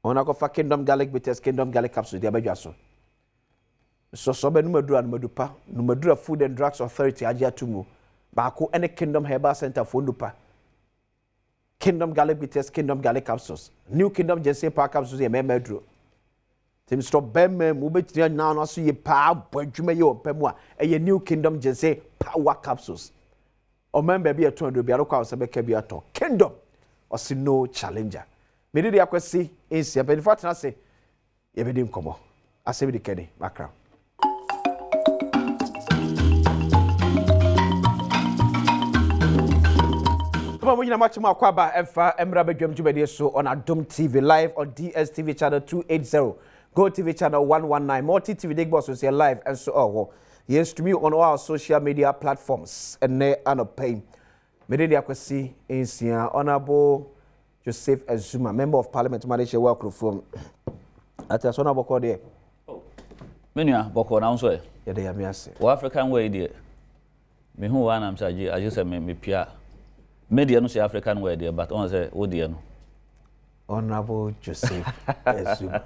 Ona ko fa Kingdom Garlic Bitters, Kingdom Garlic Capsules dia badwa so. So be numadu pa, numadu Food and Drugs Authority agia tumu. Ba ko ene Kingdom Herbal Center for nupa. Kingdom Garlic Bitters, Kingdom Garlic Capsules. New Kingdom Ginseng Power Capsules ye memedro. Tim stop bemme mu betria na no so ye pa badwuma ye opemu a ye New Kingdom Ginseng Power Capsules. O member be a 200 be alokwa osebeka bi ato Kingdom or see no challenger me dey akwesi ensia be for tena say ye be dim komo asebi de kene background Mama nyina match ma kwaba emfa emra badwam jubede so on Adom TV live on DSTV channel 280 Gov't TV channel 119 Multi TV Big Boss is live and so yes, to me on all our social media platforms and ne anopay. Mede dia kwesi ensia honorable Joseph Azuma, member of parliament manager welcome from ata so na boko de. Menua boko na nso e. Ye de ya me ase. Wa African way de. Me hu wa na msaji aje se me pia. Media no say African way de but on say wo de no. Honorable Joseph Azuma.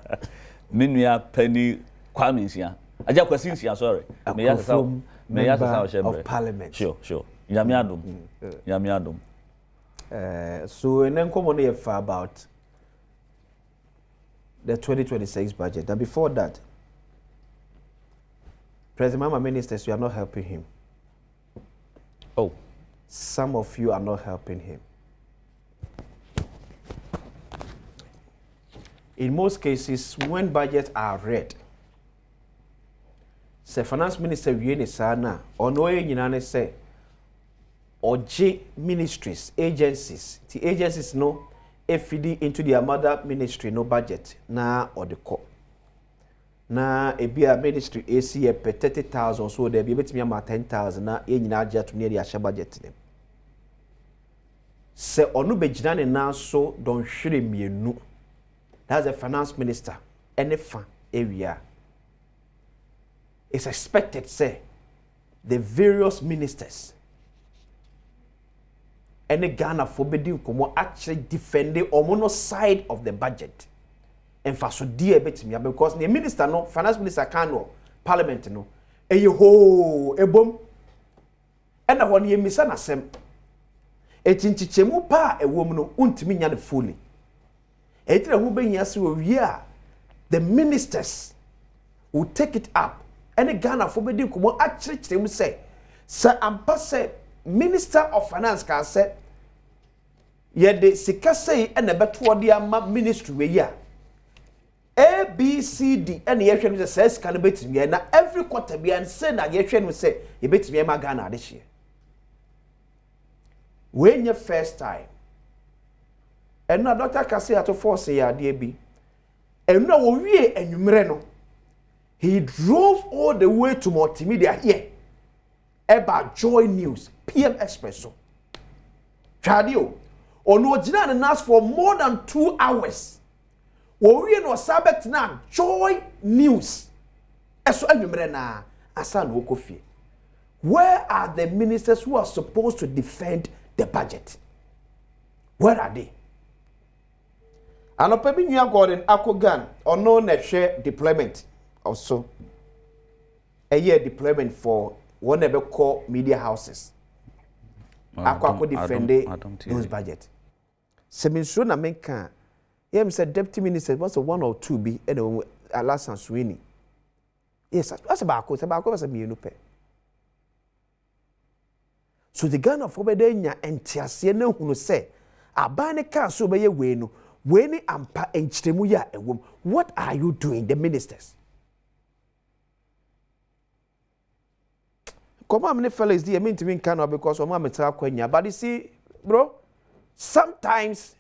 Menua pani Kwame Nsia. Aja kwesi Nsia sorry. Me ya sa of parliament. Sure. Nyame adom. So and then come on here for about the 2026 budget. And before that, President Mama ministers, you are not helping him. Oh. Some of you are not helping him. In most cases, when budgets are read, the finance minister wiene sana ono nyinane say oje ministries agencies the agencies no feeding into their mother ministry no budget na or the co na ebia ministry AC per 30,000 so there be betimi am 10,000 na e nyina agya to near the budget dem se onu begina ne na so don hwere mienu. That's the finance minister any fan area. It's expected say the various ministers any Ghana for bedding come actually defending omono side of the budget. And for so dear betimi because the minister no finance minister can no parliament no e ho ebom and when ye misa na sem etinchichemu pa ewom no untimi nya ne fully etire hu behia se owie a the ministers will take it up any Ghana for bedding come actually them say sir ampa say minister of finance can say ye de sika say and beto de ama ministry we ya A, B, C, D, and the Asian says can bet me, and every quarter be and send a Asian will say, you bet me, my Ghana this year. When your first time, and now Dr. Cassia to force a dear B, and no, we and you mereno. He drove all the way to multimedia here about Joy News, PM Expresso. Tradio, or no, Jinan and asked for more than 2 hours. We no sabet na Joy News. Eso anwumre na asa na okofie. Where are the ministers who are supposed to defend the budget? Where are they? Anopa bi nua Gordon Akogan ono na hwe deployment also. A year deployment for one ebe call media houses. Akwa defend those budget. Seminso na menka Yem said deputy minister was a 1 or 2 be and last and Sweeney. Yes, that's about was a minupe. So the Ghana for Bedenia and Tiasiano who say, a bane car so by a wenu, weni ampa and Chimuya a woman. What are you doing, the ministers? Come on, many fellas, dear mean to me cannot because of Mamma Quenya. But you see, bro, sometimes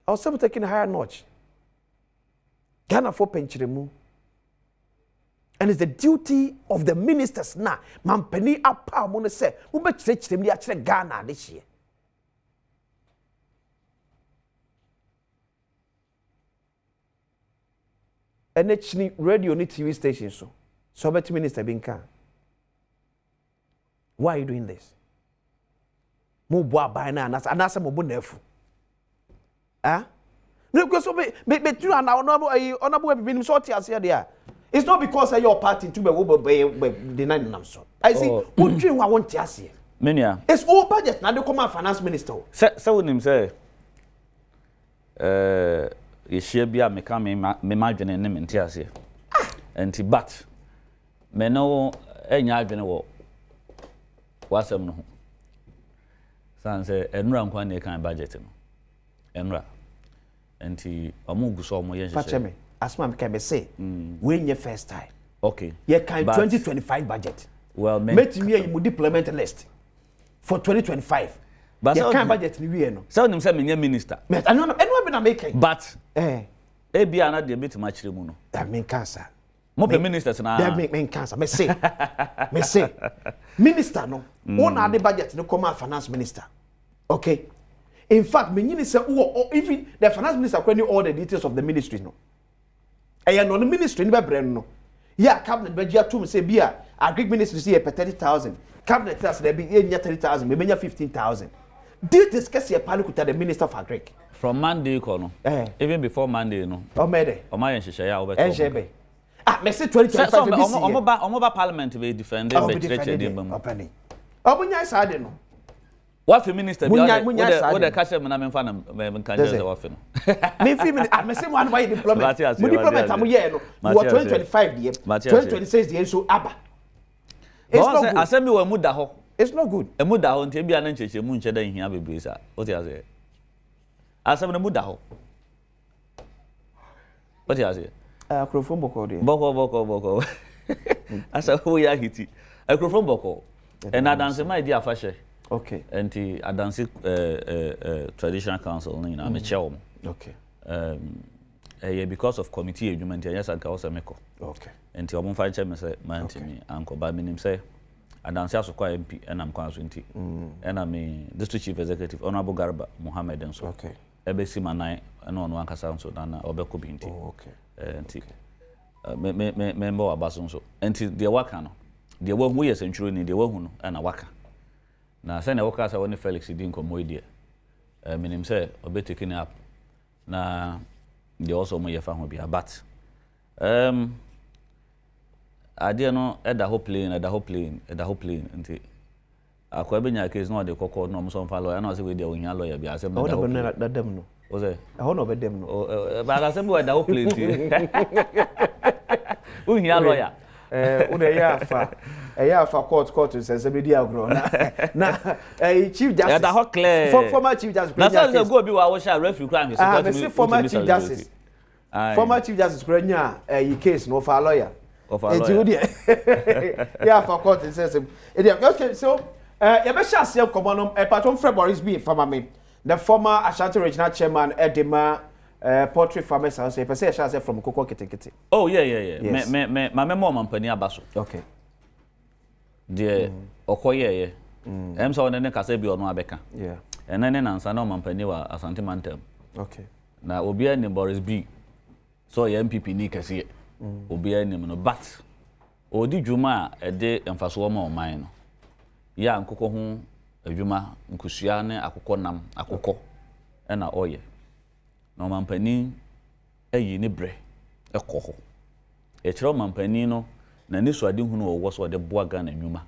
I was taking a higher notch. Ghana for penchiremu. And it's the duty of the ministers now. Mampeni apa mone say, we bet stretch them actually Ghana this year. And actually radio ni TV station so bet minister Binka. Why are you doing this? Mo boa by na anasa mo bo nefu. Ah? No, because you are now honorable being so there. It's not because your party to be denying them so. I see, what do you want to see? Mania. It's all budget. Now they come out finance minister. So when him say, you share be a me imagine in him in Tiasia. And but me know any advene wo. What's them no? San say, enra nkwa na kan budget no. Enra. Enti amugu so mo yenhye. Fache me. Asma me can say, when your first time. Okay. You can 2025 budget. Well, met me a deployment list for 2025. But you can't budget ni no. So nim say me minister. Met I know anyone been making. But e bia na de bit match mu no. That mean cancer. Mo be ministers na. That mean cancer. Me say. Minister no. One na the budget no come finance minister. Okay. In fact, me say even the finance minister can know all the details of the ministry no. And no the ministry ni be brand no. Yeah, cabinet budget to me say bia agric ministry say 30,000. Cabinet tells there be 30,000, maybe 15,000. Did discuss your palikuta the minister of agric from Monday kono. Even before Monday no. O mede. O ma yenhye ya over. NGB. Me say 2025 omoba parliament we defend the church dey bam. Opani. Obunya sade no. What for minister be what the catch me na me fa na me kan just off no. Me fi me say one why deployment. Mo deployment am here no. You 2025 dey. 2026 dey so aba. It's not good. Asemi we mu da ho. It's not good. E mu da ho ntia bia na ncheche mu nche da hia bebre sa. What you say? Asemi na mu da ho. What you say? Akrofon boko dey. Boko. Asa ho ya hiti. Akrofon boko. And na dance my idea fashe. Okay. Enti adansi traditional council ni na me chair. Okay. Because of committee agreement yes anka wo se meko. Okay. Enti omo fa chair me say man timi anko ba minim say adansi asokwa MP enam kwa so nti. Ena me district chief executive honorable Garba Mohammed nso. Okay. Ebesi manan ena ono ankasa nso na obeko bi nti. Okay. Enti member abaso nso. Enti de waka no. De wa hu yes ntwuro ni de wa hu no ena waka. Na say na waka say woni Felix di nkomo idie. Minim say obetake ni up. Na they also mo yefa ho bia but idea no at the whole plane nti akwa benya case no de kokko no so mfa lawyer na say we dey onya lawyer bia say no da dem no o say ho no be dem no but I say we the whole plane onya lawyer una ya fa court say be dia agro na chief justice da ho clear former chief justice na say go bi wa wo sha referee crime support me former chief justice former chief justice Krenya case no for lawyer yeah for court says okay so you be sure say come on patron February be farmer me the former Ashanti regional chairman Edema Poultry Farmers House say person shall say from Koko Kitikiti. Oh yeah. Yes. Me memo mampani abaso. Okay. De okoye em so ne kasa bi ono abeka. Yeah. Ene nansa na mampani wa Asante Mantem. Okay. Na obia ni Boris B. So ye MPP ni kase. Obia ni no but odi dwuma e de emfaso ma oman no. Ya nkoko ho adwuma nkusua ne akokɔ nam akokɔ na oye. Na mampani ayi ne bre ekɔ ho. E kyerɛ mampani no na ni so ade hunu wo so de boa Ghana nwuma.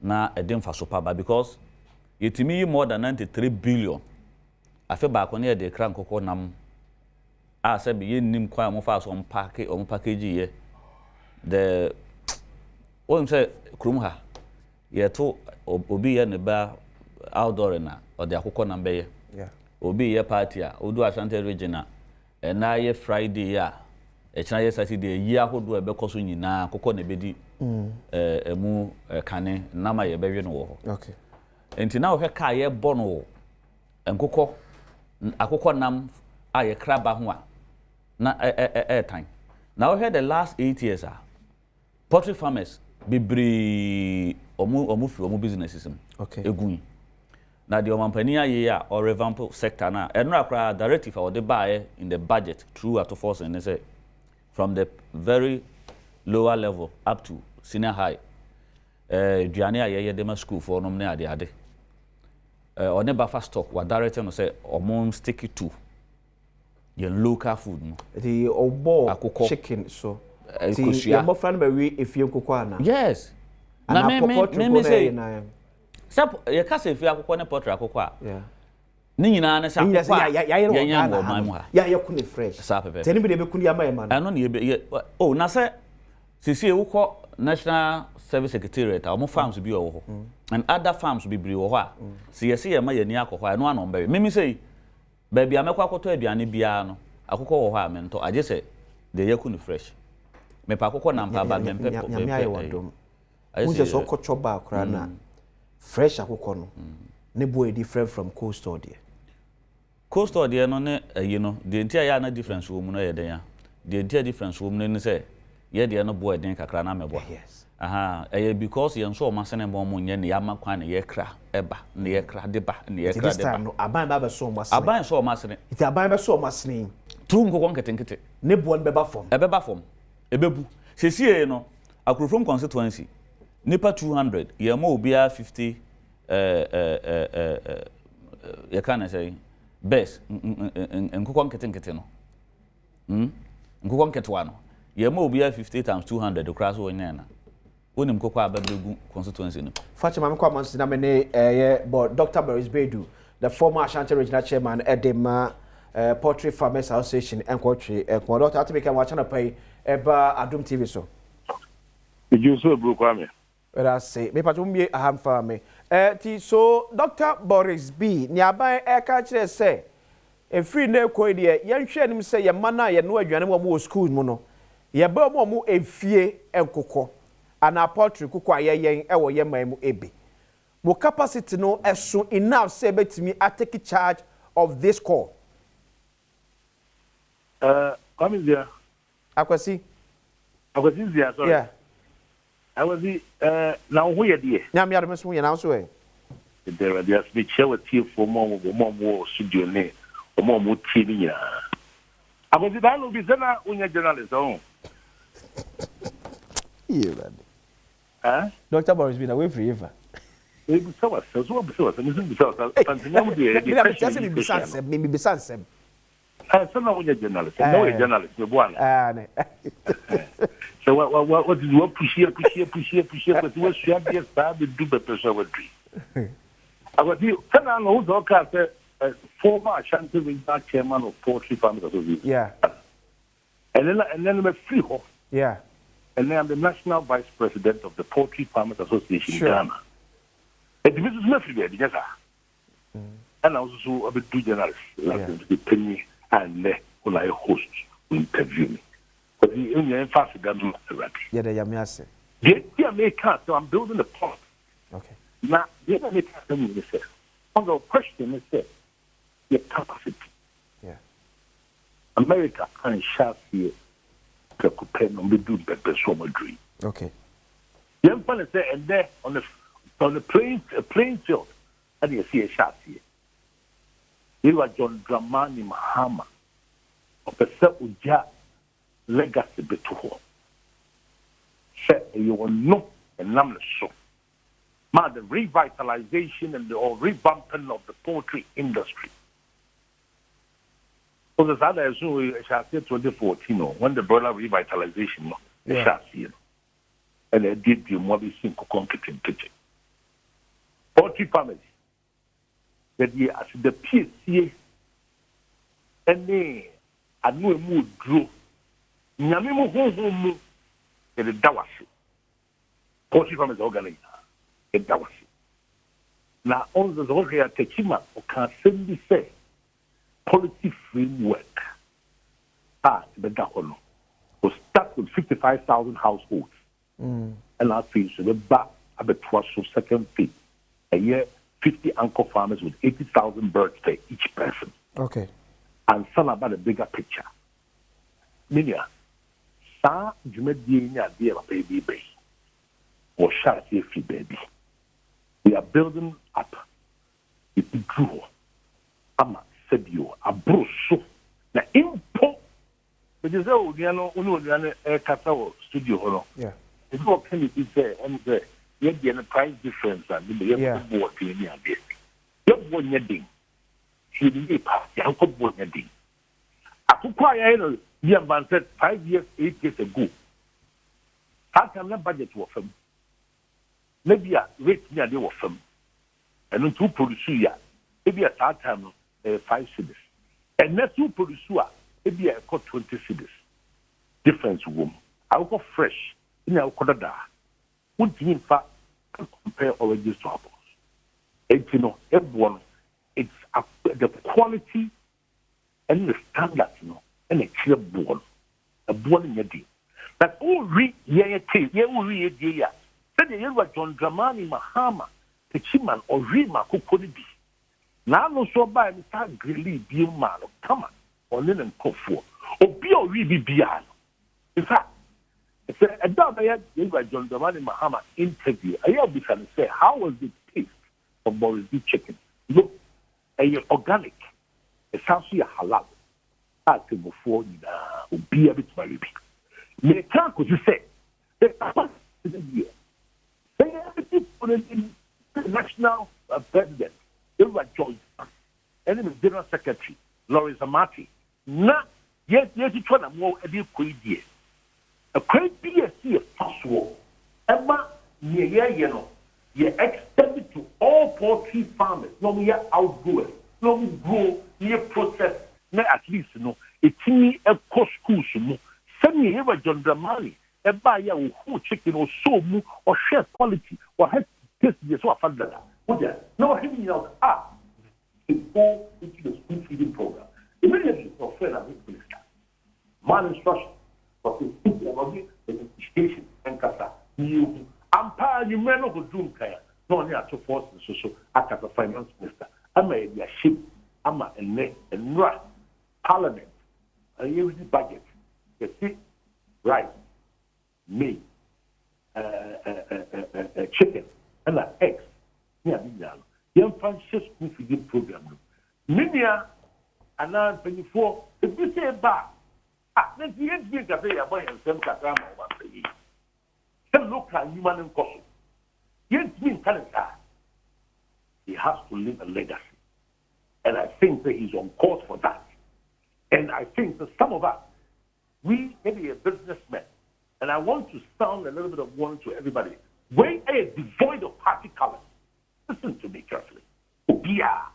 Na e de mfaso pa ba because yetimi more than 93 billion. Afi ba ko ne de kra nkoko nam a se bi yennim kwa mo fa so on package ye the on say krum ha ye to obi ye ne ba outdoor na o de akoko nam be ye yeah obi ye party a odu Ashanti region a na ye Friday ya e china ye Saturday yi ahodo e be koso nyina akoko na be di emu kane na ma ye be hwe no wo okay enti na wo hwe ka ye bo no nkoko akoko nam a ye kraba ho a na time now we had the last 8 years poultry farmers bibri omu businesses okay egun na the omampani aye a or revamp sector na enra kra directive or the buy in the budget through at force and say from the very lower level up to senior high duane aye dem school for no na ade or never fast stock wa director no say omon stick to your local food no the obo chicken so the your friend be we efie nkoko ana yes na me say sap ye ka say efie akoko ne poultry akoko a yeah ni nyina na sa akoko ya yakune fresh sa pepe tani be kunu ya mai man ano ne oh na say sisi ewuko National Service Secretariat our farms bi wo ho and other farms bi bri wo ho a se ye se ye ma ye ni akoko ano ano mbe me say baby amekwa akoto aduane bia no akoko wo ho a mento age se de yakunu fresh me pa akoko na mpa ba me mpe nyame aye wadom unje so kocho ba akra na fresh akoko no ne boy different from cold store there no ne you know the entire ya na difference wo mu no ye den ya the entire difference wo mu no ne say ye de no boy den kakra na mebo yes aha because ye nso o masene mo mo nye ne ya makwa ne ye kra eba ne ye kra de ba ne ye kra de ba no aban ba so o masene aban so o masene iti aban ba so o masene tru nkoko nketenkete ne bo beba form ebebu sesie no Akrofrom constituency nipa 200 ye ma obia 50 ye kana say best nkoko nketenkete no nkoko nketwa no ye ma obia 50 times 200 cross wo nyana onim koko ababegu constituency no Fatima me kwa mansi na me ne Dr. Boris Bedu the former Ashanti regional chairman Edema Poultry Farmers Association enkwotwe Dr. Atibeka wacha na pai eba Adom TV so Ejuso bro kwa me I say me pato mbie ahamfa me ti so Dr. Boris B ni aban ka kire say efiri na ekoi de ye nhwe nim say ye mana ye no adwane mo school mu no ye ba mo efie enkoko ana poultry kuko ayeyen ewo ye man mu ebe mo capacity no eso enough say betimi I take charge of this call. Come in there. Akwasi there, sorry. Yeah. I was now who you there? Now me adem so you now so eh. There are speech share with you for more studio ne. More TV. I was that no be zena unya journalist oh. Yeah, man. Huh? Dr. Boris been away forever. Maybe so so now unya journalist. No journalist me boana. So what is what push here but we should be start to do better so what dream. I was you can I know the former Ashanti Regional Chairman of Poultry Farmers Association. Yeah. And then I'm a freehold. Yeah. And then I'm the National Vice President of the Poultry Farmers Association in Ghana. And this is my free yes, sir. And also a bit two journalists, like the Penny and when I host interview me. But the only fast Ghana yeah, they are say. Yeah, make so I'm building a pond. Okay. Now, the other make say, on the question is that your capacity. Yeah. America can share here to compare no be do better so much dream. Okay. Young fellas say and there on the playing field, and you see a shot here. You are John Dramani Mahama of the Uja legacy betuho. Say you will know and numbness so. The revitalization and the revamping of the poultry industry. So the other is 2014 when the broiler revitalization and they did the more simple competent kitchen. Poultry farmers that as the PSA and they are no more drew Yamimu home in the Dawasi. Poultry farmers organized. Now, on the Zoria Tekima, or can simply say, policy framework, the Dahono, will start with 55,000 households. And our fees will be back at the twice second fee. A year, 50 anchor farmers with 80,000 birds per each person. Okay. And some about a bigger picture. Minya, Sa Jumedinia, dear baby, or shall I say, baby. We are building up. It grew. Ama said you a bruso. Na impo. But you say, oh, you know, Kata studio. Yeah. It's what can you say? And say, you get a price difference and you have to work in your day. You have one yedding. You didn't pass. You have to work in yedding. I took quite a year, 5 years, 8 years ago. How can that budget work for me? Maybe a rate near the firm, and then two producer, maybe at that time 5 cities, and net two producer, maybe I got 20 cities. Difference room. I will go fresh in our Kodada. Would in fact compare already to apples. And you know, everyone, it's the quality and the standard, you know, and a clear ball, a ball in your day. But all read, yeah, yeah. Said the year John Dramani Mahama, the Chiman or Rima Kukodi. Now no so by Mr. Grilly Biuman or Kama or Linen Kofu or Bio Ribi Biano. In fact, it's a doubt I had John Dramani Mahama interview. I have to say, how was the taste of Boris B chicken? Look, organic. It's actually a halal. I can go forward and be a bit my baby. Me can't could you say, the they have the national president, El-Wak, and the general secretary, Lawrence Amati. Na, yes, you try to more a bit crazy. A crazy is possible. Emma, you know, you extend it to all poultry farmers. No, we are outgoing. No, we grow, near process. No, at least, you know, it's me a cost school. Send me here, John Dramani. A buyer who chicken or so move or share quality or have taste this or find that. No, him out to go into the school feeding program. Immediately, your friend and minister. Man instruction for the station and Kasa. You umpire, you may not do no only at force so at the finance minister. I'm a ship, I'm a right parliament, a yearly budget, you see, right, meat, chicken, and eggs. Yeah, young Francis school feeding program. Minia, and now 24, if you say back, let's get big a day about some Katrama one day. Some local human and cost. Yet, mean Canada, he has to leave a legacy. And I think that he's on course for that. And I think that some of us, we may be a businessman, and I want to sound a little bit of warning to everybody. We are devoid of party colors. Listen to me carefully. Obia.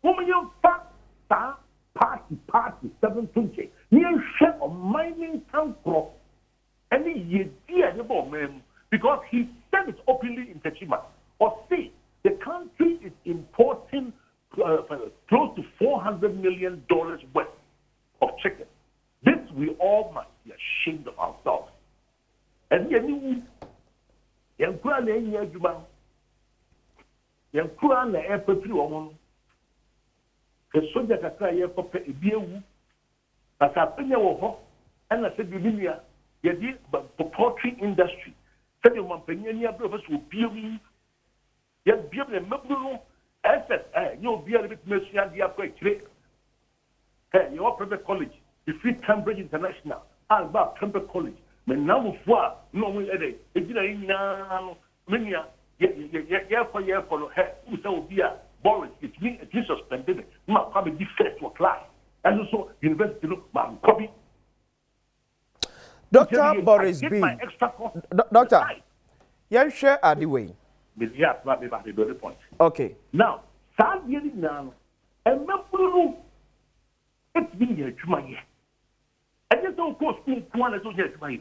Woman, you fat, party, 720. Near share of mining town crop. Any year, because he said it openly in Techima. Or see, the country is importing close to $400 million worth of chicken. This we all must be ashamed of ourselves. And you na airport woman. The soldier kakra ye ko pe ebiewu. Asa penya wo ho. And I said Bibilia, ye di poultry industry. Said you man penya ni abro fa so biewu. Ye biewu na maburu. SS you be a little bit messia dia ko ekire. Hey, your private college, you fit Cambridge International, Alba Cambridge College. But now for no one a day. If you are in Minia, for her, who shall be a Boris, it means it is suspended. Not probably defect to class. And also, university look, man, copy. Dr. Boris B. Doctor, you share at the way. Okay. Now, Saturday now, and Memphis. It's been here to my year. I just don't go school one as well as my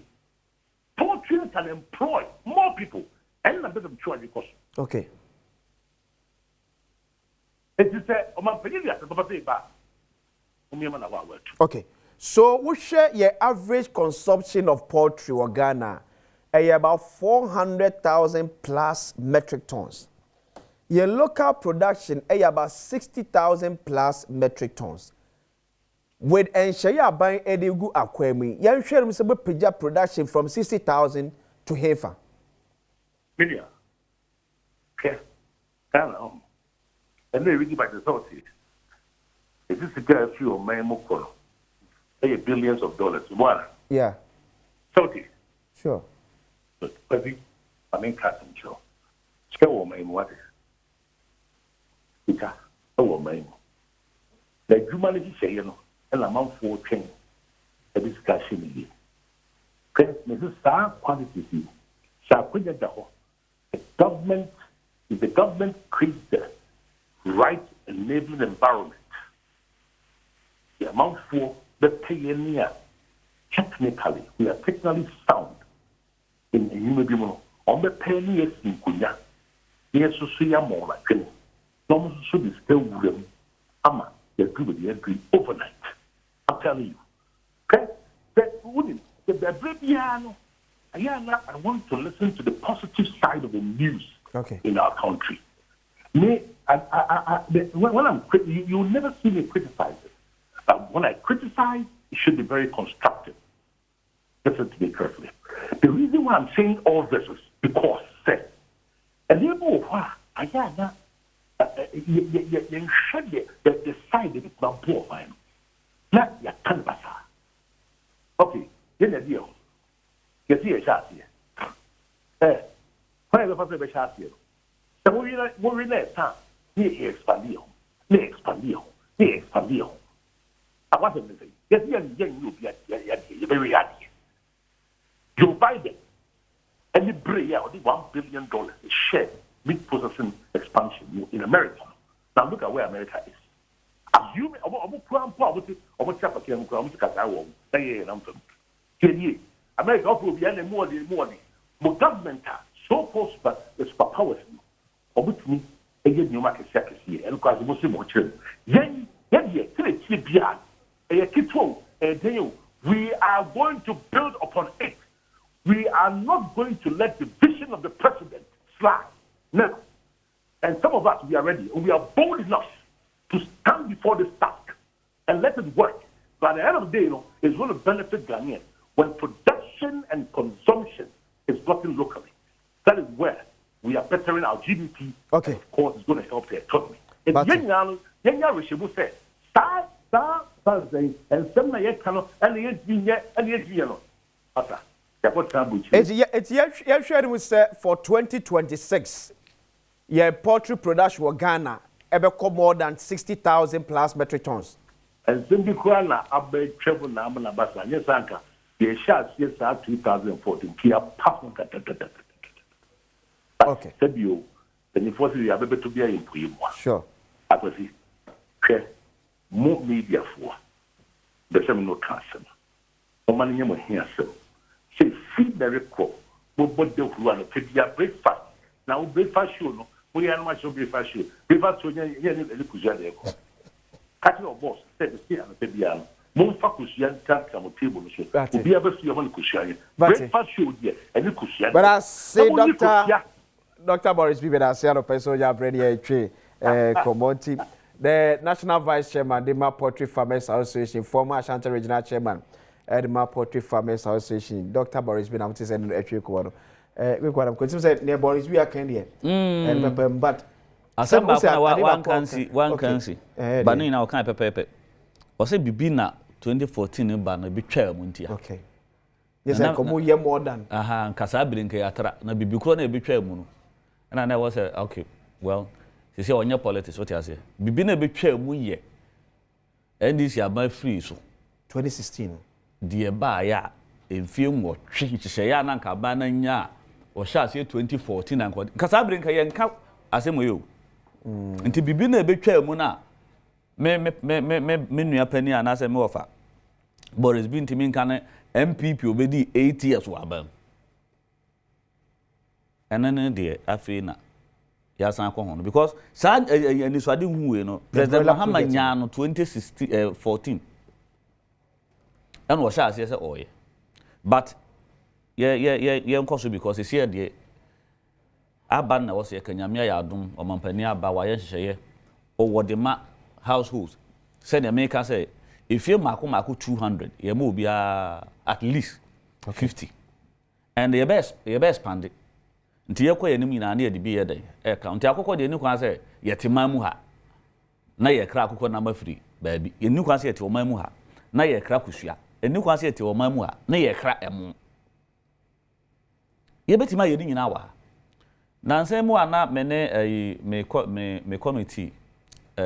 poultry can employ more people and a bit of choice because. Okay. It is a man okay. So we share your average consumption of poultry or Ghana about 400,000 plus metric tons. Your local production about 60,000 plus metric tons. With Enshaya buying Edigu Aquemi, yan share Mr. Pija production from 60,000 to Hefa. Media. Okay. And they really by the authorities. It is a guy few of my moko. Pay billions of dollars. One. Yeah. Saudi. Sure. But I mean custom show. Scale of my what is? Because oh my. The humanity say, you know. And amount for change a discussion. Okay, Mrs. Sa quantity. The government, if the government creates the right enabling environment, the amount for the pioneer, technically, we are technically sound in human being. On the pioneers in Kunya, yes, so see a more like him. Some should be still with them. Ama, they agree overnight. I'm telling you. Okay? I want to listen to the positive side of the news in our country. When I'm you'll never see me criticize it. But when I criticize, it should be very constructive. Listen to me carefully. The reason why I'm saying all this is because, say, the side of it not poor. Not your canvas. Okay, then the deal. You see a shot here. Why the first shot here? So we're in that time. Near expandio. I want to say, yes, you'll be very happy. Joe Biden and the Bray, $1 billion share meat processing expansion in America. Now look at where America is. Assuming America will be any more than government so close but the superpowers of me again you market sectors here and because Muslim children. Then we are going to build upon it. We are not going to let the vision of the president slide. No. And some of us, we are ready, and we are bold enough to stand before this task and let it work. But at the end of the day, it's going to benefit Ghanaians when production and consumption is gotten locally. That is where we are bettering our GDP. Okay. And of course, it's going to help the economy. And Yenya Rishibu said, and some it's sharing with for 2026. Yeah, poultry production for Ghana ever come more than 60,000 plus metric tons. And Zimbi Kuana Abe Treble Namana Basa, yes, Anka, the shots, yes, 2014, Kia Papa. Okay. Said you, the forces you are able to be in Primo. Sure. I was here. More media for the same no cancer. No money here, so. Say, feed the record. But they run a breakfast. Now, breakfast show, no. We are not sure breakfast show. Breakfast show, yeah, Catching our boss said the state and the Biano. Most Fakusian can't come table. To be able to see one cushion. Breakfast show, yeah, and you cushion. But I say, Dr. Boris Bibi, I say, person, you have ready a tree, commodity. The National Vice Chairman, the Poultry Farmers Association, former Ashanti Regional Chairman, the Poultry Farmers Association, Dr. Boris Bibi, I'm saying, we got him because said near Boris, we are candy. But one can see, but now can't pepe. Was it Bibina 2014 in Ban, a bit chair, Muntia? Okay. Yes, I come here more than Casabrin, na Bibicron, a bit chair, and I was okay, well. You see, on your politics, what I say? Bibina be chair muye. And this year by free so 2016. Dear Baya in film or change Shayan Cabana or shall say 2014 and what Casabrinca and Cap as you. And to Bibina be chair muna me penny and as a mofa. Boris been to mean can MPP obedi 8 years wabam. And then dear Afina. Yes, I'm because sad and it's what you President Muhammad Nyano 2014 and was as yes, oh, but yeah, also because it's here, the Aban was a Kenyamia Adom or Mampania Bawaye or what the households said the maker say if you Maku 200, you will be at least 50 and the best pandit. Nti yakwa yenim na na be yede e ka nti akokọ de ni kwan se yete mamu ha na ye kra akokọ na mafiri baabi eni kwan se yete o mamu ha na ye kra kusua eni kwan se yete o mamu ha na ye kra emu ye betima ye ni nyina wa na nsemu ana mene me committee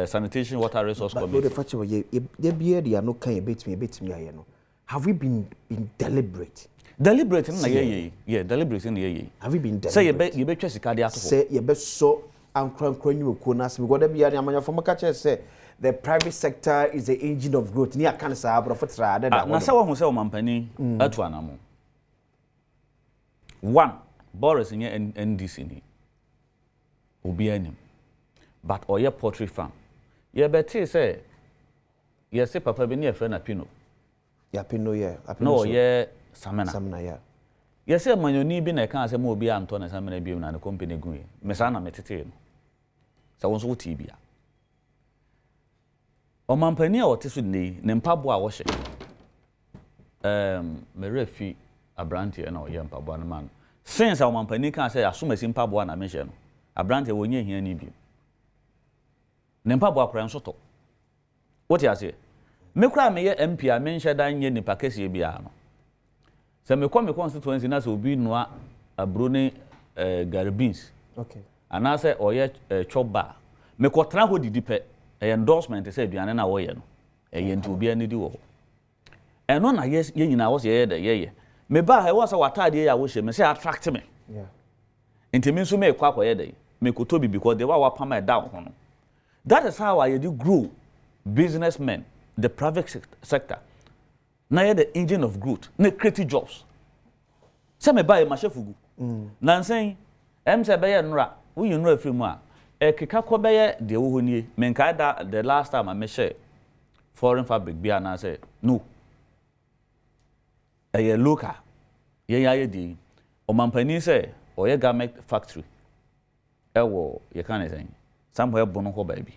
sanitation water resource committee but the fact ye be there no kan ye betimi aye no have we been deliberate? Deliberate in the yeah, deliberate in the have you been deliberate? Say you bet Chessica, say you bet so and you could we got to be a from a catcher say the private sector is the engine of growth near cancer, but rather than someone who sell Mampany at one. One, Boris in your NDC will be any, but or your poultry farm. You bet say, yes, Papa be near friend Apino. Ya Pino, yeah, no, yeah. Samana ya. Yes, sir, when you need be a cancer, more be Anton as I'm going to be on the company going. Messana Metite. So I was what Tibia. O Mampania or Tissudney, Nempabua wash it. Merefi a brandy and our young Pabuan man. Since our Mampani can't say, as soon as in Pabuana mention, a brandy will near here any beam. Nempabua Cran Soto. What you say? Me cry me MP, I mentioned that in the Pacassi Biano. So me come constituency na so bi noa abrone garibins okay and I say oye chop bar me kotra ho didi pe endorsement say aduane na wo ye no nti obi ani di wo eno na yes ye nyina wo se ye de ye me ba he wo se watade ya wo hye me say attract me yeah nti me nso me kwa kwa ye de me koto bi because they wa pam e down ho no that is how I do grow businessmen the private sector. Na the engine of growth, na create jobs. Say me buy mashefugu. Na nsen, say be ye nra, wo yin nra free mu a, keka ko be ye de wo honie. Me nka da the last time I me share foreign fabric bia na say no. Ye local. Ye ya ye di. O mampani say o ye garment factory. ewo ye kan say somewhere bono ho baby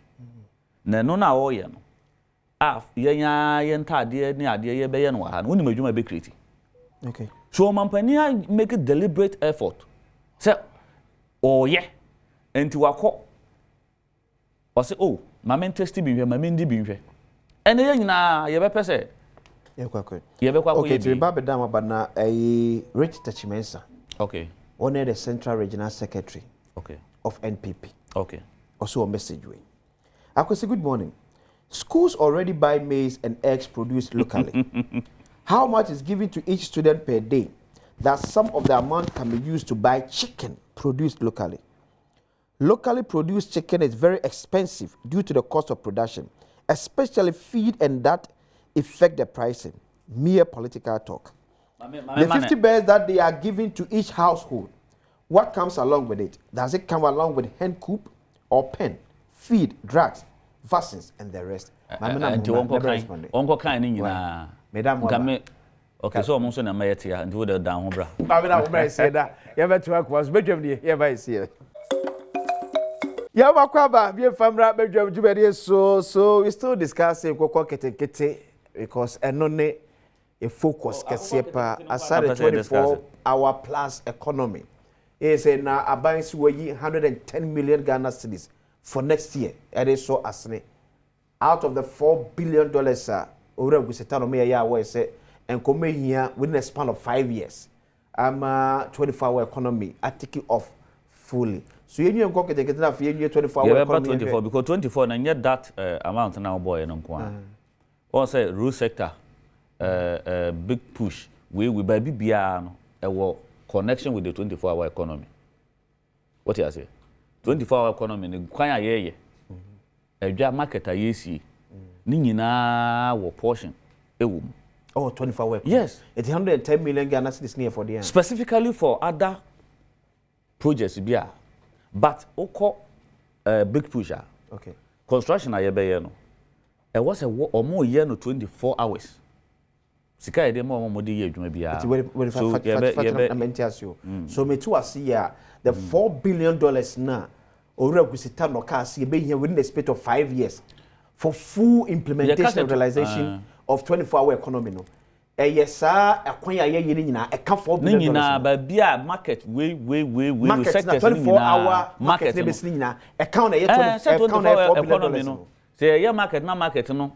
na no na wo ye no yenya ye ntade ni ade ye be ye no ha no ni madwuma be create. Okay. So mampani make a deliberate effort. Say oh yeah enti wako o say oh mama interest bi hwe mama ndi bi hwe ene ye nyina ye be pese ye kwakwe okay to ba bedam abana Rich Tachimensa. Okay. One the Central Regional Secretary. Okay. Of NPP. Okay. Also a message way. Akwesi, good morning. Schools already buy maize and eggs produced locally. How much is given to each student per day? That some of the amount can be used to buy chicken produced locally. Locally produced chicken is very expensive due to the cost of production, especially feed, and that affect the pricing. Mere political talk. The 50 bears that they are giving to each household, what comes along with it? Does it come along with hen coop or pen, feed, drugs, vaccines, and the rest? Onko kan ni nyina. Okay, so I'm also na mayet ya ndu the down bra. Mama na say that. You better work was bedwam ni you buy see. Ya makwaba bi famra bedwam jubere so we still discussing kokko ketekete because enone a focus kesiepa aside the 24-hour plus economy. Is na abansi we 110 million Ghana cedis for next year. It is so asne. Out of the $4 billion ora guseta me ya we say and come here within a span of 5 years. 24-hour economy I take it off fully. So you know go get na for 24-hour economy. 24 because 24 na get that amount now boy no kwa. Or say rural sector big push we buy bibia no e wo connection with the 24-hour economy. What you say? 24-hour economy ni kwan ayeye. Edwa market ayesi. Ni nyina wo portion ewu. Oh, 24-hour. Yes. It's 110 million Ghana cedis near for the end. Specifically for other projects bia. But oko big pusher. Okay. Construction ayebe no. E was a omo year no 24 hours. Sika ede mo de ye adwuma bia. So me too see ya the $4 billion na ora gusita no ka see be here within the space of 5 years for full implementation and realization of 24-hour economy no. Yes sir, akwan ya ye ni nyina e ka $4 billion. Ni nyina ba bia market we sectors 24-hour market ne be nyina e ka na ye 24 billion no. Say ye market na market no.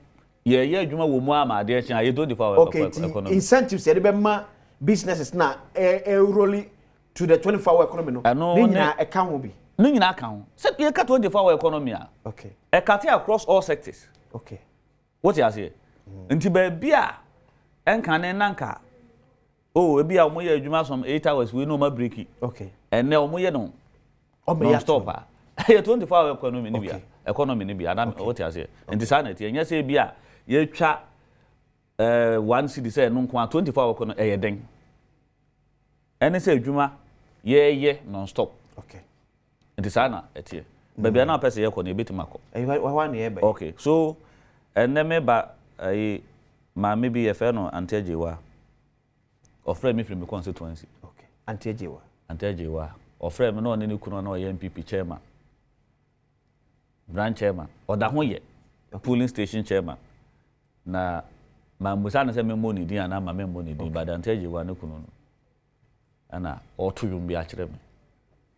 Ye adwuma wo mu ama ade chen aye 24-hour economy. Incentives ye be ma businesses na rolling to the 24-hour economy no. Ni nyina e ka ho bi. Ni nyina ka ho. Say ye ka 24-hour economy a. Okay. E ka te across all sectors. Okay. What you say? Nti ba bia enka ne nanka. Oh, e bia omo ye adwuma some 8 hours we no ma break. Okay. And na omo ye no. Omo stop ah. Ye 24-hour economy ni bia. Economy ni bia. What you say? Nti sa na tie nya say bia ye twa one city say no nko 24-hour economy e ye den. Ene say adwuma ye non stop. Okay. Nti sa na etie. Ba bia na pese ye ko na ebetima ko. Wa na ye ba. Okay. So ene me ba ma maybe ye fe no antejewa. Ofre me from constituency. Okay. Antejewa. Ofre me no ne ni kuno na o NPP chairman. Branch chairman. Oda ho ye. Polling station chairman. Na ma musa na se me money din ana ma me money din ba antejewa ne kuno no. Ana oto yum bi a kire me.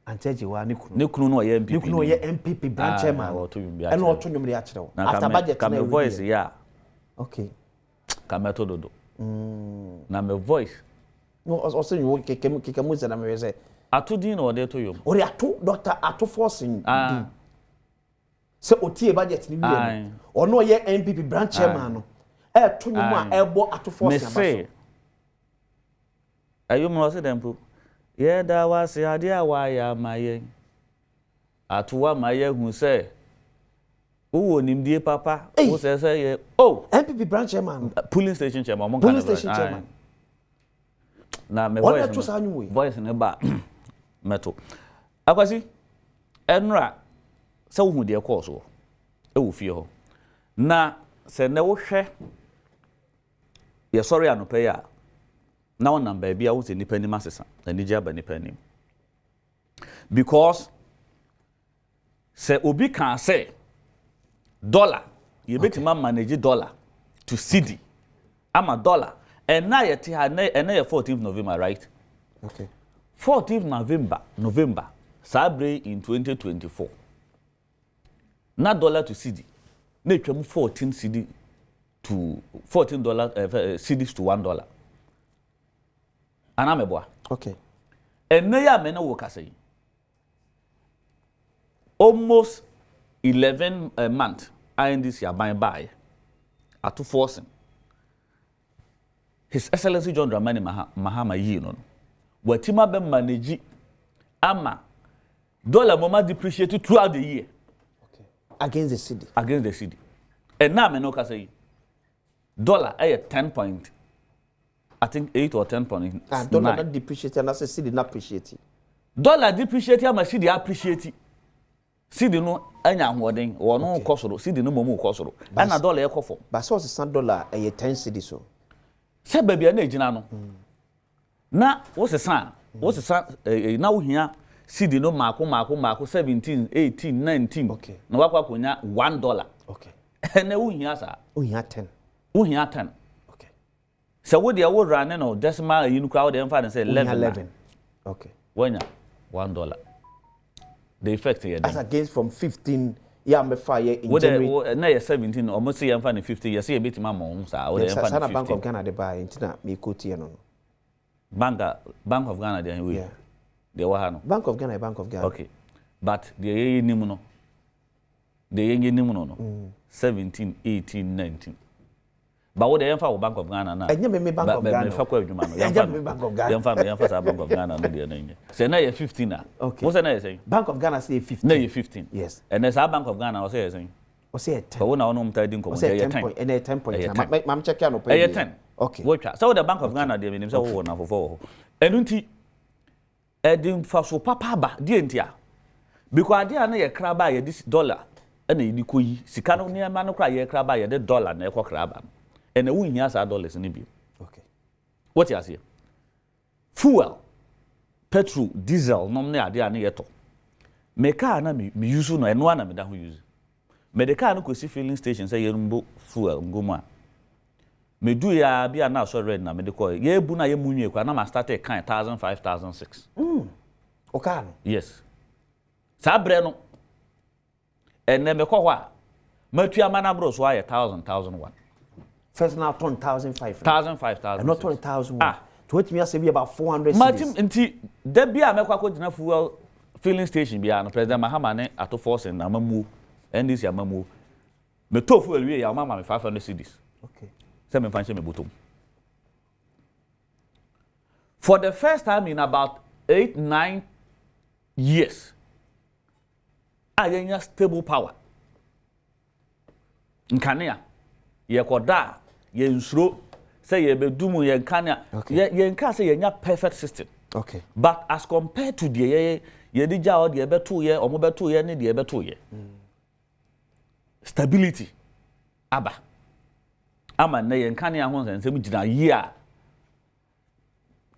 Antejewa ne kuno no o ye NPP. Ne kuno o ye NPP branch chairman. Oto yum bi a kire. Ana oto yum bi a kire. After budget na voice ya. Okay. Kameto dodo. Na me voice. No, also you keke mu na me say. Ato din na ode to yom. Ori ato Dr. Ato forcing din. Se otie budget ni wi. Ono ye NPP branch chairman no. E to nyum a ebo Ato forcing abaso. Me say. Ayo mo se dempo. Ye da wa se ade a wa ya maye. Ato wa maye hu say. Who nimdie papa who says NPP branch chairman polling station chairman polling station chairman na me voice ne ba meto akwasi enra se wo hu de course wo e wo fie ho na se ne wo hwe ye sorry anope ya na won number bia wo se nipa ni masesa ani je aba nipa ni because Say obi can say dollar. You bet him manage dollar to cedi. I'm a dollar. And now you 14th November, right? Okay. 14th November, Sabre in 2024. Na dollar to cedi. Na twam 14 cedi to $14 cedis to $1. Anameboa. Okay. And na ya me na wo kasa yi. Almost 11 months and this year by at forcing. His Excellency John Dramani Mahama yi no. Watima be manage ama dollar mama depreciate throughout the year. Okay. Against the cedi. Against the cedi. And now me no ka say dollar at 10 point I think 8 or 10 point. Dollar not depreciate and as a cedi not appreciate. Dollar depreciate ama cedi appreciate. Cedi no anya hoden wo no kosoro cedi no momu kosoro. Na dollar e kofo. But so $100 e 10 cedi so. Se babia na ejina no. Na wo se san na wo hia cedi no mako 17 18 19. Okay. Na wakwa konya $1. Okay. Na wo hia sa. Wo hia 10. Wo hia 10. Okay. So wo dia wo run no decimal you crowd dem fa say 11. Okay. Wanya $1. The effect here. As against from 15 yeah me fire in January. Na 17 almost say 50 you see a bit mama sa wo dem fa 50. Bank of Ghana dey buy intina me quote here no. Bank of Ghana dey we. Yeah. They were no. Bank of Ghana. Okay. But the ye nimu no. The ye nimu no. 17, 18, 19. But what the for Bank of Ghana na. Enye me Bank of Ghana. Me fa kwa adwuma no. Enye me Bank of Ghana. Yem fa sa Bank of Ghana no dey na nye. Say na ye 15 na. Okay. What say na ye say? Bank of Ghana say 15. Na ye 15. Yes. And there's Bank of Ghana was say 10. O say 10. But when I no mta din ko say 10 point. And 10 point. Mam check ya no pay. 10. Okay. Watcha. So the Bank of Ghana dey mean say wo na for. Enunti edin fa so papa ba die ntia. Because dia na ye kra ba ye this dollar na ye di koyi. Sika no ne ma no kra ye kra ba ye the dollar na ye kra ba. And a win here dollars in the okay. What you say? Fuel, petrol, diesel, no me ade na yeto. Me car na me use no eno na me da ho use. Me the car no ko si filling station say yerumbo fuel ngoma. Me do ya bia na so red na me de ko ye bu na ye munwie kwa na ma start e kan 1000 5000 6. O car no? Yes. Sa bre no. Ene me ko ho a matua mana bro so aye 1000 1001. First now 1,500. 1,500. Not 1,000. To what me say about 400 Martin nti da bia me kwa gina fuel filling station bia no President Mahama ne ato force na mamu NDC amamu me to fuel we ya mama me 500 cedis. Okay. Say me fanche me bottom. For the first time in about 8-9 years ayenya stable power. Nkania ye koda ye nsuro say ye bedumu ye nkania ye nka say ye nya perfect system. Okay. But as compared to the ye dija or the beto ye or mo beto ye ne the beto ye. Stability aba ama na ye nkania ho nsem gina year.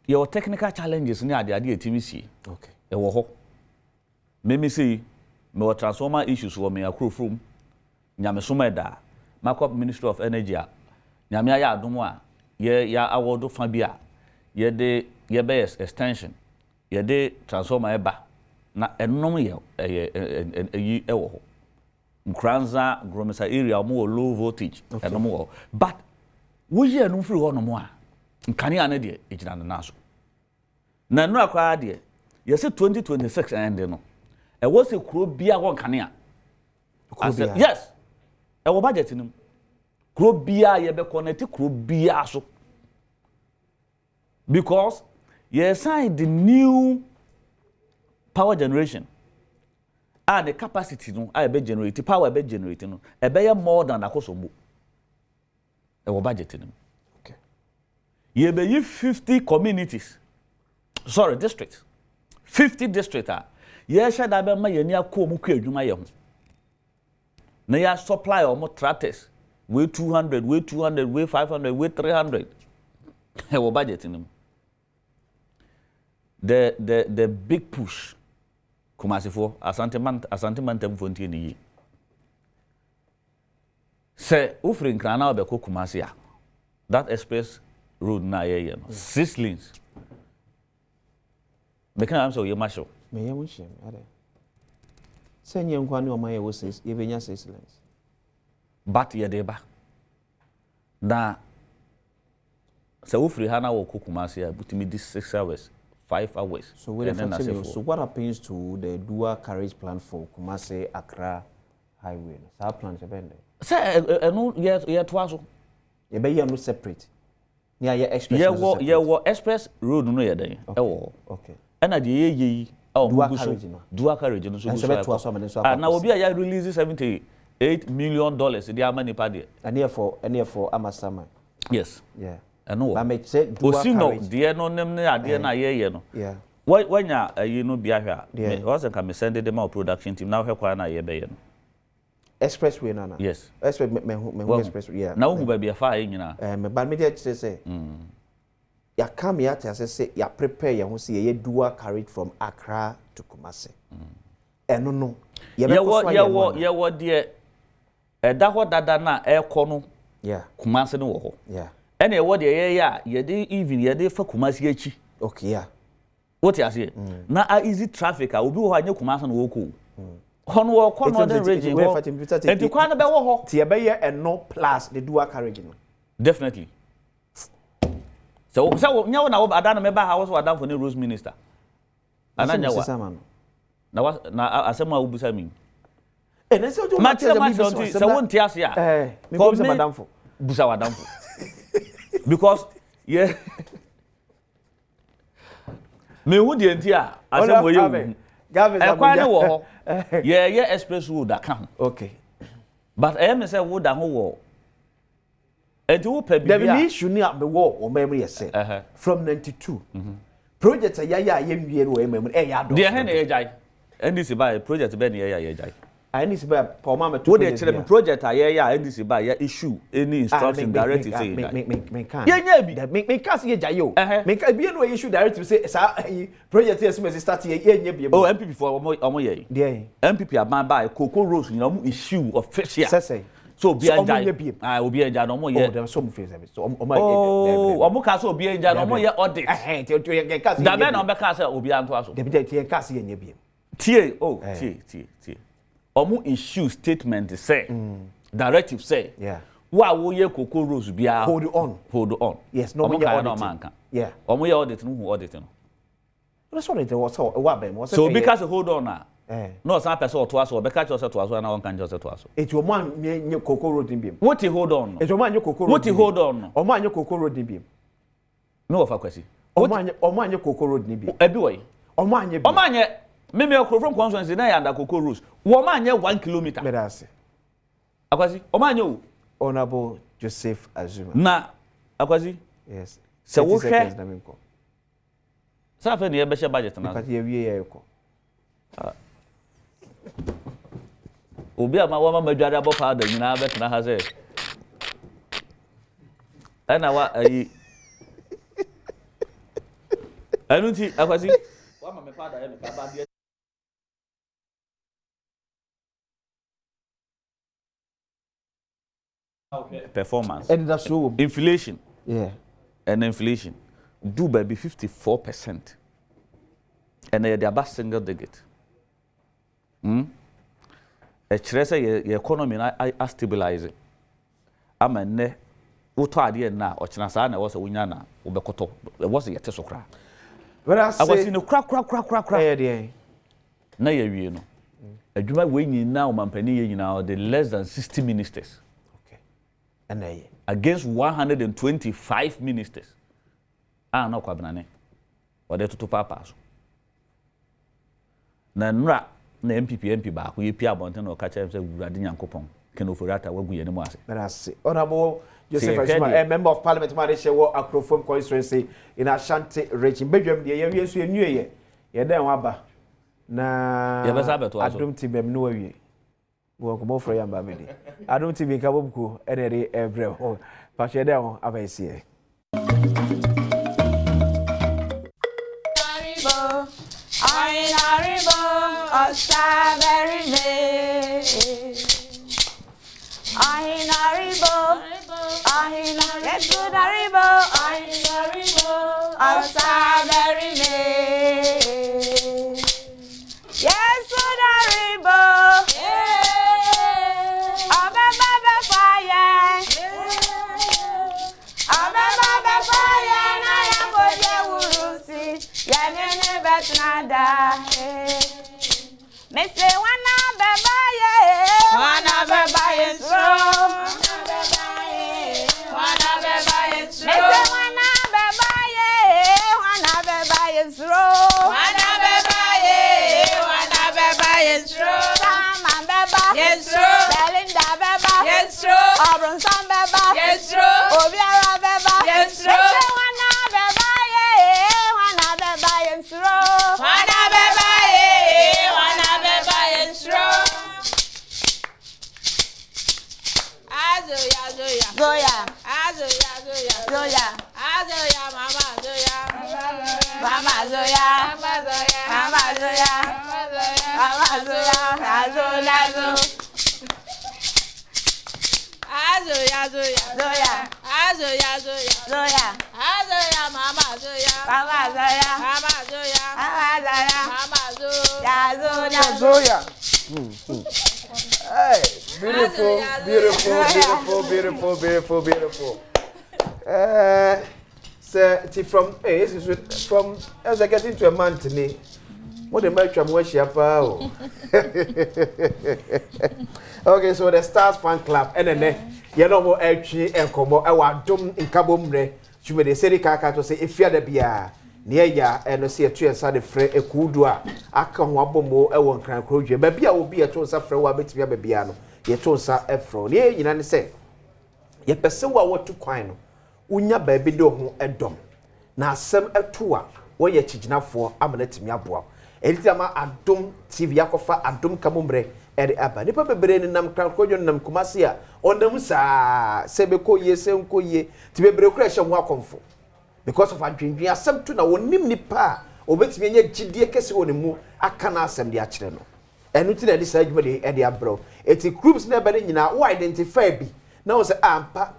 Your technical challenges ni ade etimi sie. Okay. E wo ho. Me say me transformer issues wo me akro from nyame so meda makop Ministry of Energy a nyame aya adom a ye ya awodo fa bia ye de ye be extension ye de transformer eba na enom ye yi ewo ho nkranza gromesa area mo low voltage enom wo but wo ye enu free ho no mo a nkane ane de ejina na so na no akwa de ye se 2026 end no e wo se kuro bia wo nkane a yes e wo budget nim kuro bia ye be connect kuro bia so because ye sign the new power generation and the capacity no I be generate power be generate no e be ye more than akosombo e wo budget nim okay ye be 50 communities districts 50 districts ye sha da be ma ye ni akom ku adwuma ye ho na ya supply or more tractors we 200 we 200 we 500 we 300 e wo budget nim the big push Kumasifo asante mantem fontie ni yi se ufrin krana obeko Kumasi ya that express road na ye no 6 lanes mekana am so ye masho me ye mushim ade se nye nkwa ni o ma ye wo 6 ye benya 6 lanes but ye de ba na se ufri hana wo Kumasi ya butimi this 6 hours 5 hours. So what happens to the dual carriage plan for Kumasi Accra highway? So how plan chebende? Say no ye twaso. Ye be ye no separate. Near ye express. Ye wo express road no ye den. Okay. And na de ye dual carriage no so go. Na obi a release $78 million the amani pa de. And here for Amasama. Yes. Yeah. No. But make say Osino de no nem ne ade na ye no. Yeah. Wanya you no bia hwa. Me was can send them our production team now hwa na ye be ye no. Expressway na. Yes. Express me expressway. Yeah. Na hu ba bia fa ye nyina. Me ba me dey say. Ya come here to say ya prepare ya ho say ye dual carriage from Accra to Kumasi. Eno no. Ye wo de da ho dada na e ko no. Yeah. Kumasi no wo ho. Yeah. And a word ye de even ye de for Kumasi echi. Okay, yeah. What you say? Na easy traffic obi wo anye Kumasi no wo ko. Hono wo ko no den region ho. Enti kwa na be wo ho. Ti e be ye eno plus the dual carriage no. Definitely. So nya wo na wo ada na me ba house wo for the Rose Minister. Ananya wa. Na asema wo busa mi. Na se o ma tell me so won ti ase a. Me ko busa madam fo. Busa wadam fo. Because yeah me hu de ntia asem wo ye Gavin kwani wo ho ye express road aka ho okay but me say wo da ho wo enti wo pa bibia the issue ni a me wo o memory say from 92 project ya ye nwie no memory ya do de he na ye jai ndc by project be na ye jai ndc by Paul me to de chere project ye ndc by ya issue any instruction directive say me can ye nya bi me can say jai yo me can be no issue directive say sa project yes me start ye nya bi oh MPP for omo ye there MPP aban by Cocoa Rose you know issue official say so obi enja obi enja no mo ye oh dem so mo face so omo ka so obi enja no mo ye audit da be na be ka say obi anto aso dem dey ka say ye nya bi tie tie omo issue statement say directive say wa wo ye Cocoa Rose bia hold on yes no mo ye audit yeah omo ye audit no hu audit no that's what it was so wa be mo so because hold on na no some person to aso be catch yourself to aso na one can just to aso it your man nye Cocoa Road bim what hold on it your man nye Cocoa Road what hold on o man nye Cocoa Road bim no of akwasi o man nye Cocoa Road ni bim ebi wo o man nye me from constituency na yanda Cocoa Road wo man nye 1 kilometer me that's akwasi o man nye o Honorable Joseph Azuma na akwasi yes se wo hwe sa fe ne ye be she budget na party ye wie ye ko obi ama wa ma madware abo pa da nyina betena ha se ana wa ayi anuti akwasi wa ma me pa da ye me ka ba dia okay performance and that's so inflation and inflation do baby 54% and they are single digit a chere your economy na stabilize amene woto ade na o chena sa na wo se wonya na wo bekoto wo se yete so kra I was in a crack na ye wie no adwuma we nyina o mampani ye nyina the less than 60 ministers okay and against 125 ministers na kwa benane wode toto papa so na nra na MP ba ko ye pia bonten no ka cha se wurade nyankopon kenofurata wagu ye ne mo ase that's honorable Joseph Azuma, a member of Parliament, Malaysia, Acrofom constituency in Ashanti region. Badwam, the area is new year. You don't waba. Na Adom TV no way. We come over here, baby. Adom TV kabumku every home. But you don't have a see. Haribo, Strawberry me. Ahinaribo. Yes, good aribo. Strawberry me. Yes, good aribo. Ababa fire. Ababa fire. Na yambo ye wurusi. Yanene betnada. Me say wana beba ye. Wana beba ye strong. Wana beba ye strong. Me say wana beba ye. Wana beba ye strong. Wana beba ye. Wana beba ye strong. Sama beba ye strong. Belinda beba ye strong. Obronson beba ye strong. Obiara beba ye strong. Me say wana beba ye. Wana beba ye strong. Wana beba ye. Wana beba ye strong. Azoya, Zoya, Zoya, Azoya, Zoya, Zoya, Azoya, Mama Zoya, Mama Zoya, Mama Zoya, Mama Zoya, Mama Zoya, Azoya, Azoya, Zoya, Zoya, Azoya, Zoya, Zoya, Azoya, Mama Zoya, Mama Zoya, Mama Zoya, Mama Zoya, Mama Zoya, Zoya. Hey, beautiful, beautiful, beautiful, beautiful, beautiful, beautiful. From as I get into a month today, what the match I'm watching up. Okay, so the Stars Fan Club, and then you know more LG and Como, our dome in Kabumre, you may say the car to say if you're the beer. Near ya and see a tree and side fre a kudua. I come wabo a one crank croja. Maybe I will be a tosa fre wabbit me a babiano. Ye tosa efro. Near you know, say. Ye pursue what to quino. Unya baby do a dom. Now some a tour where ye chijna for amanet me abwa. Elitama Adom TV Yakofa Adom Kabumbre eri aba. Nipa bebre nam crank croja nam kumasia. On them sa sebeko ye se unko ye. Tibebre crash and walk on for. Because of our dream, we are some to now nimni pa, or bet me a GD case on the moon, I can't ask them the actual. And we did this everybody at the abroad. It's groups never in now, identify be. Now, say, pa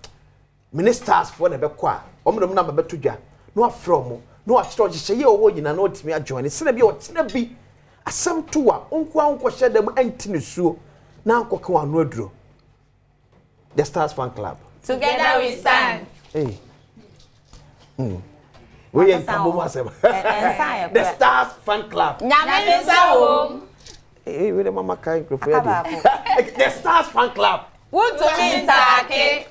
ministers for the Bequa, Omnum number Betuja, no from, no astrology, say your word in an old me a join. It's never your snabby. A some two, uncle shed them empty so. Now, Cocoa and Rodro. The Stars Fan Club. Together we stand. Hey. We ain't the Stars Fan Club. Hey, we the mama kind of the Stars Fan Club. What to mean, Taki?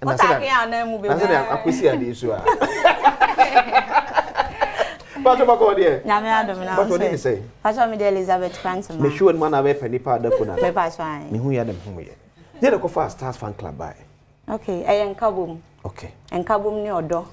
What I can't move. I could see a dish. But what did you say? Pastor me Elizabeth Cranston. Me sure man have a penny powder kuna. Me pass fine. Me who ya them who ye. They go for Stars Fan Club by. Okay, I am Kabum. Okay. And Kabum ni odo.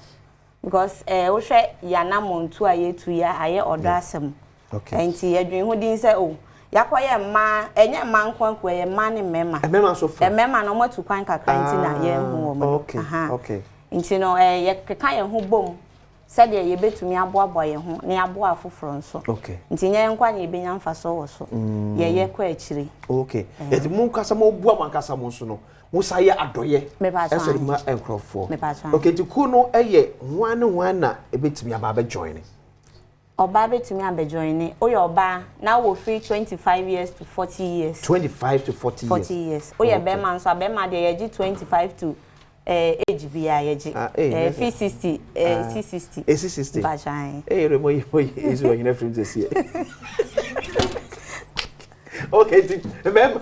Because we share yana montu aye 2 year aye odo asem. Okay. Enti yadwen ho din say oh yakoye ma enye ma nkwanko ye ma ne mema. E mema so fa. E mema no motu kwan kakra enti na ye hu wo mo. Okay. Okay. Enti no ye keka ye ho bom. Said ye betumi aboabo ye ho na abo afoforo nso. Okay. Nti nye nkwa na ebenya mfaso wo so. Ye kwa akiri. Okay. Eti mun kasa mo bua man kasa mo so no. Musa ye adoye. Eso ma enkrofo. Okay, ti ku no eye hwan na ebetumi aba join. Oba betumi aba join. Oye oba na wo free 25 years to 40 years. 25 to 40 years. 40 years. Oye be man so be man dey age 25 to age bi age. 60 C60. C60. Bachan. Remo is when you from this year. Okay, remember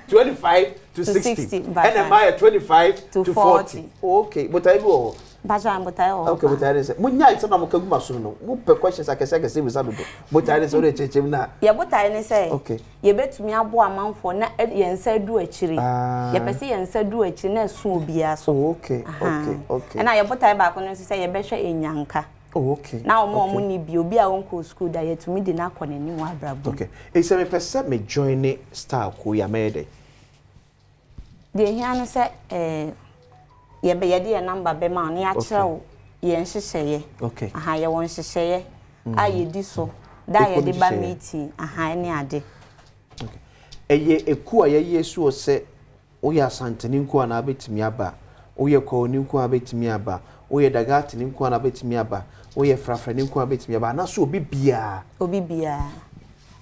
25 to 60 and am 25 to 40. Okay, but I go. Okay, but I say, munya it's na mukaguma so no. Mu pe questions akese we sabe. But I say chechem na. Ya but I say. Okay. Ye betumi abo amanfo na ye nsa du akiri. Ye pese ye nsa du akiri na su obia so. Okay. Okay. Na ye but I ba ko no say ye behwe enyanka. Oh, okay. Now, more money be obi a wonko school that yet to me did not con any more brabo. Okay. It's a person me join the star who ya made. The here say, ye be a number be man, ya chow, ye and she say, okay. Aha, ye won't say, I ye do so. da ye de ba meeting ne ade eye eku a ye yesu ose oya asanteni nku na betimi aba oye ko ni nku abetimi aba oye dagati ni nku na betimi aba oye frafra ni nku abetimi aba na so obi bia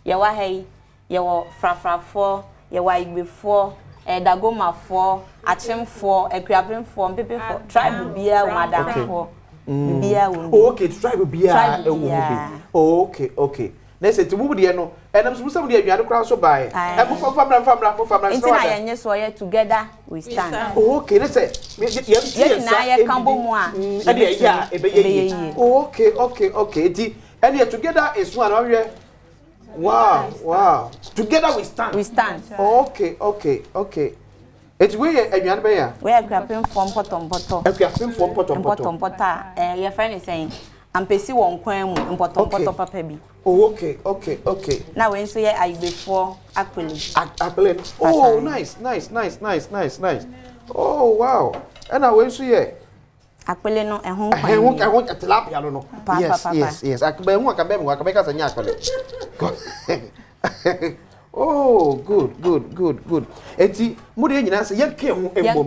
ye wa hei ye wo frafrafo ye wa igbefo dagomafo achemfo ekuapemfo mpepefo tribe bia wo madamfo bia wo okay tribe bia e wo bi okay na se ti bubu de no enam so musam de aduane kra so bae e mo famra so na yenye so ye together we stand okay na se ye na ye kambo mu a e de ya e be ye okay ti and ye together is one we wow together we stand okay eti we aduane be ya we akrapem form potom your friend is saying ampesi won kwan mu mpoto papa bi okay na we nso ye agbefo akpele oh nice oh wow and we nso ye akpele no ehun tilapia no yes akbe hu akabe ka sanya akpele oh good eti mu de nyina se yenka hu embom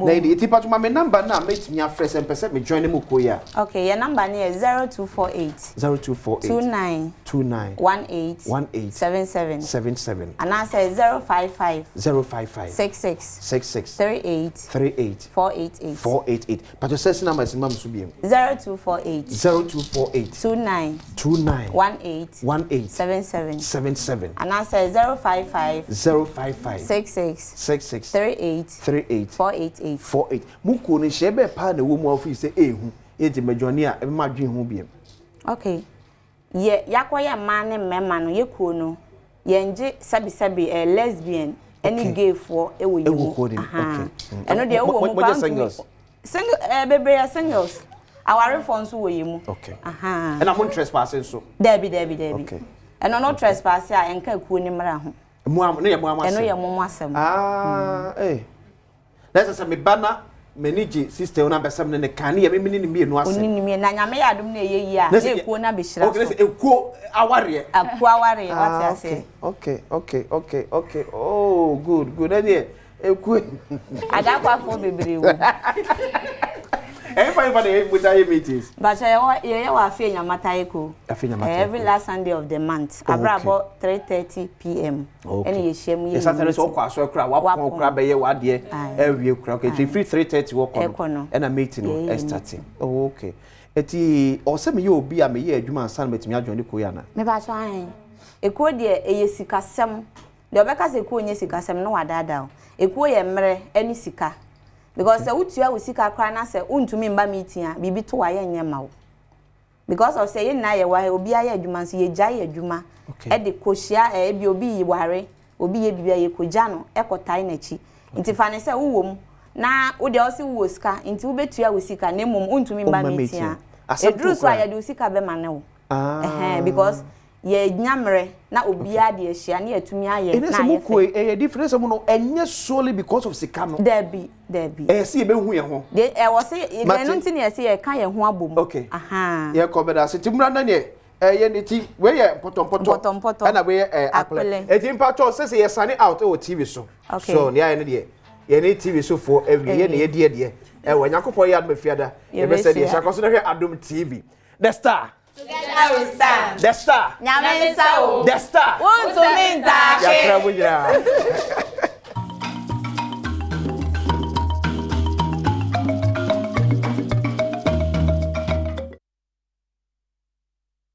na eti patuma me number na metimi afresh empese me join mu koya okay your number na 0248 29 18 and I say 055 66 38 488 but your sense number is mam so biem 0248 29 18 77 and I say 055 66 38 488 muko ni shebe pa na wo mu afi se ehu eti medwoni a e ma dwen hu biem okay ye yakoye man ne mema no ye kuo no ye nje sabi lesbian any gay for e wo yimu okay eno de wo mu pa single bebre singles aware for nso wo yimu okay and I'm trespassing so debi okay eno no trespass a enka kuo ni mra ho eno ye mo asem let's say me bana manage sister una besam ne kan ye me ni mi enu asem oni ni na nyame ya adom na ye a na ekuo na behira okay let's ekuo aware what I say okay oh good idea ekuo adakwa fo bebre wo everybody with our meetings but ye wa afi nyamata eko every last Sunday of the month about 3:30 p.m. any ye shemu ye Saturday so kwa so kra wa pon kra be ye wa de every kra okay free 3:30 work on and a meeting no starting okay eti o se me ye obi a me ye adwuma ansan metimi adwone ko ya na me ba so an eko de eye sikasem de obeka se ko onye sikasem no wadada eko ye mre ani sika because se utua we sika kra na se untumi mba meeting a bibi to waye nyema wo because of say ye na ye wa obi aye adwuma so ye gya ye adwuma e de kohia e bi obi yi ware obi ye bibia ye kogya no e kotai na chi nti fa ne se uwom na wo de o se wo sika nti wo betua we sika na mom untumi mba meeting a edru so aye de sika be ma ne wo because ye nyamre na obia de ehia na atumi aye na ye fe difference mu no enye solely because of sikano debi see be hu ye ho de wo say ye no ntini ye say ye kan ye ho abom ye ko be da se timra na ne ye ne ti we ye potompoto na we ye apple e ti mpa cho say ye sane out o TV so so ne aye ne de ye ne TV so for every ye ne ye de we nyakopo ye admafiada ye be say de shakoso na hwe Adom TV the star together we stand. The star. Nyame nsa o. The star. Won't to mean that. Ya